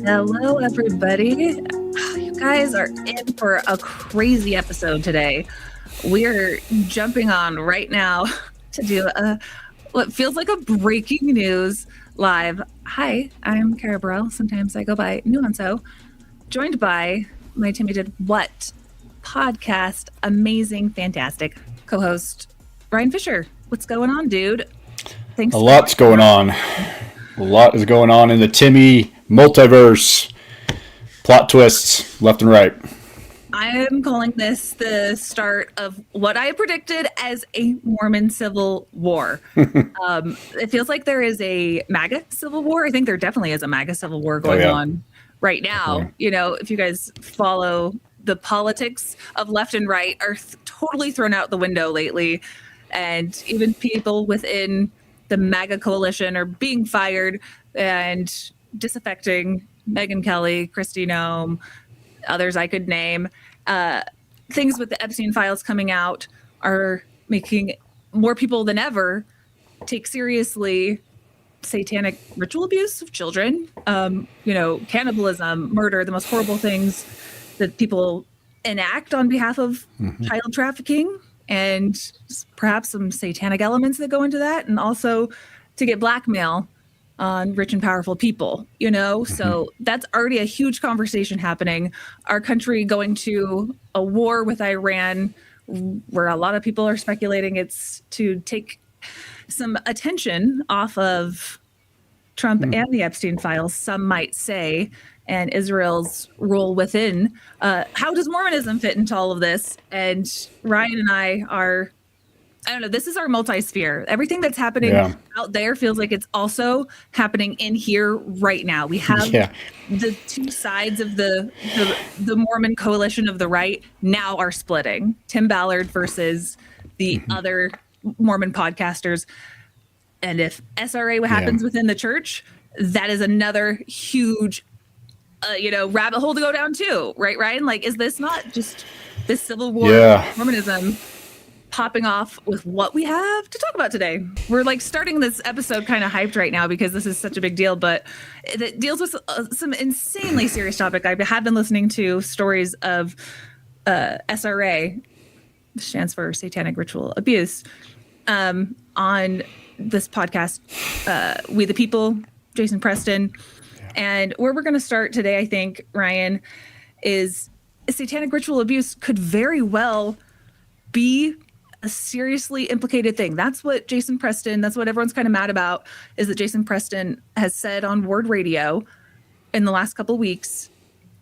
Hello, everybody. You guys are in for a crazy episode today. We're jumping on right now to do what feels like a breaking news live. Hi, I'm Kara Burrell. Sometimes I go by NuanceHoe, joined by my Timmy Did What podcast, amazing, fantastic co-host Ryan Fisher. What's going on, dude? Thanks. A lot's going on. A lot is going on in the Timmy multiverse. Plot twists left and right. I am calling this the start of what I predicted as a Mormon civil war. It feels like there is a MAGA civil war. I think there definitely is a MAGA civil war going on right now. Definitely. You know, if you guys follow the politics of left and right are totally thrown out the window lately. And even people within the MAGA coalition are being fired and disaffecting. Megyn Kelly, Kristi Noem, others I could name. Things with the Epstein files coming out are making more people than ever take seriously satanic ritual abuse of children, cannibalism, murder, the most horrible things that people enact on behalf of child trafficking, and perhaps some satanic elements that go into that, and also to get blackmail on rich and powerful people, So that's already a huge conversation happening. Our country going to a war with Iran, where a lot of people are speculating it's to take some attention off of Trump and the Epstein files, some might say, and Israel's role within. How does Mormonism fit into all of this? And Ryan and I don't know, this is our multi-sphere. Everything that's happening out there feels like it's also happening in here right now. We have the two sides of the Mormon coalition of the right now are splitting. Tim Ballard versus the other Mormon podcasters. And if SRA happens within the church, that is another huge rabbit hole to go down too, right, Ryan? Like, is this not just this civil war Mormonism popping off with what we have to talk about today? We're like starting this episode kind of hyped right now because this is such a big deal, but it deals with some insanely serious topic. I have been listening to stories of SRA, stands for Satanic Ritual Abuse, on this podcast, We the People, Jason Preston. And where we're going to start today, I think, Ryan, is satanic ritual abuse could very well be a seriously implicated thing. That's what Jason Preston, that's what everyone's kind of mad about, is that Jason Preston has said on Word Radio in the last couple of weeks.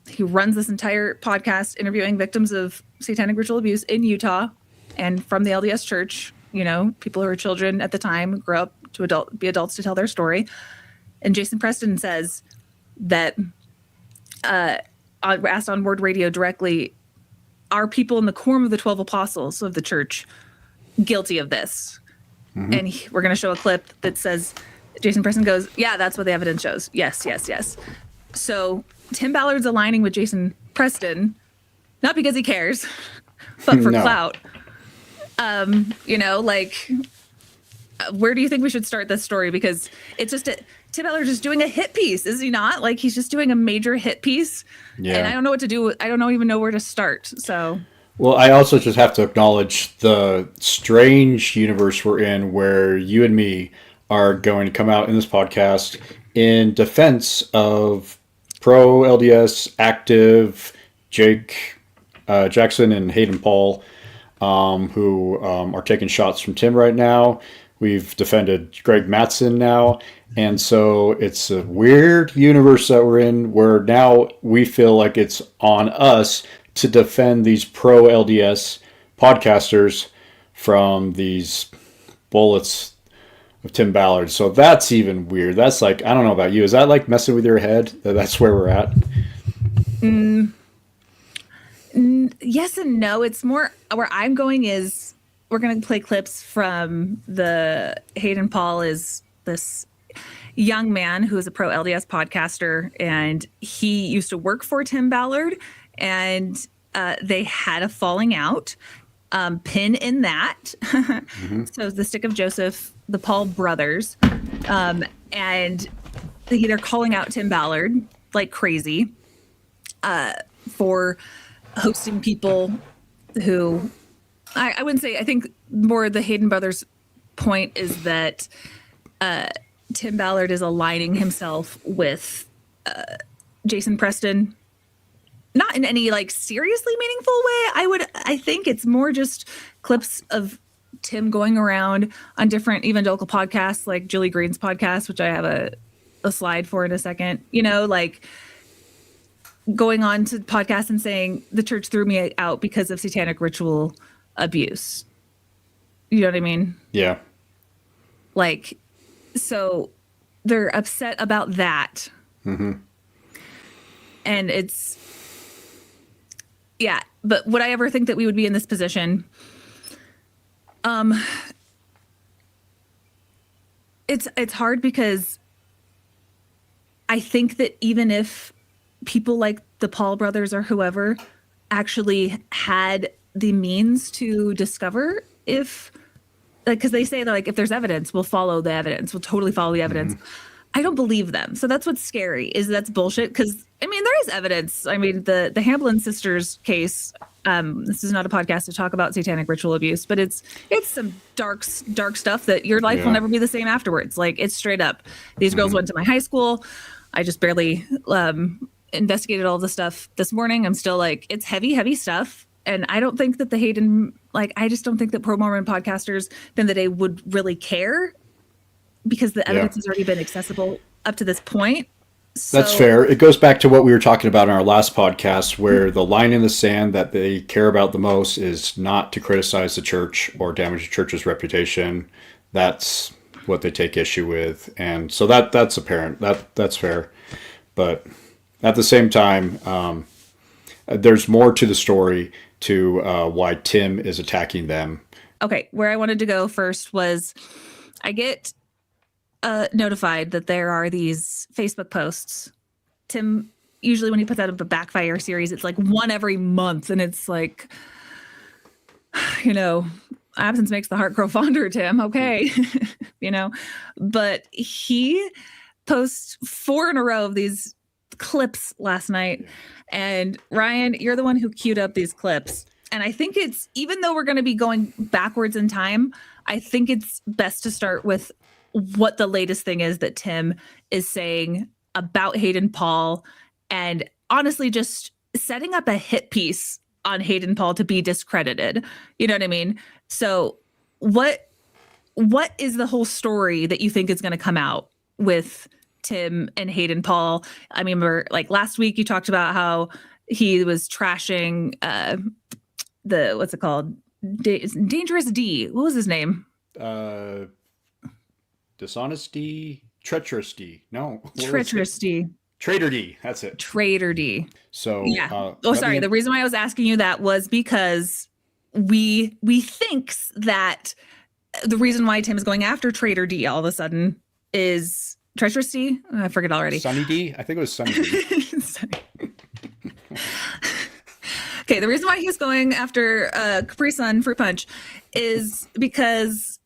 He runs this entire podcast interviewing victims of satanic ritual abuse in Utah and from the LDS church, people who are children at the time, grow up to be adults to tell their story. And Jason Preston says that, asked on Word Radio directly, are people in the quorum of the 12 apostles of the church guilty of this? And we're going to show a clip that says, Jason Preston goes, yeah, that's what the evidence shows. Yes, yes, yes. So Tim Ballard's aligning with Jason Preston, not because he cares, but for clout. Where do you think we should start this story? Because it's just Tim Ballard just doing a hit piece, is he not? Like, he's just doing a major hit piece. Yeah. And I don't know what to do. I don't even know where to start. So. Well, I also just have to acknowledge the strange universe we're in, where you and me are going to come out in this podcast in defense of pro-LDS active Jake Jackson and Hayden Paul, who are taking shots from Tim right now. We've defended Greg Mattson now. And so it's a weird universe that we're in, where now we feel like it's on us to defend these pro-LDS podcasters from these bullets of Tim Ballard. So that's even weird. That's like, I don't know about you. Is that like messing with your head? That's where we're at? Yes and no. It's more where I'm going is we're going to play clips from the Hayden Paul is this young man who is a pro-LDS podcaster, and he used to work for Tim Ballard, and they had a falling out. Pin in that. So the Stick of Joseph, the Paul brothers, and they're calling out Tim Ballard like crazy for hosting people who I wouldn't say, I think more the Hayden brothers point is that Tim Ballard is aligning himself with Jason Preston, not in any like seriously meaningful way. I think it's more just clips of Tim going around on different evangelical podcasts, like Julie Green's podcast, which I have a slide for in a second, like going on to podcasts and saying the church threw me out because of satanic ritual abuse. You know what I mean? Yeah. Like, so they're upset about that. Mm-hmm. And it's, yeah. But would I ever think that we would be in this position? It's hard because I think that even if people like the Paul brothers or whoever actually had the means to discover if, because they say that like if there's evidence, we'll follow the evidence. We'll totally follow the evidence. Mm-hmm. I don't believe them. So that's what's scary, is that's bullshit. Because I mean, there is evidence. I mean, the Hamblin sisters case. This is not a podcast to talk about satanic ritual abuse, but it's some dark stuff that your life will never be the same afterwards. Like, it's straight up. These girls went to my high school. I just barely investigated all the stuff this morning. I'm still like, it's heavy stuff. And I don't think that the Hayden, like, I just don't think that pro-Mormon podcasters at the end of the day would really care, because the evidence has already been accessible up to this point. So, that's fair. It goes back to what we were talking about in our last podcast, where the line in the sand that they care about the most is not to criticize the church or damage the church's reputation. That's what they take issue with. And so that's apparent. That's fair. But at the same time, there's more to the story to why Tim is attacking them. Okay, where I wanted to go first was I get notified that there are these Facebook posts. Tim, usually when he puts out a Backfire series, it's like one every month. And it's like, absence makes the heart grow fonder, Tim. Okay. But he posts 4 in a row of these clips last night. And Ryan, you're the one who queued up these clips. And I think it's, even though we're going to be going backwards in time, I think it's best to start with what the latest thing is that Tim is saying about Hayden Paul, and honestly just setting up a hit piece on Hayden Paul to be discredited. You know what I mean? So what is the whole story that you think is going to come out with Tim and Hayden Paul? I mean, like last week you talked about how he was trashing what's it called? Dangerous D. What was his name? Dishonesty, treacherous D. No. Treacherous D. Traitor D. That's it. Traitor D. So yeah. The reason why I was asking you that was because we thinks that the reason why Tim is going after Traitor D all of a sudden is treacherous D. I forget already. Sunny D. I think it was Sunny D. Okay, the reason why he's going after Capri Sun Fruit Punch is because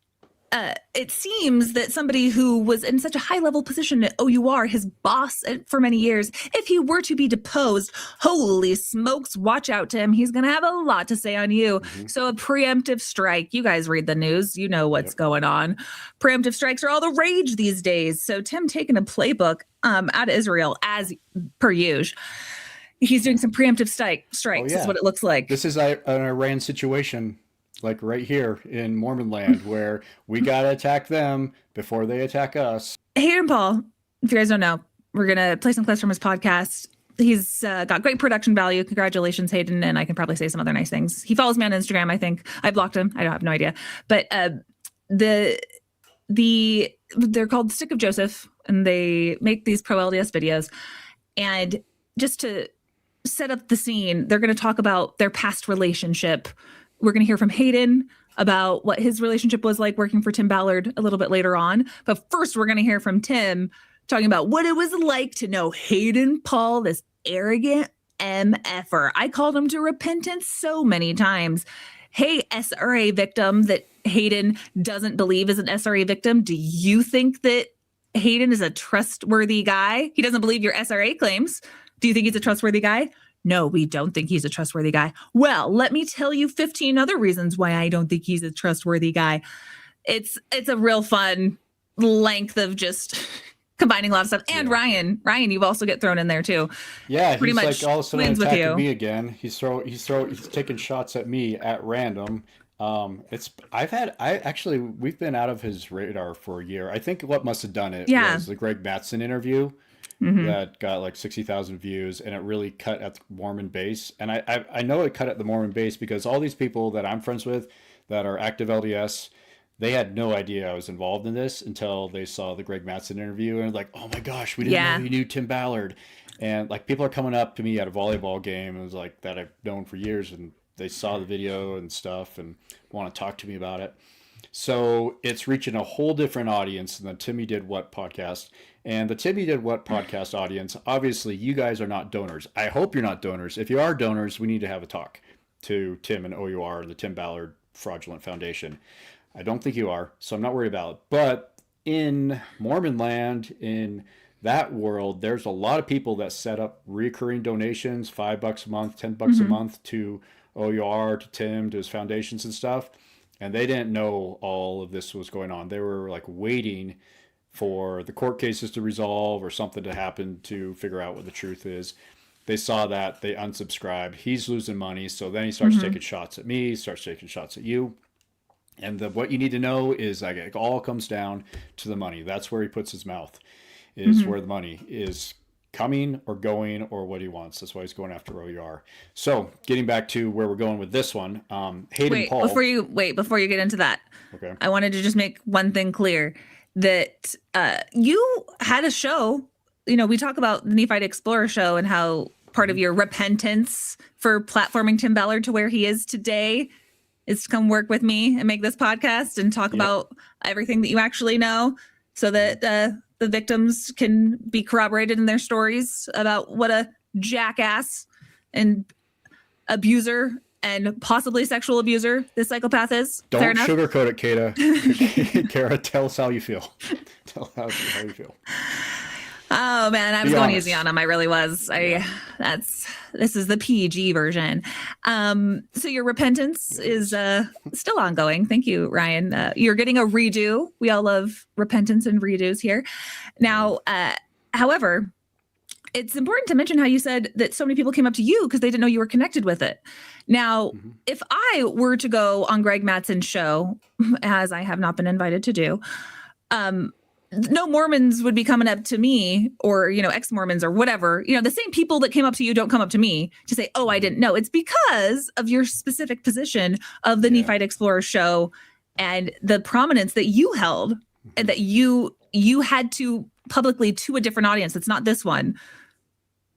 it seems that somebody who was in such a high-level position at OUR, his boss for many years, if he were to be deposed, holy smokes, watch out, Tim. He's going to have a lot to say on you. Mm-hmm. So a preemptive strike, you guys read the news, you know what's going on. Preemptive strikes are all the rage these days. So Tim taking a playbook out of Israel, as per usual. He's doing some preemptive strikes, is what it looks like. This is an Iran situation. Like right here in Mormon land, where we got to attack them before they attack us. Hayden Paul, if you guys don't know, we're going to play some clips from his podcast. He's got great production value. Congratulations, Hayden. And I can probably say some other nice things. He follows me on Instagram, I think. I blocked him. I don't have no idea. But they're called Stick of Joseph, and they make these pro LDS videos. And just to set up the scene, they're going to talk about their past relationship. We're going to hear from Hayden about what his relationship was like working for Tim Ballard a little bit later on. But first, we're going to hear from Tim talking about what it was like to know Hayden Paul, this arrogant MFer. I called him to repentance so many times. Hey, SRA victim that Hayden doesn't believe is an SRA victim. Do you think that Hayden is a trustworthy guy. He doesn't believe your SRA claims. Do you think he's a trustworthy guy? No, we don't think he's a trustworthy guy. Well, let me tell you 15 other reasons why I don't think he's a trustworthy guy. It's a real fun length of just combining a lot of stuff. And Ryan, you've also get thrown in there too. Yeah, pretty he's much like all of a sudden wins with attacking you. me again. He's taking shots at me at random. We've been out of his radar for a year. I think what must have done it was the Greg Mattson interview that got like 60,000 views, and it really cut at the Mormon base. And I know it cut at the Mormon base because all these people that I'm friends with that are active LDS, they had no idea I was involved in this until they saw the Greg Mattson interview and like, oh my gosh, we didn't know you knew Tim Ballard. And like people are coming up to me at a volleyball game, and it was like that I've known for years, and they saw the video and stuff and want to talk to me about it. So it's reaching a whole different audience than the Timmy Did What podcast. And the Timmy Did What podcast audience, obviously you guys are not donors. I hope you're not donors. If you are donors, we need to have a talk to Tim and OUR, the Tim Ballard Fraudulent Foundation. I don't think you are, so I'm not worried about it. But in Mormon land, in that world, there's a lot of people that set up recurring donations, $5 a month, $10 a month to OUR, to Tim, to his foundations and stuff. And they didn't know all of this was going on. They were like waiting for the court cases to resolve or something to happen to figure out what the truth is. They saw that, they unsubscribed. He's losing money, so then he starts taking shots at me, starts taking shots at you. And what you need to know is like it all comes down to the money. That's where he puts his mouth, is where the money is coming or going or what he wants. That's why he's going after OUR. So getting back to where we're going with this one, Hayden Paul. Before you get into that, okay, I wanted to just make one thing clear that you had a show. You know, we talk about the Nephite Explorer show and how part of your repentance for platforming Tim Ballard to where he is today is to come work with me and make this podcast and talk about everything that you actually know so that the victims can be corroborated in their stories about what a jackass and abuser and possibly sexual abuser this psychopath is. Don't sugarcoat it, Kata. Kara, tell us how you feel. Tell us how you feel. Oh man, I was going easy on him. I really was. This is the PG version. So your repentance is still ongoing. Thank you, Ryan. You're getting a redo. We all love repentance and redos here. Now, however, it's important to mention how you said that so many people came up to you because they didn't know you were connected with it. Now, if I were to go on Greg Mattson's show, as I have not been invited to do, no Mormons would be coming up to me or, ex-Mormons or whatever. The same people that came up to you don't come up to me to say, oh, I didn't know. It's because of your specific position of the Nephite Explorer show and the prominence that you held and that you had to publicly to a different audience. It's not this one.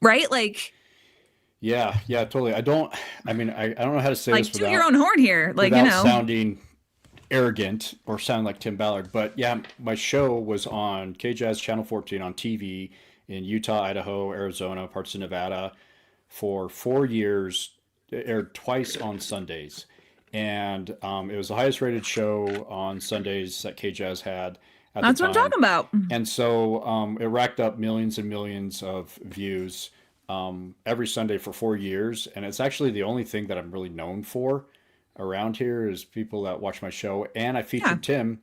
Right? Like, yeah, totally. I don't know how to say this without your own horn here. Sounding arrogant or sound like Tim Ballard, but my show was on KJAZ Channel 14 on TV in Utah, Idaho, Arizona, parts of Nevada for 4 years. It aired twice on Sundays, and it was the highest rated show on Sundays that KJAZ had at That's the time. What I'm talking about. And so it racked up millions and millions of views every Sunday for 4 years, and it's actually the only thing that I'm really known for around here is people that watch my show. And I featured Tim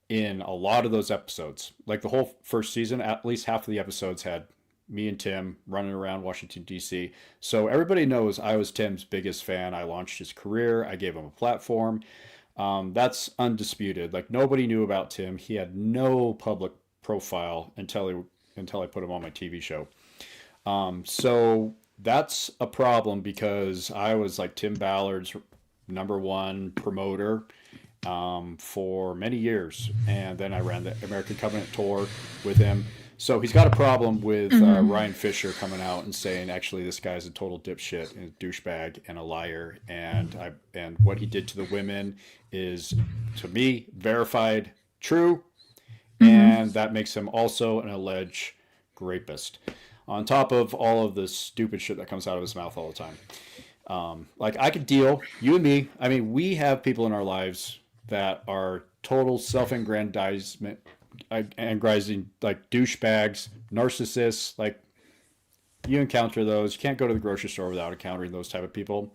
in a lot of those episodes. Like the whole first season, at least half of the episodes had me and Tim running around Washington, D.C. So everybody knows I was Tim's biggest fan. I launched his career. I gave him a platform. That's undisputed. Like nobody knew about Tim. He had no public profile until I put him on my TV show. So that's a problem because I was like Tim Ballard's #1 promoter for many years, and then I ran the American Covenant tour with him. So he's got a problem with Ryan Fisher coming out and saying, actually, this guy's a total dipshit and a douchebag and a liar, and what he did to the women is, to me, verified true, and that makes him also an alleged rapist. On top of all of the stupid shit that comes out of his mouth all the time. Like I could deal, you and me. I mean, we have people in our lives that are total self-aggrandizement categorizing like douchebags, narcissists. Like, you encounter those. You can't go to the grocery store without encountering those type of people.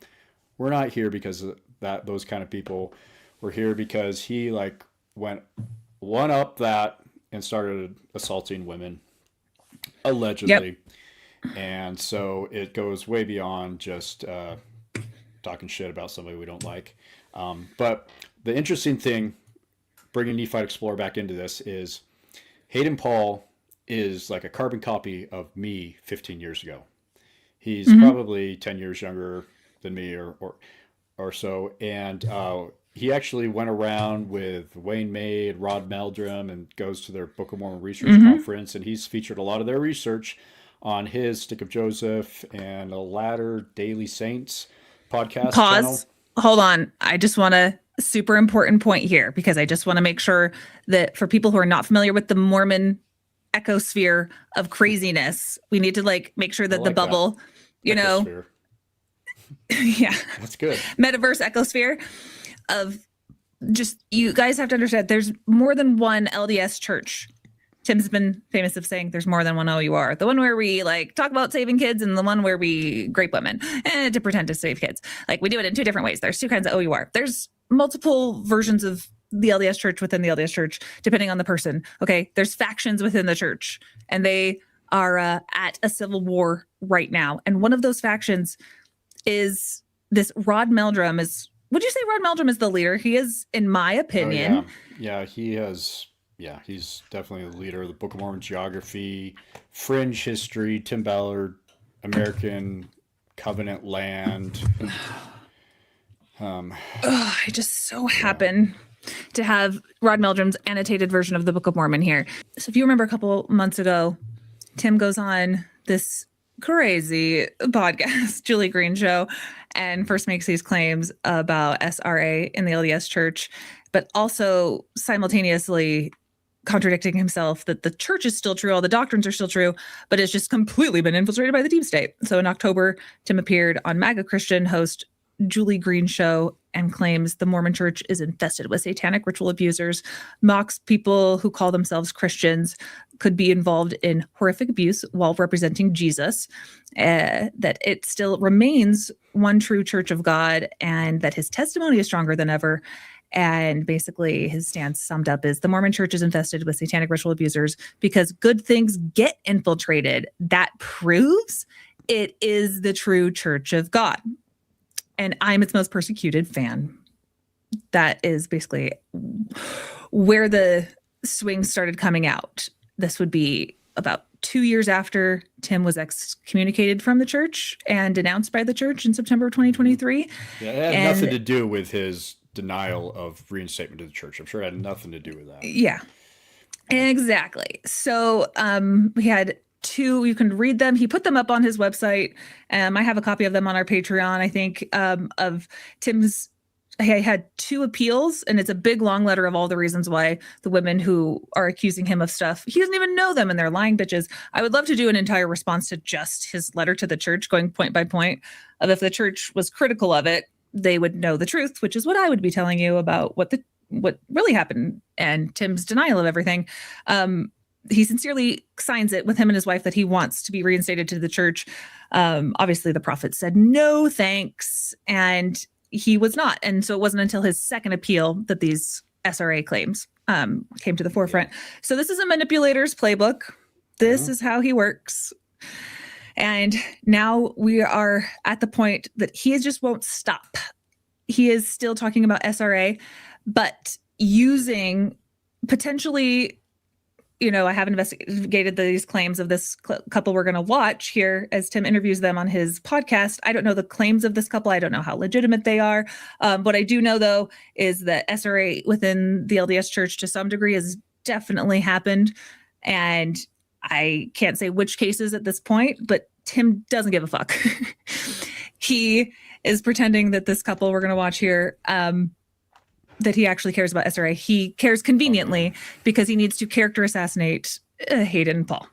We're not here because of that, those kind of people. We're here because he like went one up that and started assaulting women, allegedly. Yep. And so it goes way beyond just talking shit about somebody we don't like. But the interesting thing, bringing Nephite Explorer back into this, is Hayden Paul is like a carbon copy of me 15 years ago. He's probably 10 years younger than me or so. And he actually went around with Wayne May, Rod Meldrum, and goes to their Book of Mormon research conference. And he's featured a lot of their research on his Stick of Joseph and a Latter-day Saints podcast channel. Hold on. I just want a super important point here, because I just want to make sure that for people who are not familiar with the Mormon ecosphere of craziness, we need to like make sure that like the bubble, you ecosphere. Know, yeah, that's good. Metaverse ecosphere of just, you guys have to understand there's more than one LDS church. Tim's been famous of saying there's more than one OUR. The one where we like talk about saving kids and the one where we grape women to pretend to save kids. Like, we do it in two different ways. There's two kinds of OUR. There's multiple versions of the LDS church within the LDS church, depending on the person. Okay. There's factions within the church, and they are at a civil war right now. And one of those factions is this Rod Meldrum is, would you say Rod Meldrum is the leader? He is, in my opinion. Oh, yeah, he has. Yeah, he's definitely the leader of the Book of Mormon geography, fringe history, Tim Ballard, American Covenant land. I just so happen to have Rod Meldrum's annotated version of the Book of Mormon here. So if you remember a couple months ago, Tim goes on this crazy podcast, Julie Green Show, and first makes these claims about SRA in the LDS church, but also simultaneously contradicting himself that the church is still true, all the doctrines are still true, but it's just completely been infiltrated by the deep state. So in October, Tim appeared on MAGA Christian host Julie Green Show and claims the Mormon church is infested with satanic ritual abusers, mocks people who call themselves Christians could be involved in horrific abuse while representing Jesus, that it still remains one true church of God, and that his testimony is stronger than ever. And basically his stance summed up is the Mormon church is infested with satanic ritual abusers because good things get infiltrated. That proves it is the true church of God. And I'm its most persecuted fan. That is basically where the swing started coming out. This would be about 2 years after Tim was excommunicated from the church and denounced by the church in September of 2023. Yeah, it had nothing to do with his denial of reinstatement to the church. I'm sure it had nothing to do with that. Yeah, exactly. So we had two, you can read them. He put them up on his website. I have a copy of them on our Patreon, I think, of Tim's. I had two appeals, and it's a big long letter of all the reasons why the women who are accusing him of stuff, he doesn't even know them and they're lying bitches. I would love to do an entire response to just his letter to the church, going point by point of if the church was critical of it, they would know the truth, which is what I would be telling you about what really happened and Tim's denial of everything. He sincerely signs it with him and his wife that he wants to be reinstated to the church. Obviously, the prophet said no thanks, and he was not. And so it wasn't until his second appeal that these SRA claims came to the forefront. So this is a manipulator's playbook. This is how he works. And now we are at the point that he just won't stop. He is still talking about SRA, but using potentially, I have investigated these claims of this couple we're going to watch here as Tim interviews them on his podcast. I don't know the claims of this couple. I don't know how legitimate they are. What I do know, though, is that SRA within the LDS church to some degree has definitely happened. And I can't say which cases at this point, but Tim doesn't give a fuck. He is pretending that this couple we're going to watch here, that he actually cares about SRA. He cares conveniently because he needs to character assassinate Hayden Paul.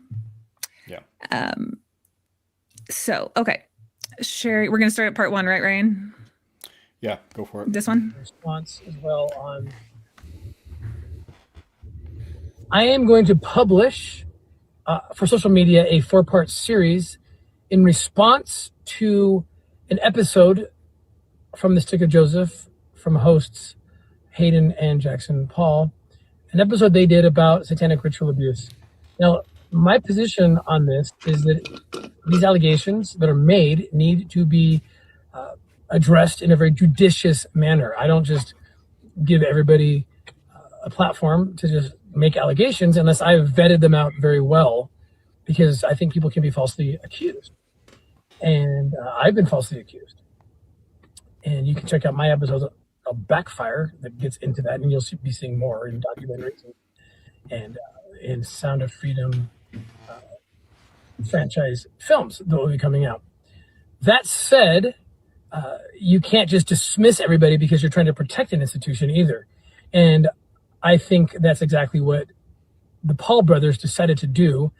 Yeah. So, okay. Sherry, we're going to start at part 1, right, Ryan? Yeah, go for it. This one? Response as well on I am going to publish for social media a 4-part series in response to an episode from the Stick of Joseph from hosts Hayden and Jackson Paul, an episode they did about satanic ritual abuse. Now, my position on this is that these allegations that are made need to be addressed in a very judicious manner. I don't just give everybody a platform to just make allegations unless I've vetted them out very well, because I think people can be falsely accused. And I've been falsely accused. And you can check out my episode of Backfire that gets into that, and you'll be seeing more in documentaries and in Sound of Freedom franchise films that will be coming out. That said, you can't just dismiss everybody because you're trying to protect an institution either. And I think that's exactly what the Paul brothers decided to do.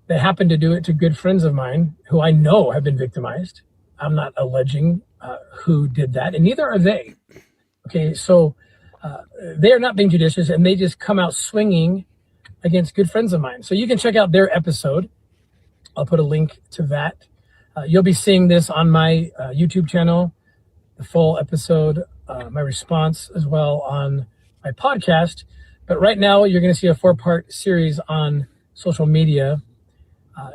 They happened to do it to good friends of mine who I know have been victimized. I'm not alleging who did that, and neither are they. Okay, so they are not being judicious, and they just come out swinging against good friends of mine. So you can check out their episode. I'll put a link to that. You'll be seeing this on my YouTube channel, the full episode, my response as well on my podcast. But right now, you're going to see a 4-part series on social media.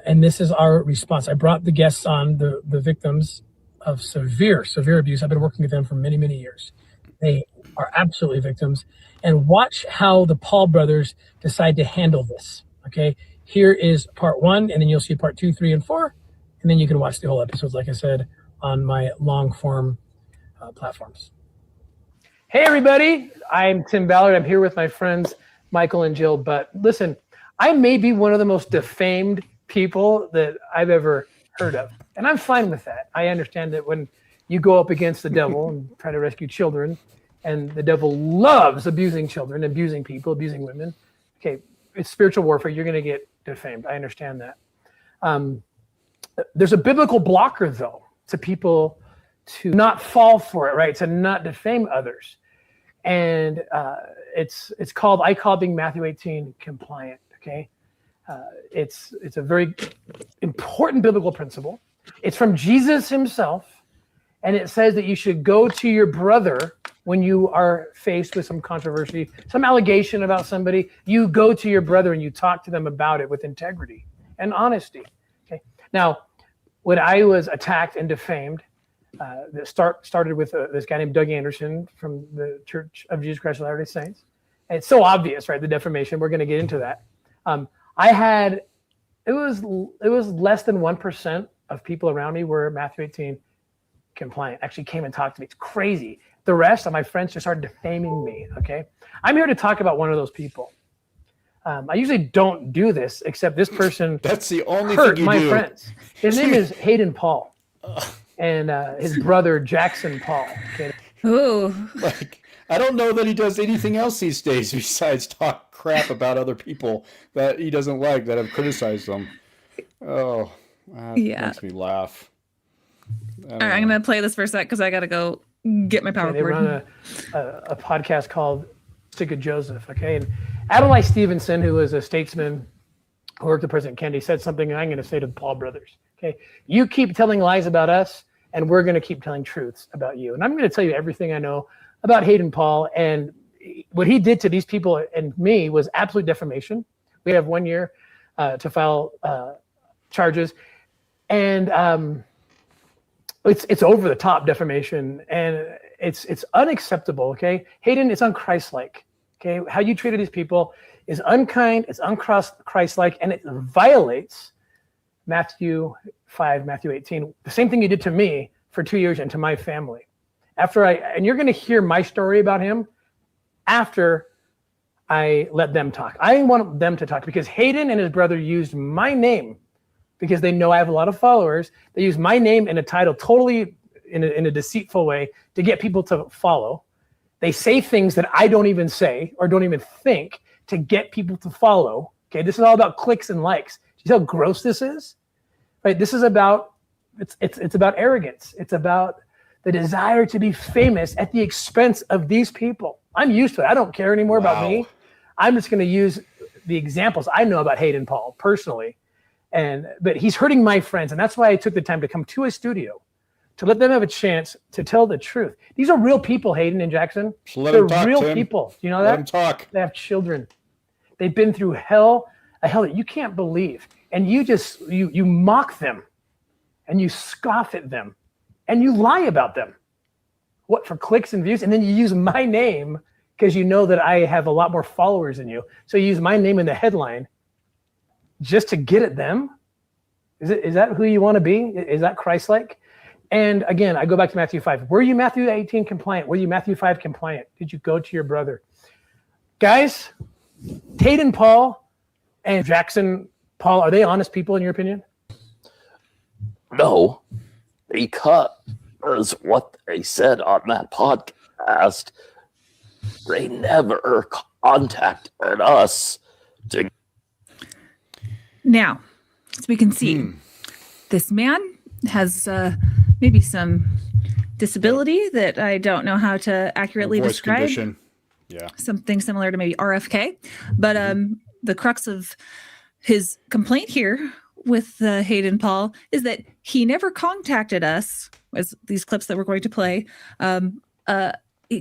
And this is our response. I brought the guests on, the victims of severe abuse. I've been working with them for many, many years. They are absolutely victims. And watch how the Paul brothers decide to handle this. Okay, here is part 1, and then you'll see part 2, 3, and 4. And then you can watch the whole episodes, like I said, on my long form platforms. Hey, everybody. I'm Tim Ballard. I'm here with my friends, Michael and Jill. But listen, I may be one of the most defamed people that I've ever heard of. And I'm fine with that. I understand that when you go up against the devil and try to rescue children, and the devil loves abusing children, abusing people, abusing women. Okay, it's spiritual warfare. You're going to get defamed. I understand that. There's a biblical blocker, though, to people to not fall for it, right? To not defame others. And it's called, I call being Matthew 18 compliant, okay? It's a very important biblical principle. It's from Jesus himself, and it says that you should go to your brother when you are faced with some controversy, some allegation about somebody. You go to your brother and you talk to them about it with integrity and honesty. Okay. Now, when I was attacked and defamed, that started with this guy named Doug Anderson from the Church of Jesus Christ of Latter-day Saints. And it's so obvious, right? The defamation. We're going to get into that. It was less than 1% of people around me were Matthew 18 compliant, actually came and talked to me. It's crazy. The rest of my friends just started defaming me, okay? I'm here to talk about one of those people. I usually don't do this, except this person That's the only hurt thing you my do. friends. His name is Hayden Paul, and his brother Jackson Paul. Okay? Ooh. Like, I don't know that he does anything else these days besides talk crap about other people that he doesn't like, that have criticized them. Oh, that makes me laugh. All right, I'm going to play this for a sec because I got to go get my power They cord. run a podcast called Stick of Joseph, okay? And Adlai Stevenson, who was a statesman who worked with President Kennedy, said something I'm going to say to the Paul brothers, okay? You keep telling lies about us, and we're going to keep telling truths about you. And I'm going to tell you everything I know about Hayden Paul, and what he did to these people and me was absolute defamation. We have 1 year to file charges, and it's over the top defamation, and it's unacceptable. Okay, Hayden, it's unchristlike. Okay, how you treated these people is unkind, it's unchrist-like, and it violates Matthew 5, Matthew 18. The same thing you did to me for 2 years and to my family. And you're going to hear my story about him after I let them talk. I want them to talk because Hayden and his brother used my name because they know I have a lot of followers. They use my name and a title totally in a deceitful way to get people to follow. They say things that I don't even say or don't even think to get people to follow. Okay, this is all about clicks and likes. Do you see how gross this is? Right? This is about it's about arrogance. It's about the desire to be famous at the expense of these people. I'm used to it. I don't care anymore about me. I'm just going to use the examples I know about Hayden Paul personally. But he's hurting my friends. And that's why I took the time to come to a studio to let them have a chance to tell the truth. These are real people, Hayden and Jackson. They're real people. You know that? Let them talk. They have children. They've been through hell, a hell that you can't believe. And you mock them and you scoff at them and you lie about them. What, for clicks and views? And then you use my name because you know that I have a lot more followers than you. So you use my name in the headline just to get at them. Is that who you want to be? Is that Christ-like? And again, I go back to Matthew 5. Were you Matthew 18 compliant? Were you Matthew 5 compliant? Did you go to your brother? Guys, Hayden Paul and Jackson Paul, are they honest people in your opinion? No, because what they said on that podcast, they never contacted us to. Now, as we can see, this man has maybe some disability that I don't know how to accurately Voice describe. condition. Yeah. Something similar to maybe RFK. But the crux of his complaint here with Hayden Paul is that he never contacted us, as these clips that we're going to play.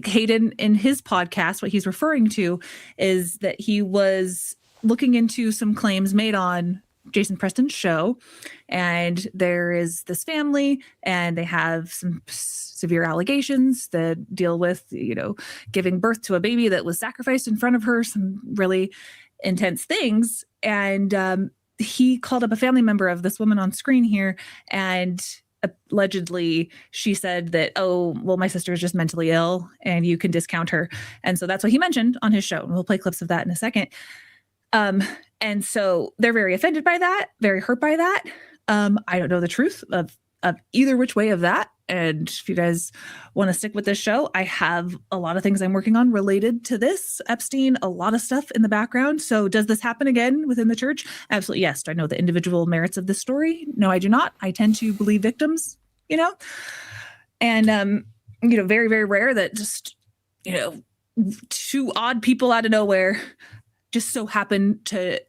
Hayden, in his podcast, what he's referring to is that he was looking into some claims made on Jason Preston's show, and there is this family and they have some severe allegations that deal with, giving birth to a baby that was sacrificed in front of her, some really intense things. And he called up a family member of this woman on screen here, and allegedly she said that, oh, well, my sister is just mentally ill and you can discount her. And so that's what he mentioned on his show. And we'll play clips of that in a second. And so they're very offended by that, very hurt by that. I don't know the truth of either which way of that. And if you guys want to stick with this show, I have a lot of things I'm working on related to this Epstein, a lot of stuff in the background. So does this happen again within the church? Absolutely. Yes. Do I know the individual merits of this story? No, I do not. I tend to believe victims, and, very, very rare that just, two odd people out of nowhere just so happen to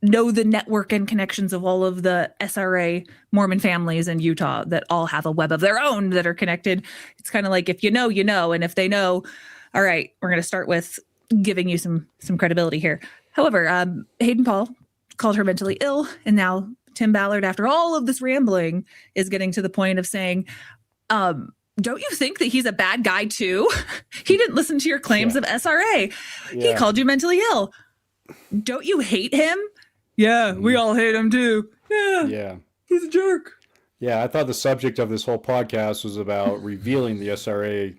know the network and connections of all of the SRA Mormon families in Utah that all have a web of their own that are connected. It's kind of like, if you know, you know, and if they know, all right, we're going to start with giving you some credibility here. However, Hayden Paul called her mentally ill, and now Tim Ballard, after all of this rambling, is getting to the point of saying, don't you think that he's a bad guy too? He didn't listen to your claims of SRA. He called you mentally ill. Don't you hate him? Yeah, we all hate him too. Yeah. He's a jerk. Yeah, I thought the subject of this whole podcast was about revealing the SRA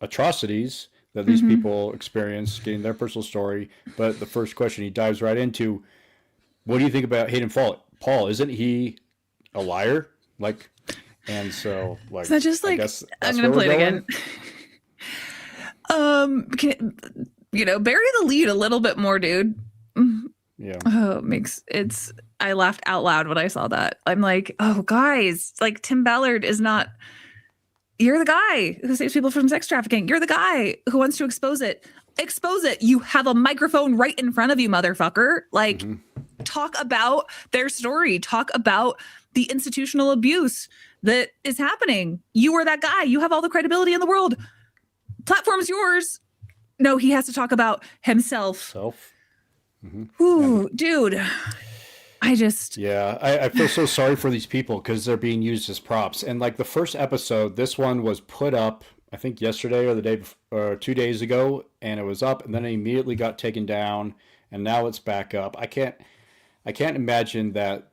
atrocities that these people experience, getting their personal story. But the first question he dives right into, what do you think about Hayden Paul? Isn't he a liar? And so, is that just like, I'm going to play it again. Bury the lead a little bit more, dude. Yeah. Oh, I laughed out loud when I saw that. I'm like, oh, guys, Tim Ballard is not, you're the guy who saves people from sex trafficking. You're the guy who wants to expose it. Expose it. You have a microphone right in front of you, motherfucker. Talk about their story. Talk about the institutional abuse that is happening. You are that guy. You have all the credibility in the world. Platform's yours. No, he has to talk about himself. Ooh, dude. I feel so sorry for these people because they're being used as props. And the first episode, this one was put up, I think yesterday or the day before, 2 days ago, and it was up, and then it immediately got taken down, and now it's back up. I can't imagine that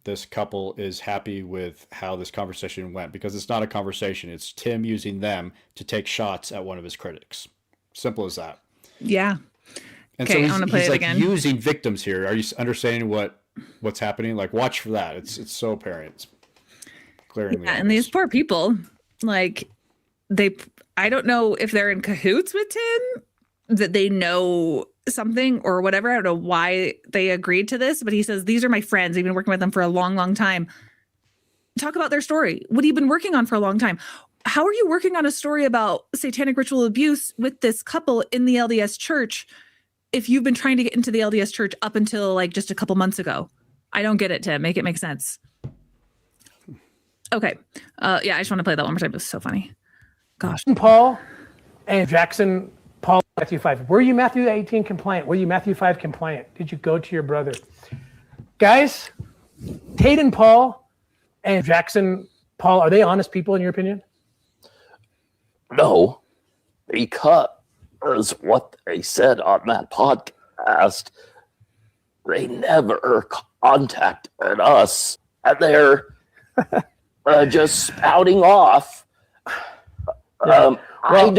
this couple is happy with how this conversation went, because it's not a conversation. It's Tim using them to take shots at one of his critics. Simple as that. Yeah. And okay, so I want to play it again. Using victims here. Are you understanding what's happening? Watch for that. It's so apparent. It's glaringly obvious. And these poor people, I don't know if they're in cahoots with Tim, that they know something or whatever. I don't know why they agreed to this, but he says, these are my friends. I've been working with them for a long, long time. Talk about their story. What have you been working on for a long time? how are you working on a story about satanic ritual abuse with this couple in the LDS church if you've been trying to get into the LDS church up until like just a couple months ago? I don't get it, Tim. Make it make sense. Okay. Yeah, I just want to play that one more time. It was so funny. Gosh. Paul and Jackson, Paul, Matthew 5. Were you Matthew 18 compliant? Were you Matthew 5 compliant? Did you go to your brother? Guys, Hayden Paul and Jackson Paul, are they honest people in your opinion? No, because what they said on that podcast, they never contacted us, and they're just spouting off. I don't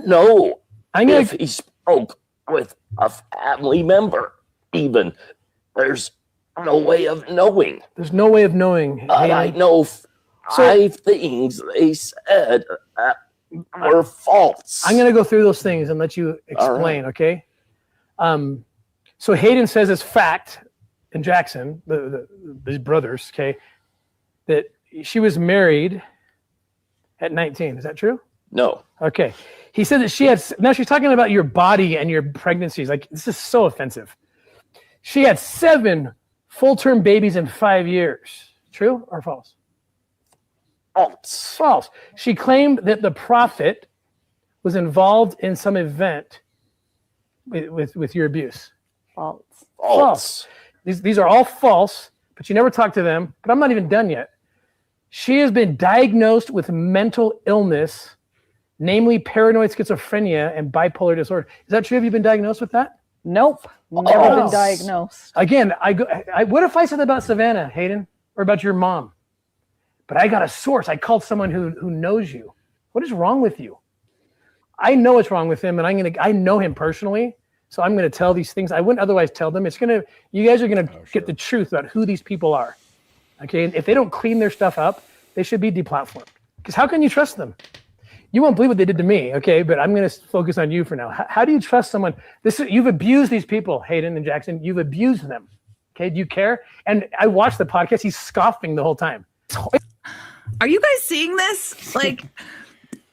know if he spoke with a family member, even. There's no way of knowing. There's no way of knowing. I know 5 things they said were false. I'm going to go through those things and let you explain, okay? So Hayden says it's fact, and Jackson, these brothers, okay, that she was married at 19. Is that true? No. Okay. He said that she had, now she's talking about your body and your pregnancies. Like, this is so offensive. She had 7 full-term babies in 5 years. True or false? False. False. She claimed that the prophet was involved in some event with your abuse. False. False. These are all false, but you never talked to them. But I'm not even done yet. She has been diagnosed with mental illness, namely paranoid schizophrenia and bipolar disorder. Is that true? Have you been diagnosed with that? Nope. Never been diagnosed. Again, what if I said that about Savannah, Hayden, or about your mom? But I got a source. I called someone who knows you. What is wrong with you? I know what's wrong with him, and I know him personally, so I'm going to tell these things. I wouldn't otherwise tell them. You guys are going to get the truth about who these people are. Okay, and if they don't clean their stuff up, they should be deplatformed. Because how can you trust them? You won't believe what they did to me, okay? But I'm going to focus on you for now. How do you trust someone? You've abused these people, Hayden and Jackson. You've abused them. Okay, do you care? And I watched the podcast. He's scoffing the whole time. Are you guys seeing this? Like,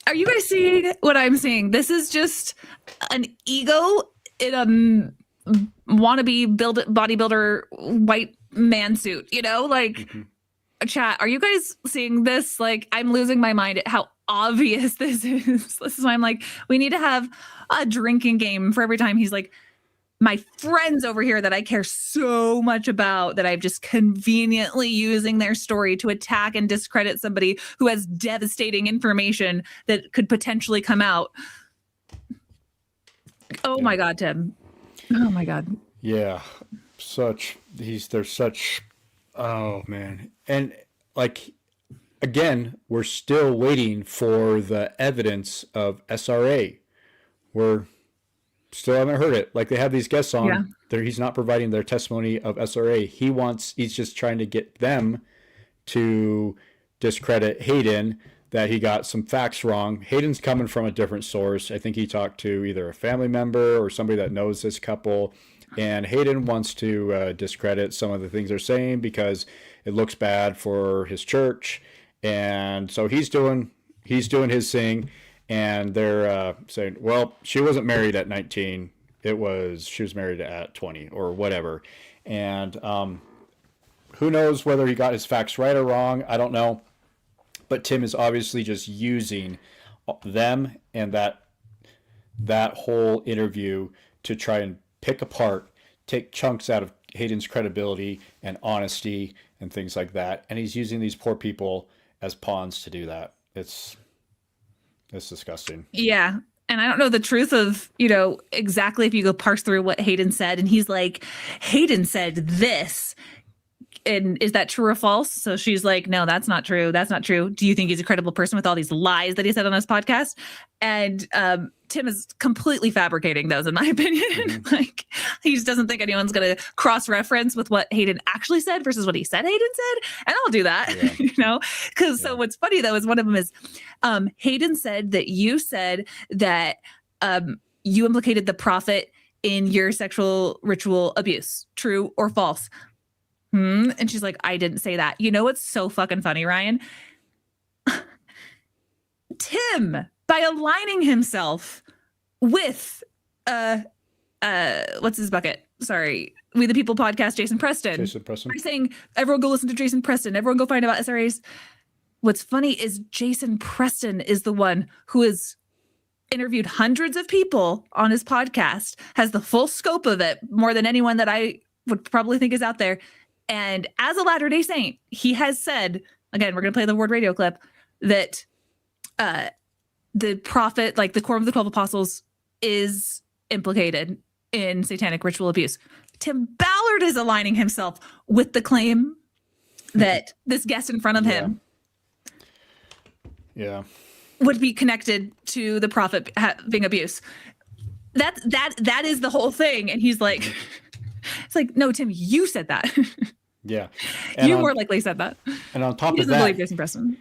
are you guys seeing what I'm seeing? This is just an ego in a wannabe bodybuilder white man suit, you know? Like, chat, are you guys seeing this? Like, I'm losing my mind at how obvious this is. This is why I'm like, we need to have a drinking game for every time he's like, my friends over here that I care so much about, that I'm just conveniently using their story to attack and discredit somebody who has devastating information that could potentially come out. Oh my God, Tim. Oh my God. Yeah. They're such, oh man. And like, again, we're still waiting for the evidence of SRA. We're still haven't heard it. Like, they have these guests on there. He's not providing their testimony of SRA. He's just trying to get them to discredit Hayden, that he got some facts wrong. Hayden's coming from a different source. I think he talked to either a family member or somebody that knows this couple. And Hayden wants to discredit some of the things they're saying because it looks bad for his church. And so he's doing his thing. And they're saying, well, she wasn't married at 19. She was married at 20 or whatever. And who knows whether he got his facts right or wrong. I don't know. But Tim is obviously just using them and that whole interview to try and pick apart, take chunks out of Hayden's credibility and honesty and things like that. And he's using these poor people as pawns to do that. It's disgusting. Yeah. And I don't know the truth of, exactly if you go parse through what Hayden said. And he's like, Hayden said this. And is that true or false? So she's like, no, that's not true. That's not true. Do you think he's a credible person with all these lies that he said on his podcast? And Tim is completely fabricating those, in my opinion. Mm-hmm. Like, he just doesn't think anyone's going to cross-reference with what Hayden actually said versus what he said Hayden said. And I'll do that, Because so what's funny, though, is one of them is Hayden said that you said that you implicated the prophet in your sexual ritual abuse. True or false? And she's like, I didn't say that. You know what's so fucking funny, Ryan? Tim, by aligning himself with what's his bucket? Sorry, We the People podcast, Jason Preston. By saying, everyone go listen to Jason Preston, everyone go find about SRAs. What's funny is Jason Preston is the one who has interviewed hundreds of people on his podcast, has the full scope of it, more than anyone that I would probably think is out there. And as a Latter-day Saint, he has said, again, we're going to play the word radio clip, that the prophet, like the Quorum of the 12 Apostles, is implicated in satanic ritual abuse. Tim Ballard is aligning himself with the claim that this guest in front of him would be connected to the prophet having abuse. That is the whole thing. And he's like, it's like, no, Tim, you said that. Yeah. You more likely said that. And on top he of doesn't that, believe Jason Preston.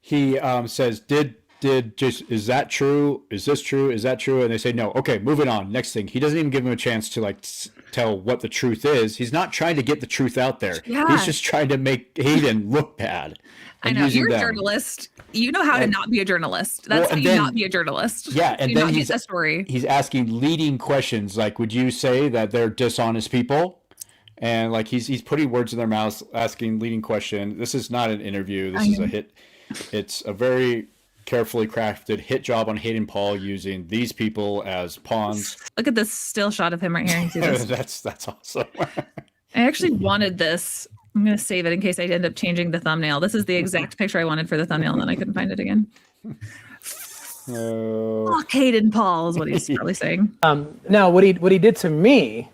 He says, is that true? Is this true? Is that true? And they say, no. Okay, moving on. Next thing. He doesn't even give him a chance to like tell what the truth is. He's not trying to get the truth out there. Yeah. He's just trying to make Hayden look bad. I know. You're a journalist. You know how to not be a journalist. That's how you not be a journalist. Yeah, and then he's a story. He's asking leading questions like, would you say that they're dishonest people? And like he's putting words in their mouths, asking leading question. This is not an interview. This is a hit. It's a very carefully crafted hit job on Hayden Paul using these people as pawns. Look at this still shot of him right here. You see this? That's awesome. I actually wanted this. I'm going to save it in case I end up changing the thumbnail. This is the exact picture I wanted for the thumbnail, and then I couldn't find it again. Fuck Hayden Paul is what he's probably saying. Now, what he did to me,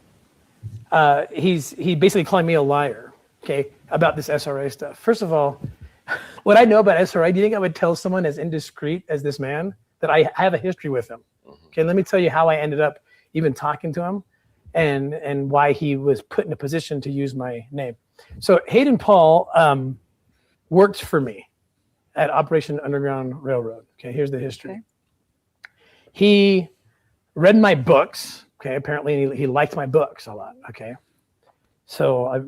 he basically calling me a liar, okay, about this SRA stuff. First of all, what I know about SRA, do you think I would tell someone as indiscreet as this man that I have a history with him? Okay, let me tell you how I ended up even talking to him and why he was put in a position to use my name. So Hayden Paul worked for me at Operation Underground Railroad. Okay, here's the history. Okay. He read my books. Okay, apparently he liked my books a lot. Okay, so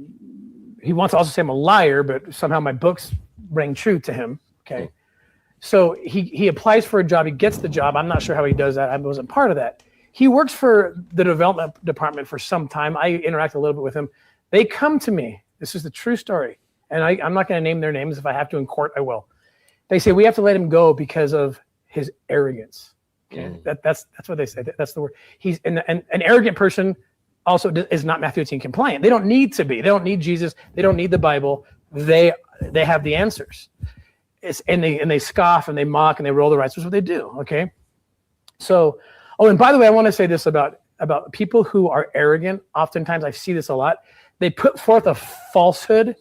he wants to also say I'm a liar, but somehow my books rang true to him. Okay, so he applies for a job. He gets the job. I'm not sure how he does that. I wasn't part of that. He works for the development department for some time. I interact a little bit with him. They come to me. This is the true story. And I'm not going to name their names. If I have to in court, I will. They say, we have to let him go because of his arrogance. Okay? That's what they say. That's the word. He's an arrogant person also is not Matthew 18 compliant. They don't need to be. They don't need Jesus. They don't need the Bible. They have the answers. And they scoff and they mock and they roll their eyes. That's what they do. Okay. So, and by the way, I want to say this about people who are arrogant. Oftentimes I see this a lot. They put forth a falsehood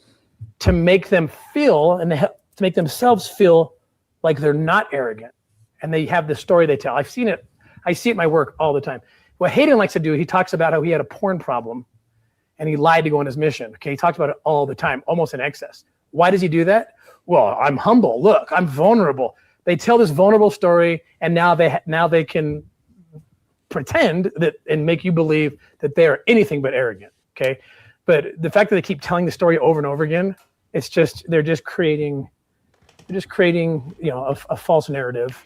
to make them feel and to make themselves feel like they're not arrogant. And they have the story they tell. I've seen it. I see it in my work all the time. What Hayden likes to do, he talks about how he had a porn problem and he lied to go on his mission. Okay, he talks about it all the time, almost in excess. Why does he do that? Well, I'm humble. Look, I'm vulnerable. They tell this vulnerable story, and now they can pretend that and make you believe that they are anything but arrogant. Okay, but the fact that they keep telling the story over and over again, they're just creating a false narrative.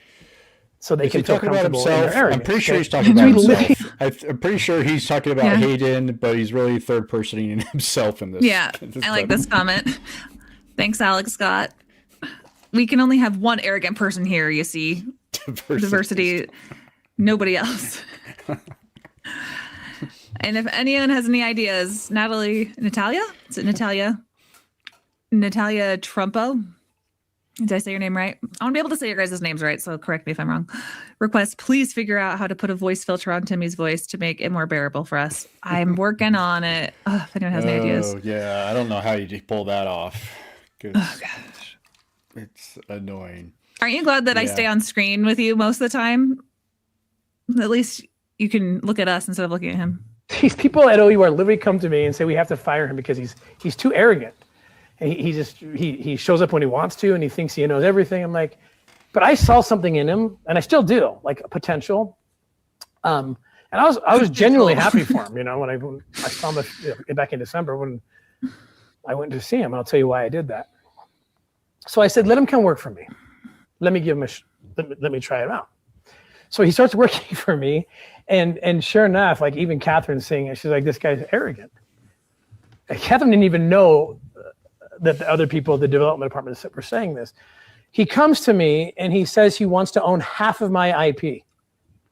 So they can feel comfortable in their arrogance. I'm pretty sure he's talking about himself. I'm pretty sure he's talking about Hayden, but he's really third personing himself in this. Yeah, I like this comment. Thanks, Alex Scott. We can only have one arrogant person here, you see. Diversity. Nobody else. And if anyone has any ideas, Natalia? Is it Natalia? Natalia Trumpo? Did I say your name right? I want to be able to say your guys' names right, so correct me if I'm wrong. Request, please figure out how to put a voice filter on Timmy's voice to make it more bearable for us. I'm working on it. If anyone has any ideas. Oh, yeah. I don't know how you pull that off. Oh, gosh. It's annoying. Aren't you glad that I stay on screen with you most of the time? At least you can look at us instead of looking at him. These people at OUR literally come to me and say we have to fire him because he's too arrogant. And he shows up when he wants to and he thinks he knows everything. I'm like, but I saw something in him and I still do, like a potential. And I was genuinely happy for him, when I saw him back in December when I went to see him. I'll tell you why I did that. So I said, let him come work for me. Let me give him let me try it out. So he starts working for me, and sure enough, like even Catherine's seeing it, she's like, this guy's arrogant. And Catherine didn't even know that the other people at the development department were saying this. He comes to me and he says he wants to own half of my IP.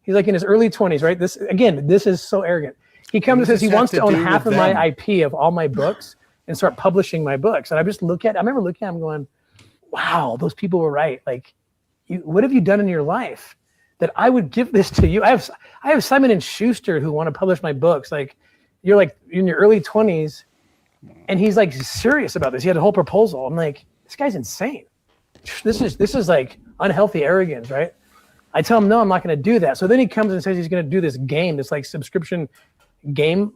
He's like in his early 20s, right? This is so arrogant. He comes and says he wants to own half of my IP of all my books and start publishing my books. And I remember looking at him going, wow, those people were right. Like, what have you done in your life that I would give this to you? I have Simon and Schuster who want to publish my books. Like, you're like in your early 20s, and he's like serious about this. He had a whole proposal. I'm like, this guy's insane. This is like unhealthy arrogance, right? I tell him, no, I'm not going to do that. So then he comes and says he's going to do this game, this like subscription game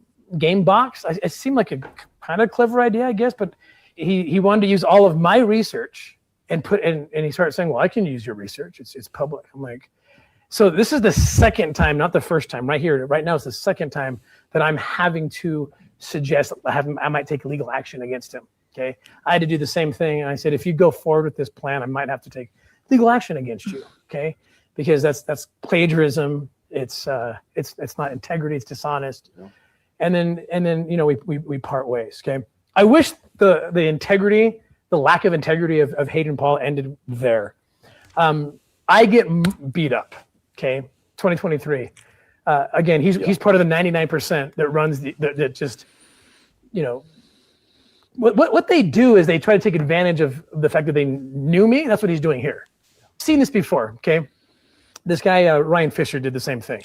box. It seemed like a kind of clever idea, I guess, but he wanted to use all of my research and he started saying, well, I can use your research. It's public. I'm like, so this is the second time, not the first time, right now it's the second time that I'm having to suggest I might take legal action against him. Okay. I had to do the same thing. And I said, if you go forward with this plan, I might have to take legal action against you. Okay. Because that's plagiarism. It's not integrity. It's dishonest. Yeah. And then, we part ways. Okay. I wish the integrity, the lack of integrity of Hayden Paul ended there. I get beat up. Okay. 2023. Again, he's part of the 99% that runs that just, what they do is they try to take advantage of the fact that they knew me. That's what he's doing here. Seen this before. Okay. This guy, Ryan Fisher, did the same thing.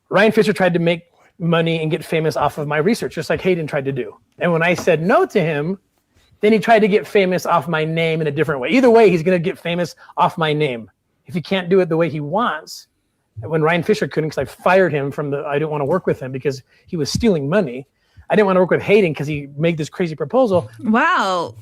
Ryan Fisher tried to make money and get famous off of my research, just like Hayden tried to do. And when I said no to him, then he tried to get famous off my name in a different way. Either way, he's going to get famous off my name. If he can't do it the way he wants, when Ryan Fisher couldn't, because I fired him I didn't want to work with him because he was stealing money. I didn't want to work with Hayden because he made this crazy proposal. Wow.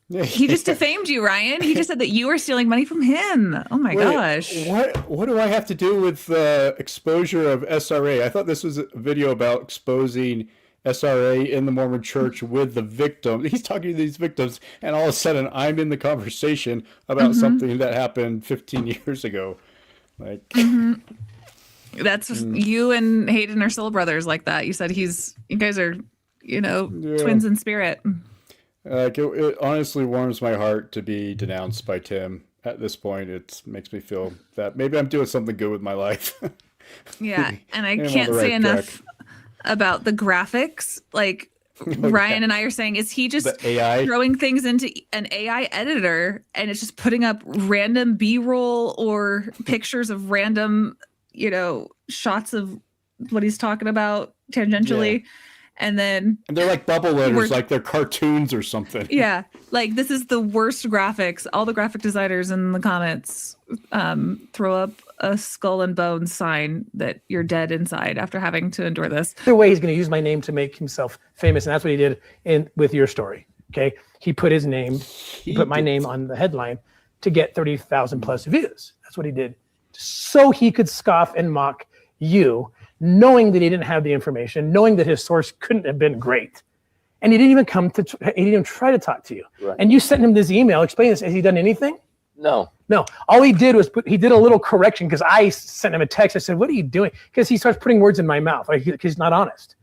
He just defamed you, Ryan. He just said that you were stealing money from him. Oh my gosh. What do I have to do with exposure of SRA? I thought this was a video about exposing SRA in the Mormon church with the victim. He's talking to these victims, and all of a sudden I'm in the conversation about something that happened 15 years ago. Like, that's you and Hayden are soul brothers like that. You said you guys are, twins in spirit. It honestly warms my heart to be denounced by Tim. At this point, it makes me feel that maybe I'm doing something good with my life. Yeah, and I can't say enough about the graphics. Like Ryan and I are saying, is he just throwing things into an AI editor and it's just putting up random B-roll or pictures of random, shots of what he's talking about tangentially? Yeah. And they're like bubble letters, like they're cartoons or something. Yeah. Like, this is the worst graphics. All the graphic designers in the comments throw up a skull and bones sign that you're dead inside after having to endure this. Either way, he's going to use my name to make himself famous. And that's what he did with your story. Okay. He put my name on the headline to get 30,000 plus views. That's what he did. So he could scoff and mock you, knowing that he didn't have the information, knowing that his source couldn't have been great. And he didn't even he didn't even try to talk to you. Right. And you sent him this email explaining this. Has he done anything? No. All he did was he did a little correction because I sent him a text. I said, what are you doing? Because he starts putting words in my mouth. Like, he's not honest.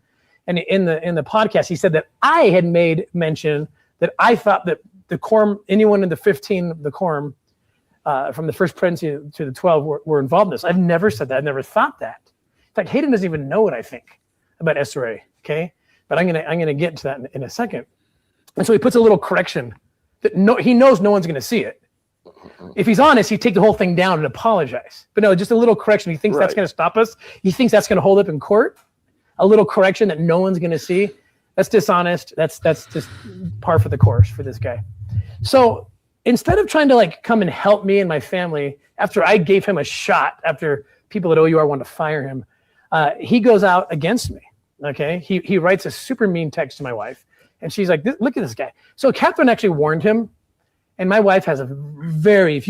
And in the podcast, he said that I had made mention that I thought that the quorum, anyone in the 15, the quorum, from the first presidency to the 12 were involved in this. I've never said that. I've never thought that. In fact, Hayden doesn't even know what I think about SRA, okay? But I'm gonna get to that in a second. And so he puts a little correction that he knows no one's gonna see it. If he's honest, he'd take the whole thing down and apologize. But no, just a little correction. He thinks that's gonna stop us. He thinks that's gonna hold up in court. A little correction that no one's gonna see. That's dishonest. That's just par for the course for this guy. So instead of trying to come and help me and my family, after I gave him a shot, after people at OUR wanted to fire him, he goes out against me. Okay, he writes a super mean text to my wife, and she's like, "Look at this guy." So Catherine actually warned him, and my wife has a very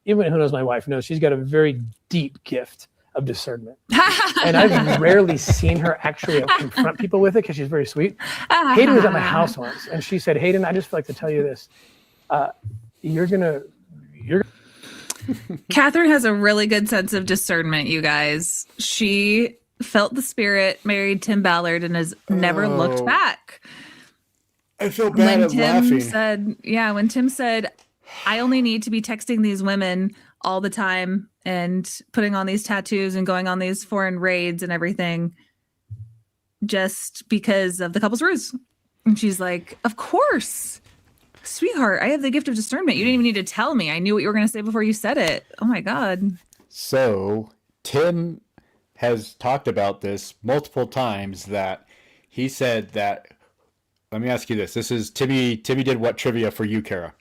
anyone who knows my wife knows she's got a very deep gift of discernment, and I've rarely seen her actually confront people with it because she's very sweet. Hayden was at my house once, and she said, "Hayden, I just feel like to tell you this, you're gonna." Catherine has a really good sense of discernment, you guys. She felt the spirit, married Tim Ballard, and has never looked back. I feel bad at laughing. When Tim said, I only need to be texting these women all the time and putting on these tattoos and going on these foreign raids and everything just because of the couple's ruse. And she's like, of course, sweetheart, I have the gift of discernment. You didn't even need to tell me. I knew what you were going to say before you said it. Oh my God. So Tim has talked about this multiple times, that he said that, let me ask you this. This is Timmy did what trivia for you, Kara.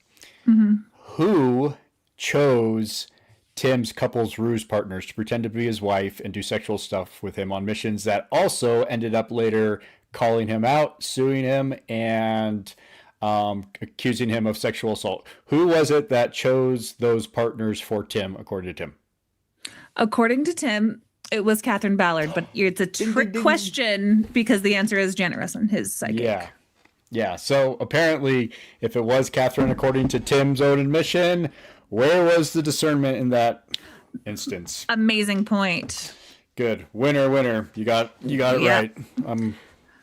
Mm-hmm. Who chose Tim's couple's ruse partners to pretend to be his wife and do sexual stuff with him on missions that also ended up later calling him out, suing him, and accusing him of sexual assault? Who was it that chose those partners for Tim, according to Tim? According to Tim, it was Catherine Ballard, but it's a trick question because the answer is Janet Russell, his psychic. Yeah. So apparently, if it was Catherine, according to Tim's own admission, where was the discernment in that instance? Amazing point. Good. Winner. You got it right.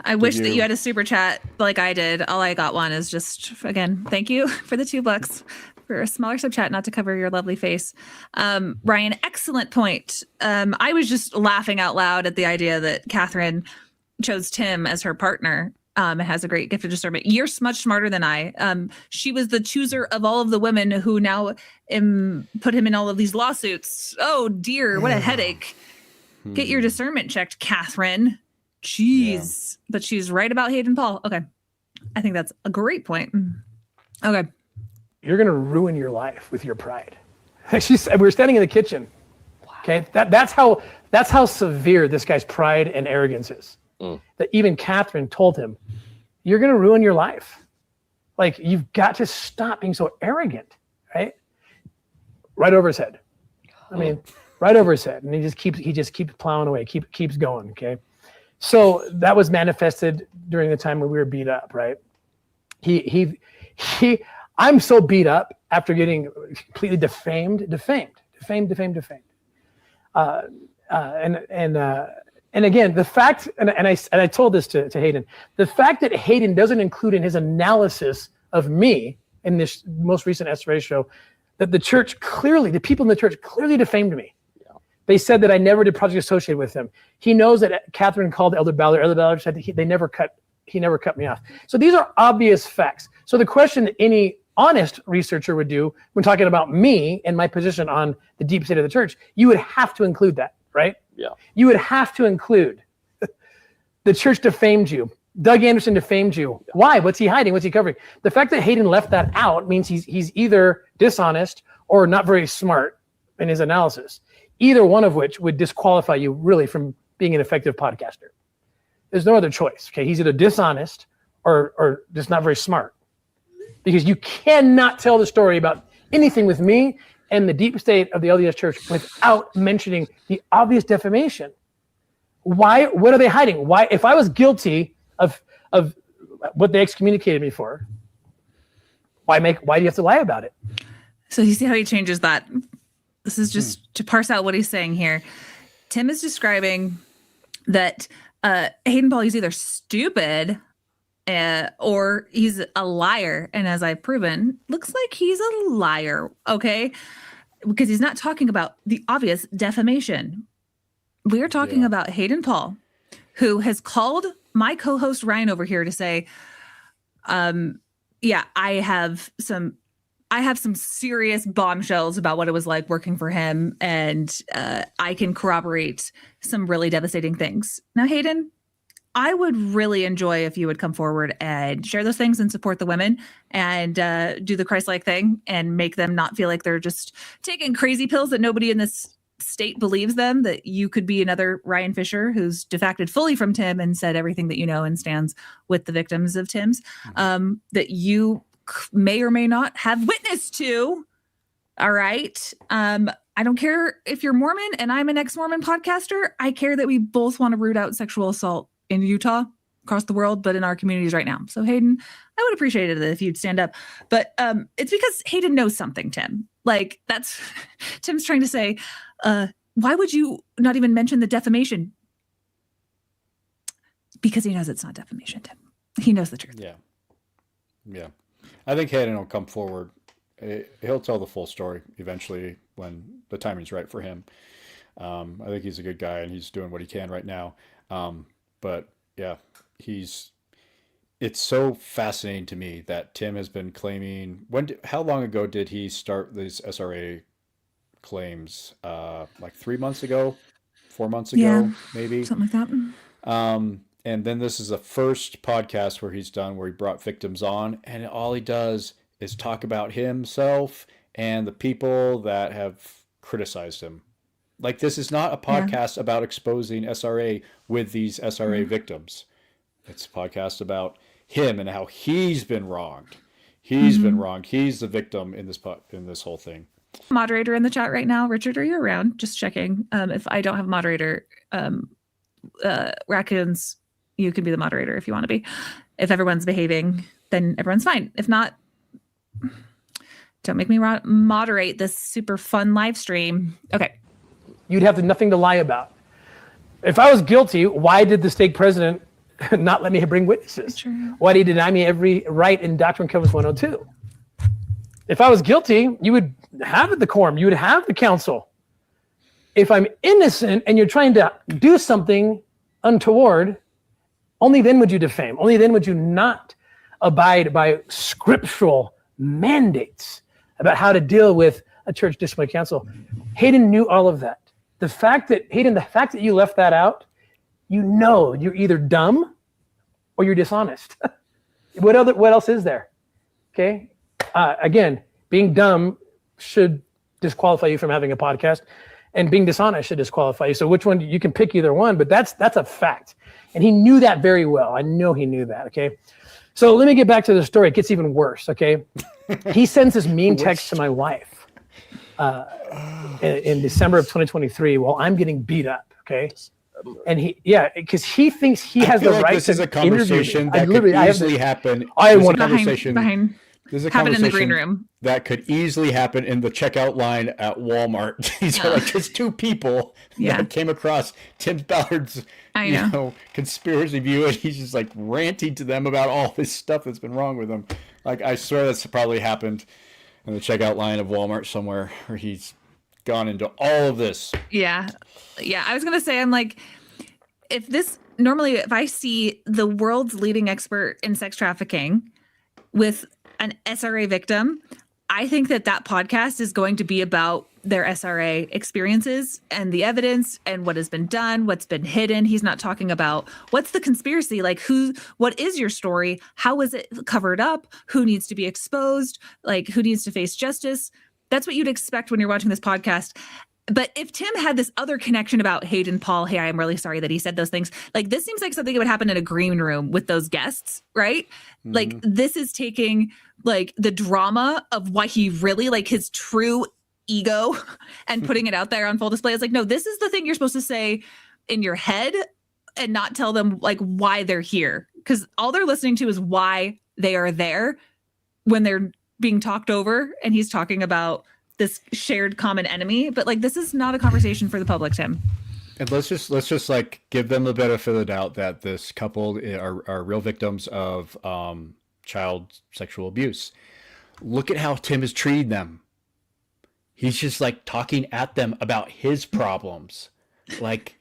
I wish that you had a super chat like I did. All I got one is just, again, thank you for the $2 for a smaller sub chat, not to cover your lovely face. Ryan, excellent point. I was just laughing out loud at the idea that Catherine chose Tim as her partner. And has a great gift of discernment. You're much smarter than I. She was the chooser of all of the women who now put him in all of these lawsuits. Oh dear, what a headache. Get your discernment checked, Catherine. Jeez. Yeah. But she's right about Hayden Paul. Okay. I think that's a great point. Okay. You're going to ruin your life with your pride. She said, we were standing in the kitchen. Wow. Okay. That's how severe this guy's pride and arrogance is. That even Catherine told him, you're going to ruin your life. Like, you've got to stop being so arrogant, right? Right over his head. I mean, right over his head. And he just keeps plowing away, keeps going, okay? So that was manifested during the time when we were beat up, right? I'm so beat up after getting completely defamed. And again, the fact, and I told this to Hayden, the fact that Hayden doesn't include in his analysis of me in this most recent SRA show, that the people in the church clearly defamed me. Yeah. They said that I never did project associated with them. He knows that Catherine called Elder Ballard. Elder Ballard said he never cut me off. So these are obvious facts. So the question that any honest researcher would do when talking about me and my position on the deep state of the church, you would have to include that, right? Yeah. You would have to include the church defamed you. Doug Anderson defamed you. Yeah. Why? What's he hiding? What's he covering? The fact that Hayden left that out means he's either dishonest or not very smart in his analysis. Either one of which would disqualify you really from being an effective podcaster. There's no other choice. Okay, he's either dishonest or just not very smart. Because you cannot tell the story about anything with me and the deep state of the LDS church without mentioning the obvious defamation. Why? What are they hiding? Why? If I was guilty of what they excommunicated me for, why do you have to lie about it? So you see how he changes that. This is just to parse out what he's saying here. Tim is describing that Hayden Paul is either stupid or he's a liar. And as I've proven, looks like he's a liar, okay? Because he's not talking about the obvious defamation. We're talking about Hayden Paul, who has called my co-host Ryan over here to say, I have some serious bombshells about what it was like working for him, and I can corroborate some really devastating things. Now, Hayden, I would really enjoy if you would come forward and share those things and support the women and do the Christ-like thing and make them not feel like they're just taking crazy pills that nobody in this state believes them, that you could be another Ryan Fisher who's defected fully from Tim and said everything that you know and stands with the victims of Tim's, that you may or may not have witness to. All right. I don't care if you're Mormon and I'm an ex-Mormon podcaster. I care that we both want to root out sexual assault in Utah. across the world, but in our communities right now. So Hayden, I would appreciate it if you'd stand up. But it's because Hayden knows something, Tim. Like that's Tim's trying to say, why would you not even mention the defamation? Because he knows it's not defamation, Tim. He knows the truth. Yeah. Yeah. I think Hayden will come forward. He'll tell the full story eventually when the timing's right for him. I think he's a good guy and he's doing what he can right now. But yeah, it's so fascinating to me that Tim has been claiming how long ago did he start these SRA claims? Like 3 months ago, 4 months ago, maybe something like that. And then this is the first podcast where he's done where he brought victims on, and all he does is talk about himself and the people that have criticized him. Like, this is not a podcast about exposing SRA with these SRA victims. It's a podcast about him and how he's been wronged. He's been wronged. He's the victim in this whole thing. Moderator in the chat right now. Richard, are you around? Just checking. If I don't have a moderator, Raccoons, you can be the moderator if you want to be. If everyone's behaving, then everyone's fine. If not, don't make me moderate this super fun live stream. Okay. You'd have nothing to lie about. If I was guilty, why did the stake president not let me bring witnesses? True. Why did he deny me every right in Doctrine and Covenants 102? If I was guilty, you would have the quorum. You would have the council. If I'm innocent and you're trying to do something untoward, only then would you defame. Only then would you not abide by scriptural mandates about how to deal with a church disciplinary council. Hayden knew all of that. The fact that you left that out, you're either dumb or you're dishonest. What else is there? Okay. Again, being dumb should disqualify you from having a podcast, and being dishonest should disqualify you. So which one? You can pick either one, but that's a fact. And he knew that very well. I know he knew that. Okay. So let me get back to the story. It gets even worse. Okay. He sends this mean text to my wife in December of 2023 while I'm getting beat up. Okay. And because he thinks he has the right to interview me. This is a conversation that could easily happen. This is a conversation in the green room that could easily happen in the checkout line at Walmart. These are like just two people that came across Tim Ballard's conspiracy view, and he's just like ranting to them about all this stuff that's been wrong with him. Like, I swear that's probably happened in the checkout line of Walmart somewhere, where he's gone into all of this. Yeah. I was gonna say, I'm like, if I see the world's leading expert in sex trafficking with an SRA victim, I think that podcast is going to be about their SRA experiences and the evidence and what has been done, what's been hidden. He's not talking about what's the conspiracy, like what is your story? How was it covered up? Who needs to be exposed? Like, who needs to face justice? That's what you'd expect when you're watching this podcast. But if Tim had this other connection about Hayden Paul, hey, I'm really sorry that he said those things. Like, this seems like something that would happen in a green room with those guests, right? Mm-hmm. Like, this is taking like the drama of what he really, like, his true ego and putting it out there on full display. It's like, no, this is the thing you're supposed to say in your head and not tell them like why they're here. Because all they're listening to is why they are there when they're being talked over. And he's talking about this shared common enemy. But like, this is not a conversation for the public, Tim. And let's just like give them the benefit of the doubt that this couple are real victims of child sexual abuse. Look at how Tim is treating them. He's just like talking at them about his problems. Like,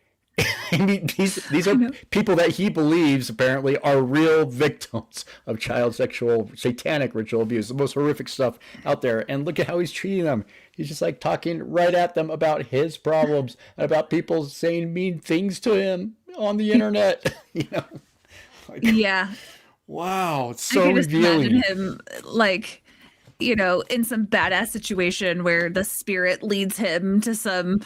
I mean, these are people that he believes apparently are real victims of child sexual satanic ritual abuse, the most horrific stuff out there. And look at how he's treating them. He's just like talking right at them about his problems and about people saying mean things to him on the internet. Like, yeah. Wow, it's so revealing. Imagine him like, in some badass situation where the spirit leads him to some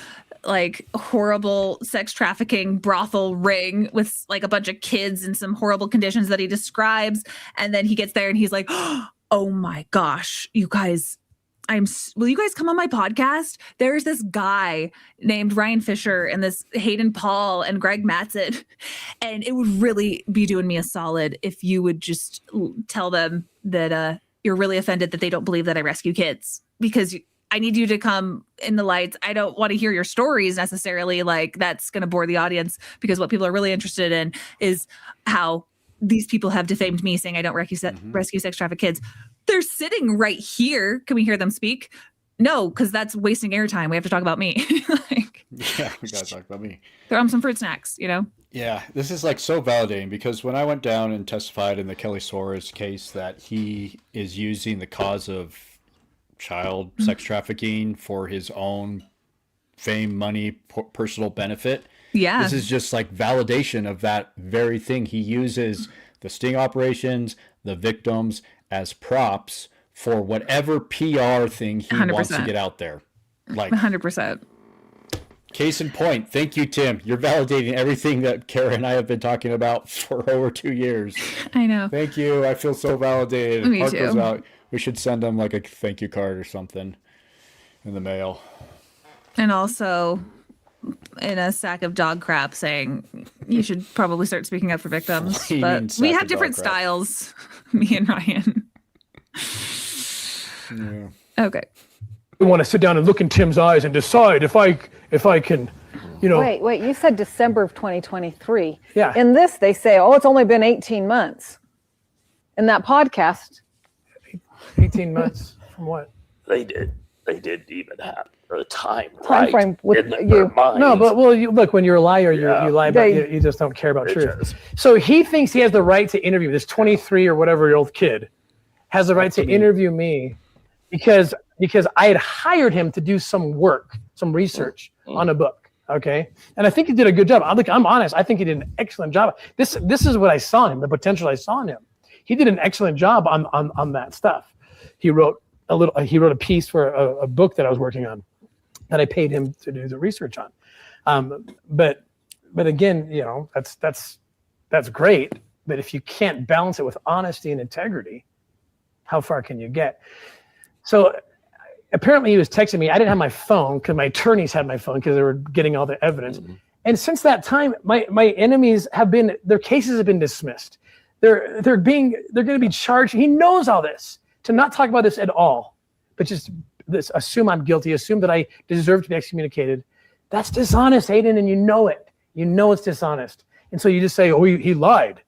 like horrible sex trafficking brothel ring with like a bunch of kids in some horrible conditions that he describes. And then he gets there and he's like, oh my gosh, you guys, will you guys come on my podcast? There's this guy named Ryan Fisher and this Hayden Paul and Greg Mattson. And it would really be doing me a solid if you would just tell them that you're really offended that they don't believe that I rescue kids, because I need you to come in the lights. I don't want to hear your stories necessarily. Like, that's going to bore the audience, because what people are really interested in is how these people have defamed me, saying I don't rescue sex trafficked kids. They're sitting right here. Can we hear them speak? No, because that's wasting airtime. We have to talk about me. Yeah, we gotta talk about me. Throw them some fruit snacks, Yeah, this is like so validating, because when I went down and testified in the Kelly Soares case that he is using the cause of child sex trafficking for his own fame, money, personal benefit. Yeah. This is just like validation of that very thing. He uses the sting operations, the victims as props for whatever PR thing he 100%. wants to get out there. Like 100%. Case in point. Thank you, Tim. You're validating everything that Kara and I have been talking about for over 2 years. I know. Thank you. I feel so validated. Me Heart too. goes out. We should send him like a thank you card or something in the mail. And also in a sack of dog crap, saying you should probably start speaking up for victims. But we have different styles, me and Ryan. Yeah. Okay. I want to sit down and look in Tim's eyes and decide if I can, Wait, you said December of 2023. Yeah. In this, they say, it's only been 18 months. In that podcast. 18 months from what? They didn't even have the time frame with in their you. minds. No, but look, when you're a liar, you lie about you just don't care about It truth. is. So he thinks he has the right to interview this 23 or whatever year old kid has the right to interview me because I had hired him to do some work, some research on a book. Okay. And I think he did a good job. I'm honest. I think he did an excellent job. This is what I saw in him, the potential I saw in him. He did an excellent job on that stuff. He wrote a piece for a book that I was working on that I paid him to do the research on. But again, that's great. But if you can't balance it with honesty and integrity, how far can you get? So apparently he was texting me. I didn't have my phone because my attorneys had my phone because they were getting all the evidence. Mm-hmm. And since that time, my enemies their cases have been dismissed. They're going to be charged. He knows all this. To not talk about this at all, but just assume I'm guilty, assume that I deserve to be excommunicated. That's dishonest, Hayden, and you know it. You know it's dishonest. And so you just say, he lied.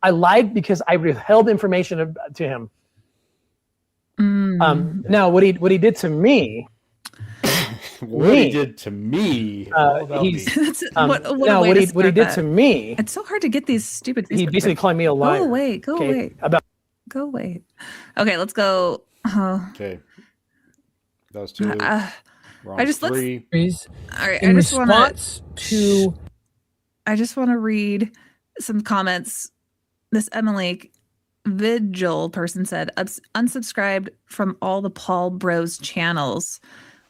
I lied because I withheld information to him. Now, what he did to me. What he did to me. What he did to me. It's so hard to get these stupid. He basically called me a liar. Go away. Okay, let's go. Okay. That was two. I just three. All right. In response to. I just want to read some comments. This Emily Vigil person said, unsubscribed from all the Paul Bros channels.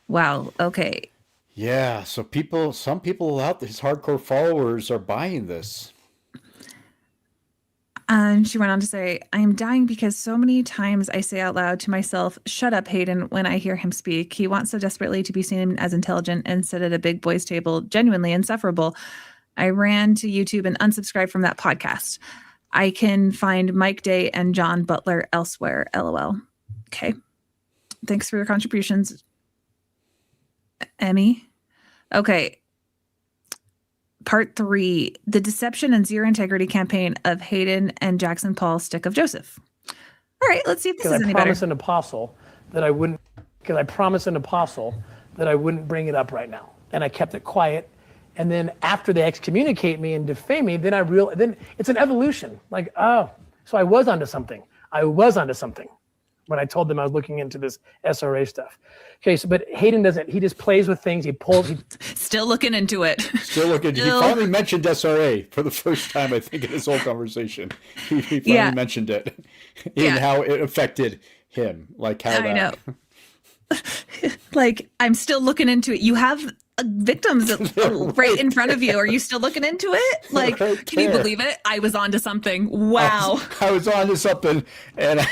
Wow. Okay. Yeah. So some people out there, his hardcore followers are buying this. And she went on to say, I am dying because so many times I say out loud to myself, shut up, Hayden, when I hear him speak. He wants so desperately to be seen as intelligent and sit at a big boys table, genuinely insufferable. I ran to YouTube and unsubscribed from that podcast. I can find Mike Day and John Butler elsewhere, LOL. Okay. Thanks for your contributions, Emmy. Okay. Part 3, the deception and zero integrity campaign of Hayden and Jackson Paul Stick of Joseph. All right, let's see if this is any better. Because I promised an apostle that I wouldn't bring it up right now. And I kept it quiet. And then after they excommunicate me and defame me, then it's an evolution. Like, so I was onto something. When I told them I was looking into this SRA stuff. Okay, so but Hayden doesn't. He just plays with things. He pulls. Still looking into it. He finally mentioned SRA for the first time, I think, in this whole conversation. He finally mentioned it and how it affected him. Like how I know. Like, I'm still looking into it. You have victims right in front of you. Are you still looking into it? Like, can you believe it? I was onto something. Wow. I was onto something, and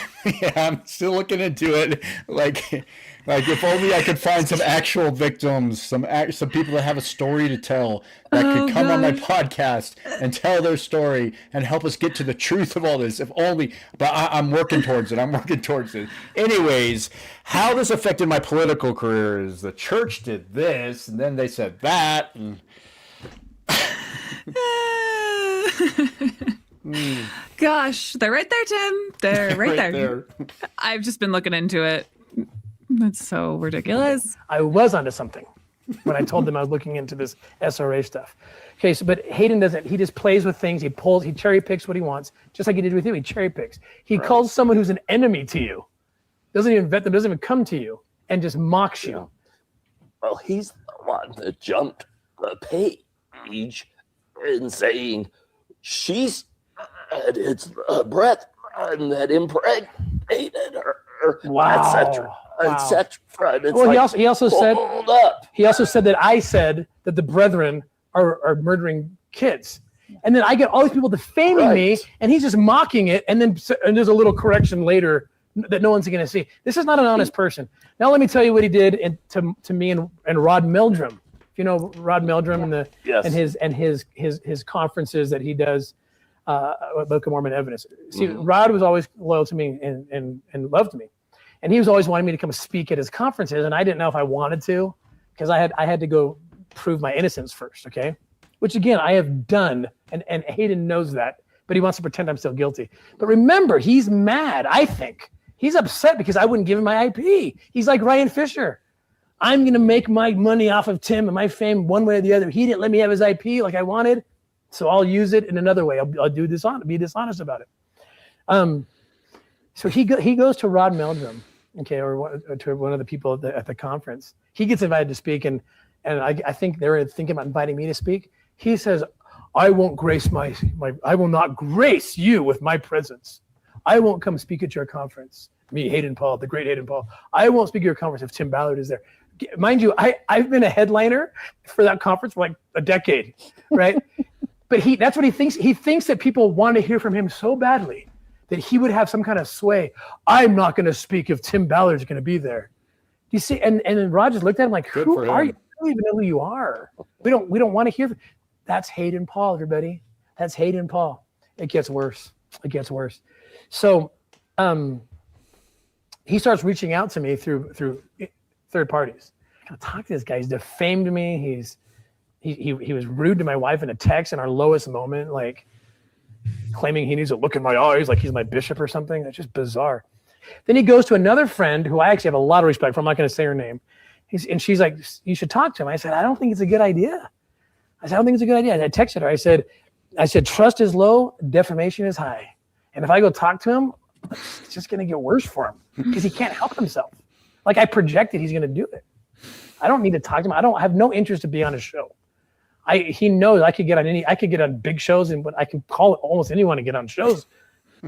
I'm still looking into it. Like, Like, if only I could find some actual victims, some people that have a story to tell that could come on my podcast and tell their story and help us get to the truth of all this. If only, but I'm working towards it. I'm working towards it. Anyways, how this affected my political career is the church did this, and then they said that. And... Gosh, they're right there, Tim. They're right there. I've just been looking into it. That's so ridiculous. I was onto something when I told them I was looking into this SRA stuff. Okay, so but Hayden doesn't. He just plays with things. He cherry picks what he wants, just like he did with you. He cherry picks. He calls someone who's an enemy to you, doesn't even vet them, doesn't even come to you, and just mocks you. Well, he's the one that jumped the page in saying she's it's the breath that impregnated her, etc. etc. Well, he also said that I said that the brethren are murdering kids, and then I get all these people defaming me, and he's just mocking it, and there's a little correction later that no one's going to see. This is not an honest person. Now let me tell you what he did to me and Rod Meldrum. If you know Rod Meldrum and his conferences that he does. Book of Mormon evidence. See, Rod was always loyal to me and loved me, and he was always wanting me to come speak at his conferences, and I didn't know if I wanted to, because I had to go prove my innocence first. Okay, which again I have done, and Hayden knows that, but he wants to pretend I'm still guilty. But remember, he's mad. I think he's upset because I wouldn't give him my IP. He's like Ryan Fisher. I'm going to make my money off of Tim and my fame one way or the other. He didn't let me have his IP like I wanted. So I'll use it in another way. I'll be dishonest about it. So he goes to Rod Meldrum, okay, or to one of the people at the conference. He gets invited to speak, and I think they're thinking about inviting me to speak. He says, "I won't grace I will not grace you with my presence. I won't come speak at your conference. Me, Hayden Paul, the great Hayden Paul. I won't speak at your conference if Tim Ballard is there." Mind you, I've been a headliner for that conference for like a decade, right? But that's what he thinks. He thinks that people want to hear from him so badly that he would have some kind of sway. I'm not going to speak if Tim Ballard's going to be there. You see, and then Rod just looked at him like, who are you? I don't even know who you are. We don't want to hear. That's Hayden Paul, everybody. That's Hayden Paul. It gets worse. So he starts reaching out to me through third parties. I gotta talk to this guy. He's defamed me. He was rude to my wife in a text in our lowest moment, like claiming he needs to look in my eyes like he's my bishop or something. That's just bizarre. Then he goes to another friend who I actually have a lot of respect for. I'm not going to say her name. And she's like, "You should talk to him." I said, "I don't think it's a good idea." I texted her. I said, "Trust is low, defamation is high. And if I go talk to him, it's just going to get worse for him because he can't help himself. Like I projected he's going to do it. I don't need to talk to him. I have no interest to be on his show. He knows I could get on big shows, and I can call almost anyone to get on shows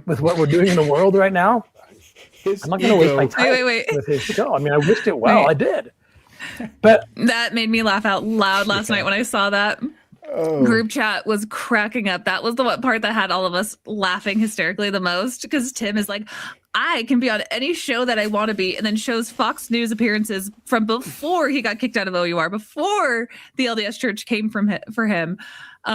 with what we're doing in the world right now. I'm not going to waste my time with his show. I mean, I wished it well. I did. But that made me laugh out loud last night when I saw that. Group chat was cracking up. That was the one part that had all of us laughing hysterically the most, because Tim is like, I can be on any show that I want to be, and then shows Fox News appearances from before he got kicked out of OUR, before the LDS Church came for him.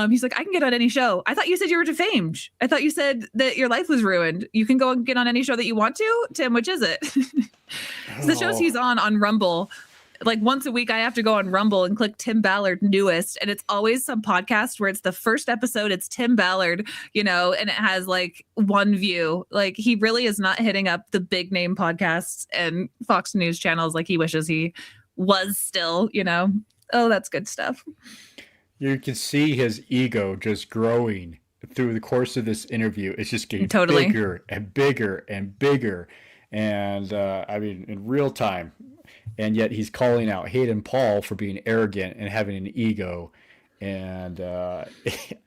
He's like, I can get on any show. I thought you said you were defamed. I thought you said that your life was ruined. You can go and get on any show that you want to. Tim, which is it? The shows he's on Rumble, like once a week I have to go on Rumble and click Tim Ballard newest, and it's always some podcast where it's the first episode, it's Tim Ballard, and it has like one view. Like he really is not hitting up the big name podcasts and Fox News channels like he wishes he was still, Oh, that's good stuff. You can see his ego just growing through the course of this interview. It's just getting bigger and bigger and bigger. And I mean, in real time. And yet he's calling out Hayden Paul for being arrogant and having an ego. And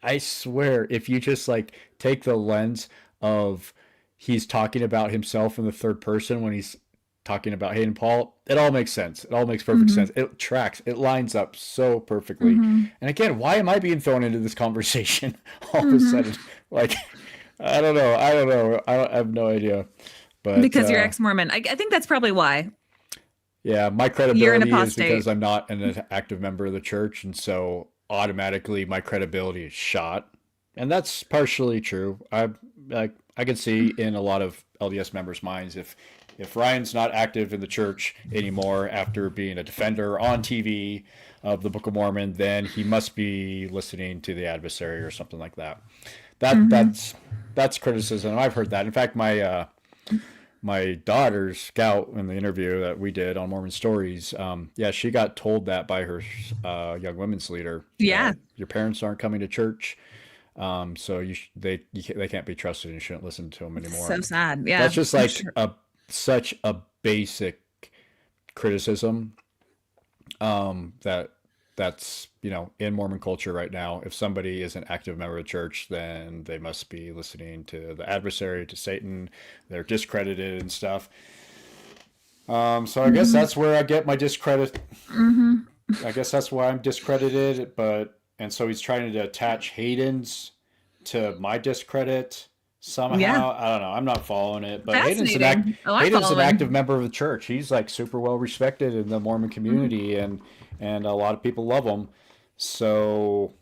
I swear, if you just like take the lens of he's talking about himself in the third person when he's talking about Hayden Paul, it all makes sense. It all makes perfect sense. It tracks. It lines up so perfectly. And again, why am I being thrown into this conversation all of a sudden? Like, I don't know. I have no idea. But because you're ex-Mormon. I think that's probably why. Yeah, my You're an credibility is apostate. because I'm not an active member of the church, and so automatically my credibility is shot. And that's partially true. I can see in a lot of LDS members' minds if Ryan's not active in the church anymore after being a defender on TV of the Book of Mormon, then he must be listening to the adversary or something like that. That's criticism. I've heard that. In fact, my daughter's Scout in the interview that we did on Mormon Stories, she got told that by her young women's leader. Yeah. Your parents aren't coming to church, so they can't be trusted and you shouldn't listen to them anymore. So sad. Yeah. That's just like such a basic criticism that's in Mormon culture right now. If somebody is an active member of the church, then they must be listening to the adversary, to Satan. They're discredited and stuff. So I guess that's where I get my discredit. I guess that's why I'm discredited. And so he's trying to attach Hayden's to my discredit somehow. Yeah. I don't know. I'm not following it. But Hayden's Fascinating. an active member of the church. He's like super well respected in the Mormon community, and a lot of people love him. So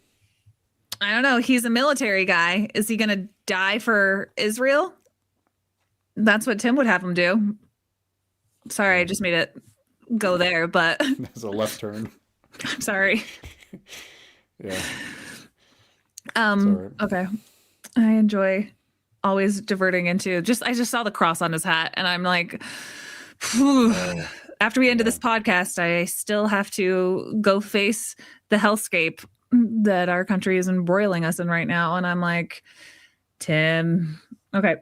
I don't know. He's a military guy. Is he going to die for Israel? That's what Tim would have him do. Sorry, I just made it go there, but that's a left turn. I'm sorry. Yeah. Okay. I enjoy always diverting into I just saw the cross on his hat and I'm like, after we ended this podcast, I still have to go face the hellscape that our country is embroiling us in right now. And I'm like, Tim, okay.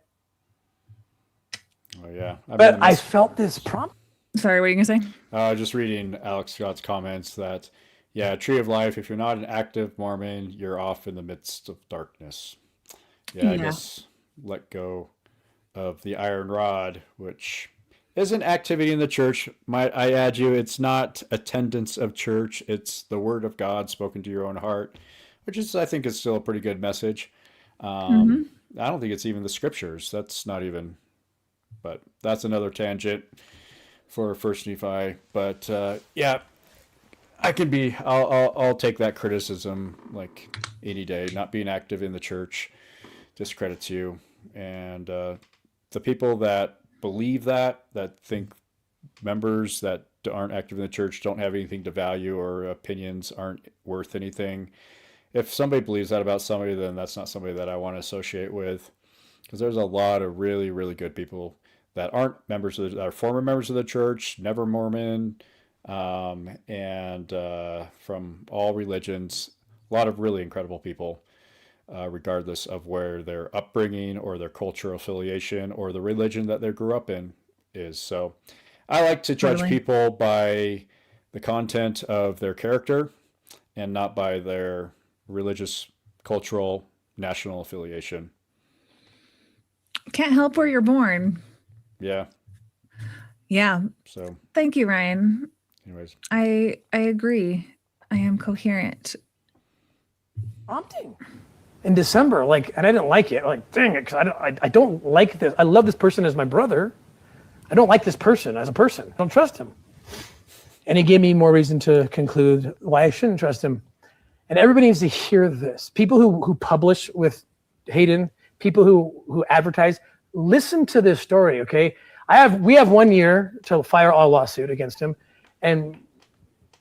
Oh yeah. But I felt this prompt. Sorry, what are you going to say? Just reading Alex Scott's comments that, yeah, Tree of Life, if you're not an active Mormon, you're off in the midst of darkness. Yeah, I guess let go of the iron rod, which isn't activity in the church. Might I add you, it's not attendance of church. It's the word of God spoken to your own heart, which is, I think, is still a pretty good message. I don't think it's even the scriptures. That's not even, but that's another tangent for First Nephi. But yeah, I'll take that criticism like any day. Not being active in the church discredits you, and the people that believe that think members that aren't active in the church don't have anything to value or opinions aren't worth anything. If somebody believes that about somebody, then that's not somebody that I want to associate with, because there's a lot of really, really good people that aren't members of that are former members of the church, never Mormon, and from all religions, a lot of really incredible people, regardless of where their upbringing or their cultural affiliation or the religion that they grew up in is. So I like to judge people by the content of their character and not by their religious, cultural, national affiliation. Can't help where you're born. Yeah. Yeah. So thank you, Ryan. Anyways, I agree. I am coherent. Prompting in December, and I didn't like it. Dang it, because I don't like this. I love this person as my brother. I don't like this person as a person. I don't trust him. And he gave me more reason to conclude why I shouldn't trust him. And everybody needs to hear this. People who publish with Hayden, people who advertise, listen to this story, okay? We have 1 year to file a lawsuit against him. And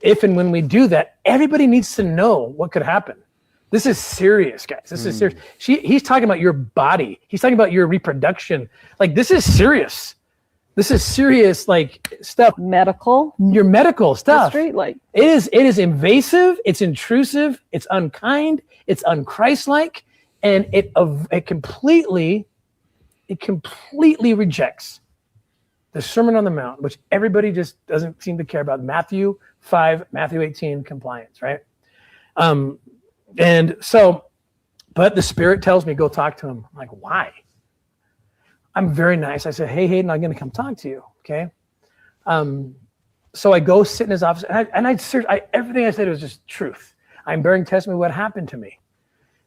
if and when we do that, everybody needs to know what could happen. This is serious, guys. This is serious. He's talking about your body. He's talking about your reproduction. This is serious. This is serious, stuff. Your medical stuff. Straight, It is invasive. It's intrusive. It's unkind. It's unchristlike, and it completely rejects the Sermon on the Mount, which everybody just doesn't seem to care about. Matthew 5, Matthew 18 compliance, right? And so, but the Spirit tells me, go talk to him. I'm like, why? I'm very nice. I said, hey, Hayden, I'm going to come talk to you. Okay. So I go sit in his office, and everything I said was just truth. I'm bearing testimony what happened to me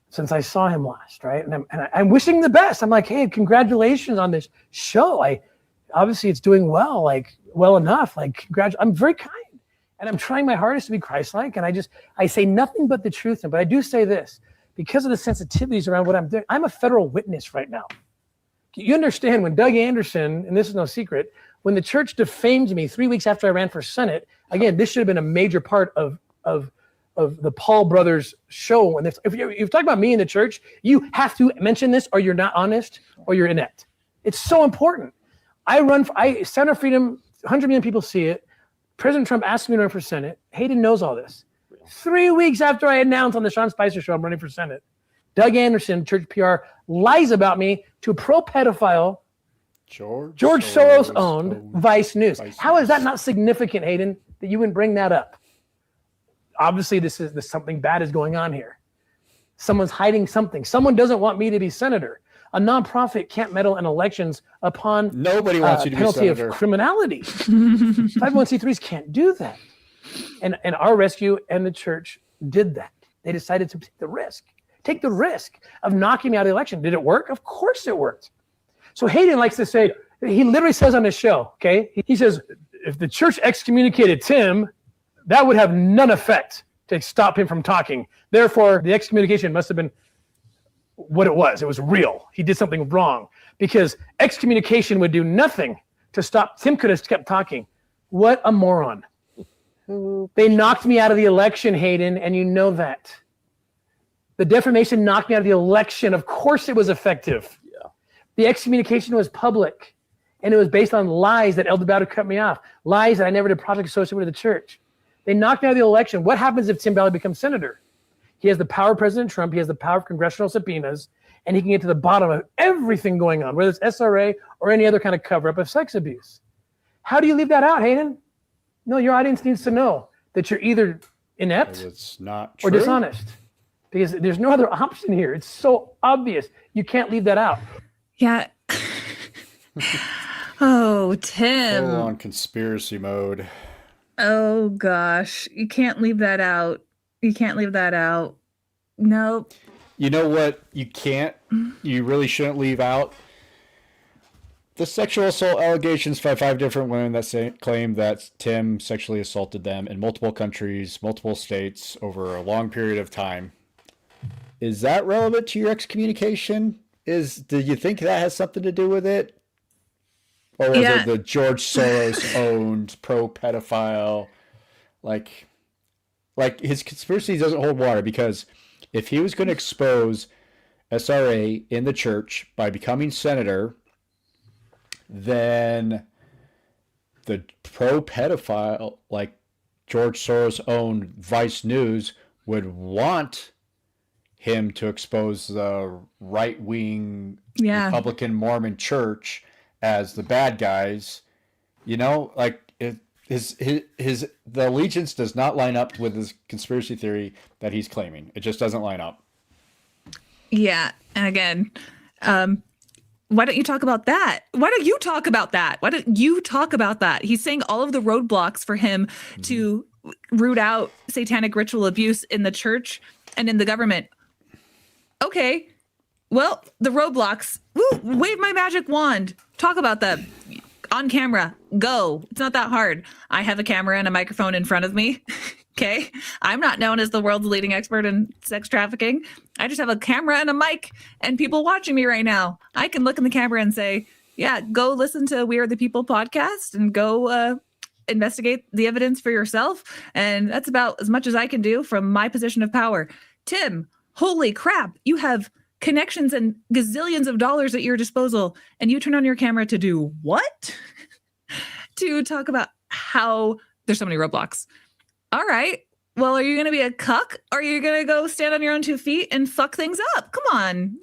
since I saw him last, right? And I'm wishing the best. I'm like, hey, congratulations on this show. Obviously it's doing well. well enough. Like, I'm very kind. And I'm trying my hardest to be Christ-like. And I say nothing but the truth. But I do say this, because of the sensitivities around what I'm doing, I'm a federal witness right now. You understand when Doug Anderson, and this is no secret, when the church defamed me 3 weeks after I ran for Senate, again, this should have been a major part of the Paul brothers show. And if you're talking about me in the church, you have to mention this, or you're not honest, or you're inept. It's so important. Center Freedom, 100 million people see it. President Trump asked me to run for Senate. Hayden knows all this. 3 weeks after I announced on the Sean Spicer show I'm running for Senate, Doug Anderson, church PR, lies about me to a pro-pedophile George Soros-owned Vice News. How is that not significant, Hayden, that you wouldn't bring that up? Obviously, this something bad is going on here. Someone's hiding something. Someone doesn't want me to be senator. A nonprofit can't meddle in elections upon nobody wants you to be penalty senator. of criminality. 501c3s can't do that. And our rescue and the church did that. They decided to take the risk of knocking me out of the election. Did it work? Of course it worked. So Hayden likes to say, he literally says on his show, okay, he says, if the church excommunicated Tim, that would have none effect to stop him from talking. Therefore, the excommunication must have been what it was. It was real. He did something wrong, because excommunication would do nothing to stop. Tim could have kept talking. What a moron. They knocked me out of the election, Hayden, and you know that. The defamation knocked me out of the election. Of course it was effective. Yeah. The excommunication was public, and it was based on lies that Elder Ballard cut me off, lies that I never did project associated with the church. They knocked me out of the election. What happens if Tim Ballard becomes senator? He has the power of President Trump. He has the power of congressional subpoenas, and he can get to the bottom of everything going on, whether it's SRA or any other kind of cover-up of sex abuse. How do you leave that out, Hayden? No, your audience needs to know that you're either inept or dishonest, because there's no other option here. It's so obvious. You can't leave that out. Yeah. Oh, Tim. Full on conspiracy mode. Oh, gosh. You can't leave that out. You can't leave that out. Nope. You know what? You really shouldn't leave out the sexual assault allegations by 5 different women that claim that Tim sexually assaulted them in multiple countries, multiple states over a long period of time. Is that relevant to your excommunication? Do you think that has something to do with it? Or is it the George Soros owned pro-pedophile? Like his conspiracy doesn't hold water, because if he was going to expose SRA in the church by becoming senator, then the pro-pedophile, like George Soros owned Vice News, would want him to expose the right-wing Republican Mormon church as the bad guys. You know, like the allegiance does not line up with his conspiracy theory that he's claiming. It just doesn't line up. Yeah, and again, why don't you talk about that? Why don't you talk about that? He's saying all of the roadblocks for him to root out satanic ritual abuse in the church and in the government. Okay, well, the roadblocks, wave my magic wand. Talk about them on camera. Go. It's not that hard. I have a camera and a microphone in front of me. Okay. I'm not known as the world's leading expert in sex trafficking. I just have a camera and a mic and people watching me right now. I can look in the camera and say, yeah, go listen to We Are the People podcast and go investigate the evidence for yourself. And that's about as much as I can do from my position of power. Tim, holy crap, you have connections and gazillions of dollars at your disposal, and you turn on your camera to do what? To talk about how there's so many roadblocks. All right. Well, are you going to be a cuck? Or are you going to go stand on your own 2 feet and fuck things up? Come on,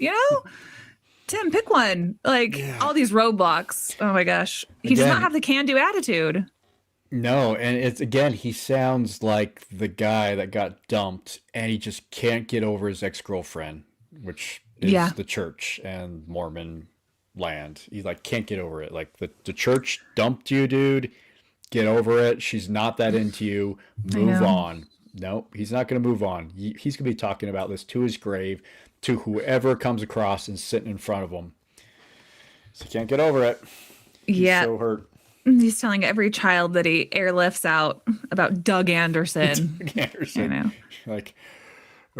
Tim, pick one. All these roadblocks. Oh my gosh. He does not have the can-do attitude. No, and it's, again, he sounds like the guy that got dumped and he just can't get over his ex-girlfriend, which is the church and Mormon land. He can't get over it. Like the church dumped you, dude. Get over it. She's not that into you. Move on. Nope, he's not going to move on. He's going to be talking about this to his grave, to whoever comes across and sitting in front of him. So he can't get over it. He's so hurt. He's telling every child that he airlifts out about Doug Anderson. Doug Anderson. You know. Like,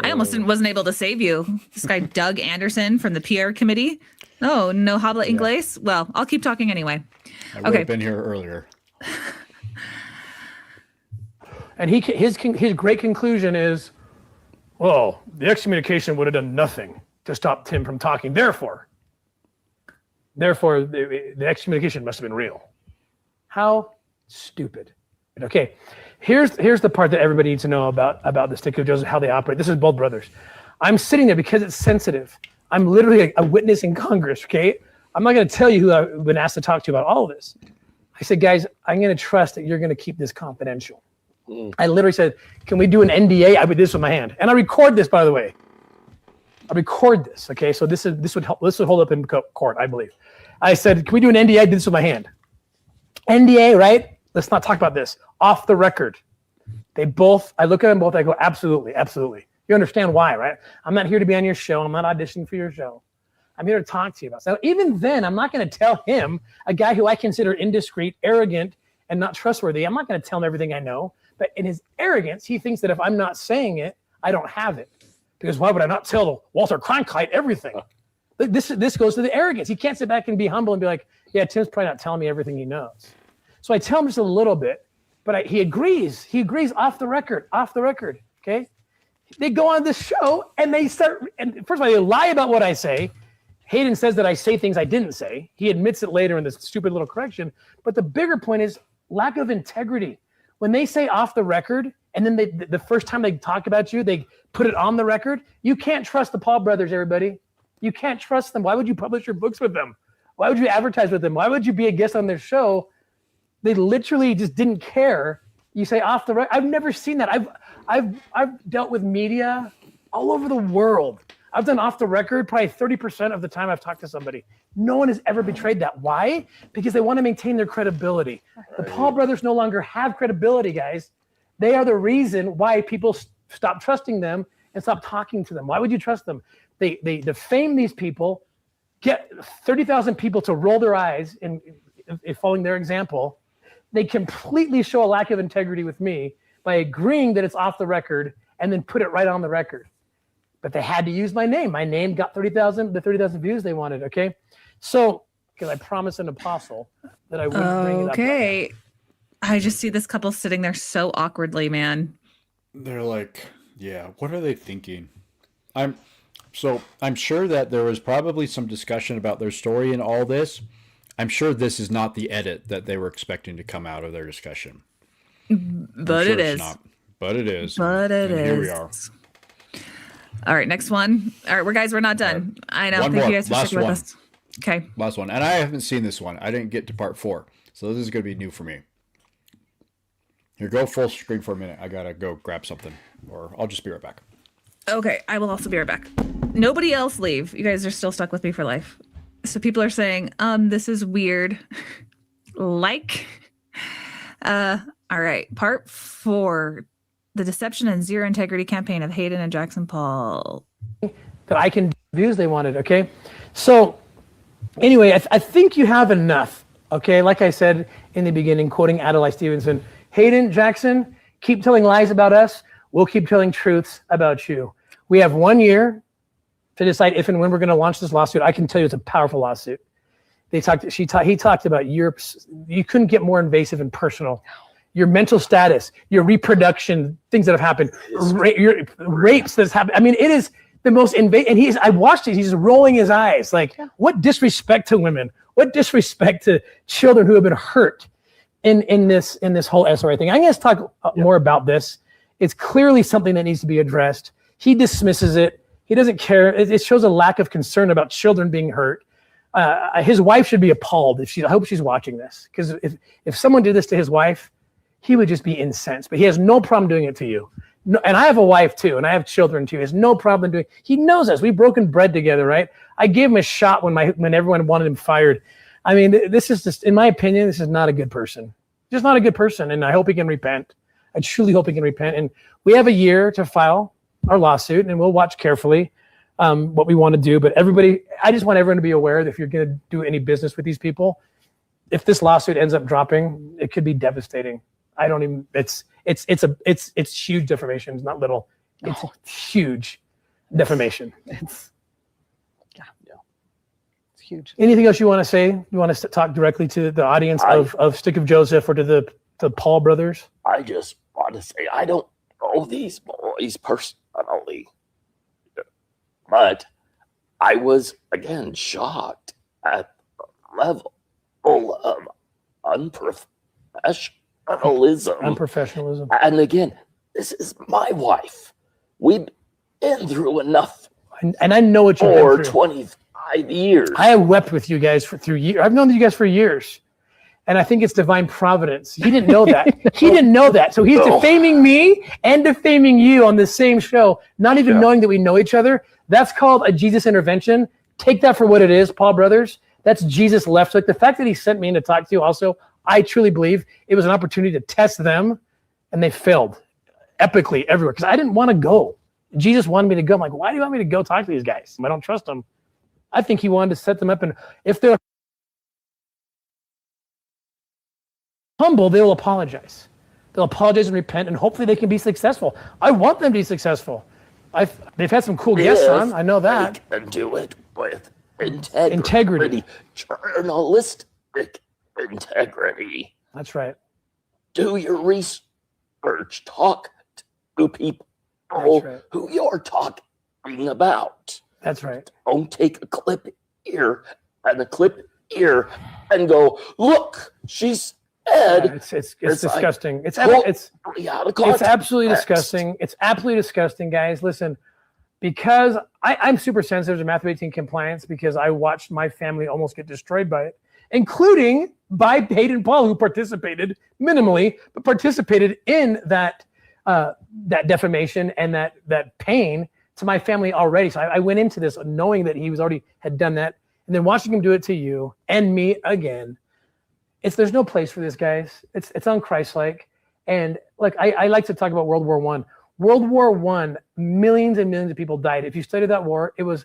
I almost wasn't able to save you. This guy, Doug Anderson from the PR committee. Oh, no habla inglés? Well, I'll keep talking anyway. I would have been here earlier. And his great conclusion is, well, the excommunication would have done nothing to stop Tim from talking. Therefore, the excommunication must have been real. How stupid. Okay, here's the part that everybody needs to know about the Stick of Joseph, how they operate. This is both brothers. I'm sitting there because it's sensitive. I'm literally a witness in Congress, okay? I'm not going to tell you who I've been asked to talk to about all of this. I said, guys, I'm going to trust that you're going to keep this confidential. I literally said, can we do an NDA? I would do this with my hand. And I record this, by the way. I record this, okay? So this would hold up in court, I believe. I said, can we do an NDA? I did this with my hand. NDA, right? Let's not talk about this. Off the record. I look at them both, I go, absolutely, absolutely. You understand why, right? I'm not here to be on your show. I'm not auditioning for your show. I'm here to talk to you about. So even then, I'm not going to tell him, a guy who I consider indiscreet, arrogant, and not trustworthy. I'm not going to tell him everything I know. But in his arrogance, he thinks that if I'm not saying it, I don't have it. Because why would I not tell Walter Cronkite everything? This goes to the arrogance. He can't sit back and be humble and be like, yeah, Tim's probably not telling me everything he knows. So I tell him just a little bit, but he agrees. He agrees off the record, okay? They go on this show and they start, and first of all, they lie about what I say. Hayden says that I say things I didn't say. He admits it later in this stupid little correction. But the bigger point is lack of integrity. When they say off the record, and then the first time they talk about you, they put it on the record, you can't trust the Paul brothers, everybody. You can't trust them. Why would you publish your books with them? Why would you advertise with them? Why would you be a guest on their show? They literally just didn't care. You say off the record. I've never seen that. I've dealt with media all over the world. I've done off the record probably 30% of the time I've talked to somebody. No one has ever betrayed that. Why? Because they want to maintain their credibility. Right. The Paul brothers no longer have credibility, guys. They are the reason why people stop trusting them and stop talking to them. Why would you trust them? They defame these people, get 30,000 people to roll their eyes in following their example. They completely show a lack of integrity with me by agreeing that it's off the record and then put it right on the record. But they had to use my name. My name got the 30,000 views they wanted, okay? So, because I promised an apostle that I wouldn't bring it up. Okay. I just see this couple sitting there so awkwardly, man. They're like, yeah, what are they thinking? I'm sure that there was probably some discussion about their story and all this. I'm sure this is not the edit that they were expecting to come out of their discussion. But it is. But it is. But it is. Here we are. All right, next one. All right, we're not done. I know. Thank you guys for sticking with us. Okay. Last one. And I haven't seen this one. I didn't get to part 4. So this is going to be new for me. Here, go full screen for a minute. I got to go grab something. Or I'll just be right back. Okay, I will also be right back. Nobody else leave. You guys are still stuck with me for life. So people are saying, this is weird. All right, part 4. The deception and zero integrity campaign of Hayden and Jackson Paul. That I can views they wanted, okay? So anyway, I think you have enough, okay? Like I said in the beginning, quoting Adlai Stevenson, Hayden, Jackson, keep telling lies about us. We'll keep telling truths about you. We have 1 year to decide if and when we're going to launch this lawsuit. I can tell you it's a powerful lawsuit. He talked about Europe's, you couldn't get more invasive and personal. Your mental status, your reproduction, things that have happened, rapes that's happened. I mean, it is the most invasive. And I watched it. He's rolling his eyes. Like, what disrespect to women? What disrespect to children who have been hurt in this whole SRA thing? I'm going to talk more about this. It's clearly something that needs to be addressed. He dismisses it. He doesn't care. It shows a lack of concern about children being hurt. His wife should be appalled. I hope she's watching this, because if someone did this to his wife, he would just be incensed. But he has no problem doing it to you. No, and I have a wife too, and I have children too. He has no problem doing it. He knows us. We've broken bread together, right? I gave him a shot when everyone wanted him fired. I mean, this is just, in my opinion, this is not a good person. Just not a good person, and I hope he can repent. I truly hope he can repent. And we have a year to file our lawsuit, and we'll watch carefully what we want to do. But everybody, I just want everyone to be aware that if you're going to do any business with these people, if this lawsuit ends up dropping, it could be devastating. I don't even. It's huge defamation. It's not little. It's huge defamation. It's huge. Anything else you want to say? You want to talk directly to the audience of Stick of Joseph or to the Paul brothers? I just want to say I don't know these boys personally, but I was again shocked at the level of unprofessionalism. And again, this is my wife. We've been through enough. And I know what you've been through. 25 years. I have wept with you guys through years. I've known you guys for years. And I think it's divine providence. He didn't know that. He didn't know that. So he's defaming me and defaming you on the same show, not even knowing that we know each other. That's called a Jesus intervention. Take that for what it is, Paul brothers. That's Jesus left hook. The fact that he sent me in to talk to you also, I truly believe it was an opportunity to test them, and they failed epically everywhere because I didn't want to go. Jesus wanted me to go. I'm like, why do you want me to go talk to these guys? I don't trust them. I think he wanted to set them up, and if they're humble, they'll apologize. They'll apologize and repent, and hopefully they can be successful. I want them to be successful. They've had some cool guests on. I know that. They can do it with integrity. Journalistic integrity. That's right. Do your research. Talk to people who you're talking about. That's right. Don't take a clip here and a clip here and go, look, she's dead. It's disgusting. Like, it's absolutely disgusting. It's absolutely disgusting, guys. Listen, because I'm super sensitive to Matthew 18 compliance because I watched my family almost get destroyed by it, including by Hayden Paul, who participated minimally, but participated in that defamation and that pain to my family already. So I went into this knowing that he was already had done that, and then watching him do it to you and me again. There's no place for this, guys. It's unchristlike. And look, I like to talk about World War I. World War I, millions and millions of people died. If you study that war, it was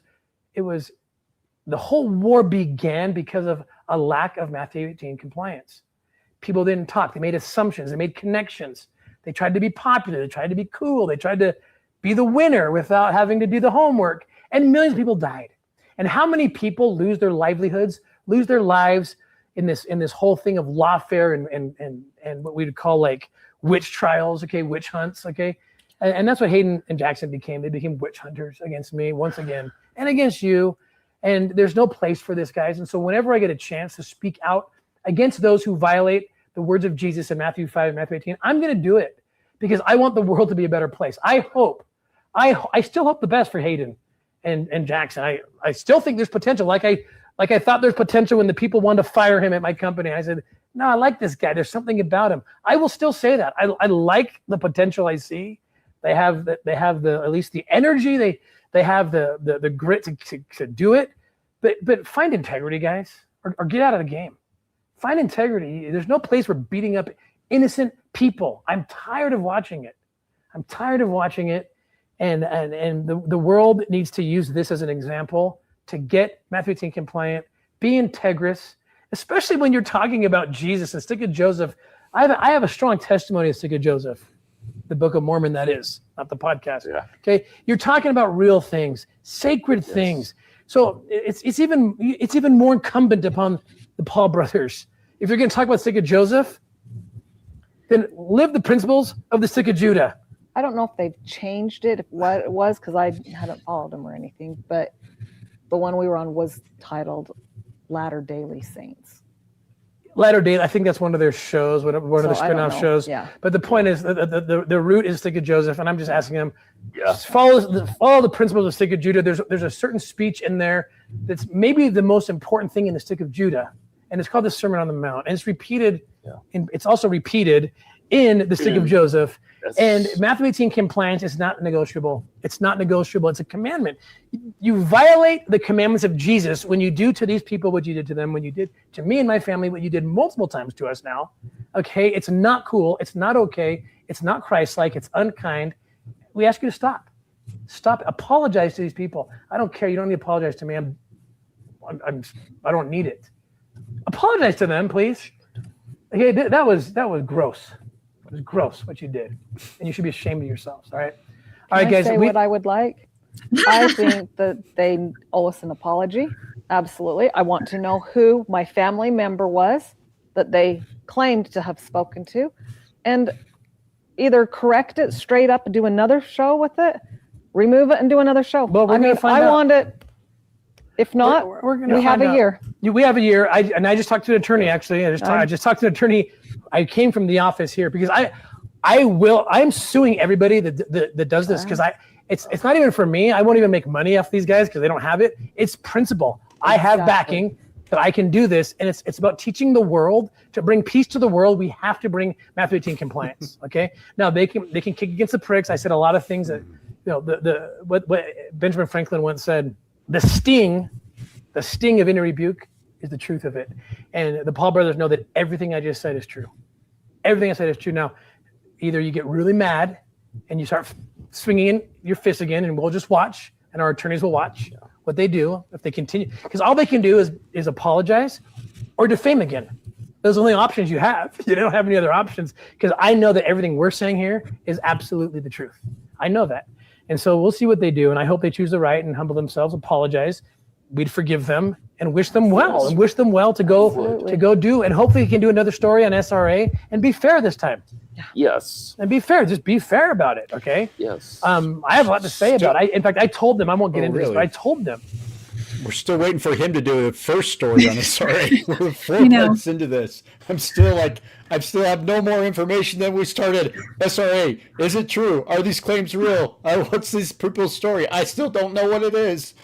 the whole war began because of a lack of Matthew 18 compliance. People didn't talk. They made assumptions. They made connections. They tried to be popular. They tried to be cool. They tried to be the winner without having to do the homework. And millions of people died. And how many people lose their livelihoods, lose their lives in this whole thing of lawfare and what we'd call like witch trials, okay, witch hunts, okay? And that's what Hayden and Jackson became. They became witch hunters against me once again and against you. And there's no place for this, guys. And so whenever I get a chance to speak out against those who violate the words of Jesus in Matthew 5 and Matthew 18, I'm going to do it because I want the world to be a better place. I still hope the best for Hayden and Jackson. I still think there's potential. Like I thought there's potential when the people wanted to fire him at my company. I said, no, I like this guy. There's something about him. I will still say that. I like the potential I see. They have at least the energy. They have the grit to do it. But find integrity, guys, or get out of the game. Find integrity. There's no place for beating up innocent people. I'm tired of watching it. And the world needs to use this as an example to get Matthew 18 compliant, be integrous, especially when you're talking about Jesus and Stick of Joseph. I have a strong testimony of Stick of Joseph, the Book of Mormon, that is, not the podcast. Yeah. Okay, you're talking about real things, sacred things. So it's even more incumbent upon the Paul brothers. If you're going to talk about Stick of Joseph, then live the principles of the Stick of Judah. I don't know if they've changed it, what it was, because I hadn't followed them or anything, but the one we were on was titled Latter-day Saints. Latter-day, I think that's one of their shows, one of the spin-off shows. Yeah. But the point is, the root is Stick of Joseph, and I'm just asking them, follow the principles of Stick of Judah. There's a certain speech in there that's maybe the most important thing in the Stick of Judah, and it's called the Sermon on the Mount, and it's repeated. Yeah. It's also repeated in the Stick of Joseph. Yes. And Matthew 18 compliance is not negotiable. It's not negotiable. It's a commandment. You violate the commandments of Jesus when you do to these people what you did to them, when you did to me and my family what you did multiple times to us now. Okay, it's not cool. It's not okay. It's not Christ-like. It's unkind. We ask you to stop. Stop. Apologize to these people. I don't care. You don't need to apologize to me. I don't need it. apologize to them, please. Okay, that was gross. It was gross what you did, and you should be ashamed of yourselves. All right, Can I guys. say what I would like? I think that they owe us an apology. Absolutely. I want to know who my family member was that they claimed to have spoken to, and either correct it straight up and do another show with it, remove it and do another show. Well, we're gonna find out. I want it. If not, we have a year. We have a year. I just talked to an attorney. Actually, I just talked to an attorney. I came from the office here because I'm suing everybody that does this because it's not even for me. I won't even make money off these guys because they don't have it. It's principle. I have backing that I can do this, and it's about teaching the world to bring peace to the world. We have to bring Matthew 18 compliance. Okay. Now they can kick against the pricks. I said a lot of things that what Benjamin Franklin once said. The sting of any rebuke is the truth of it. And the Paul brothers know that everything I just said is true. Everything I said is true. Now, either you get really mad and you start swinging in your fists again, and we'll just watch, and our attorneys will watch what they do if they continue. Because all they can do is apologize or defame again. Those are the only options you have. You don't have any other options, because I know that everything we're saying here is absolutely the truth. I know that. And so we'll see what they do, and I hope they choose the right and humble themselves, apologize. We'd forgive them and wish them well, to go do, and hopefully you can do another story on SRA and be fair this time. Yes. And be fair. Just be fair about it, okay? Yes. I have a lot to say about it. In fact, I told them, I won't get into this, but I told them. We're still waiting for him to do the first story on SRA. We're 4 months into this. I still have no more information than we started. SRA, is it true? Are these claims real? What's this people's story? I still don't know what it is.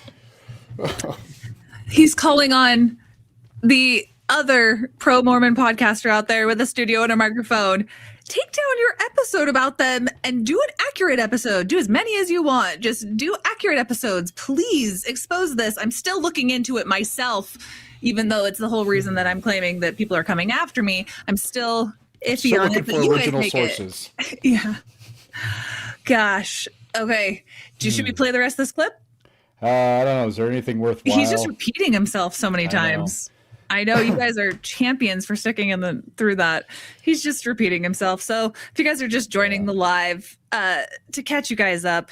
He's calling on the other pro-Mormon podcaster out there with a studio and a microphone. Take down your episode about them and do an accurate episode. Do as many as you want. Just do accurate episodes. Please expose this. I'm still looking into it myself, even though it's the whole reason that I'm claiming that people are coming after me. I'm still iffy on it, but you guys make sources. Yeah. Gosh. Okay. Should we play the rest of this clip? I don't know. Is there anything worthwhile? He's just repeating himself so many times. I know you guys are champions for sticking through that. He's just repeating himself. So if you guys are just joining the live, to catch you guys up,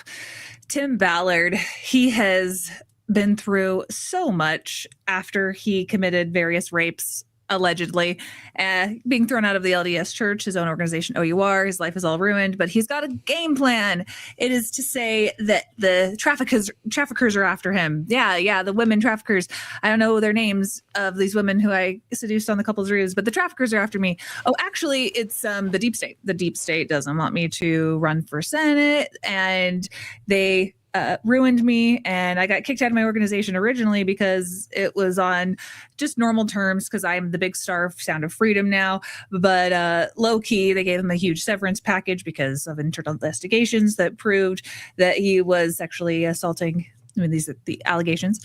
Tim Ballard, he has been through so much after he committed various rapes, allegedly, being thrown out of the LDS church, his own organization, OUR. His life is all ruined, but he's got a game plan. It is to say that the traffickers are after him. Yeah, the women traffickers. I don't know their names of these women who I seduced on the couple's ruse, but the traffickers are after me. Oh, actually, it's the deep state. The deep state doesn't want me to run for Senate, and they ruined me, and I got kicked out of my organization originally because it was on just normal terms, because I'm the big star of Sound of Freedom now, but low key they gave him a huge severance package because of internal investigations that proved that he was sexually assaulting, these are the allegations,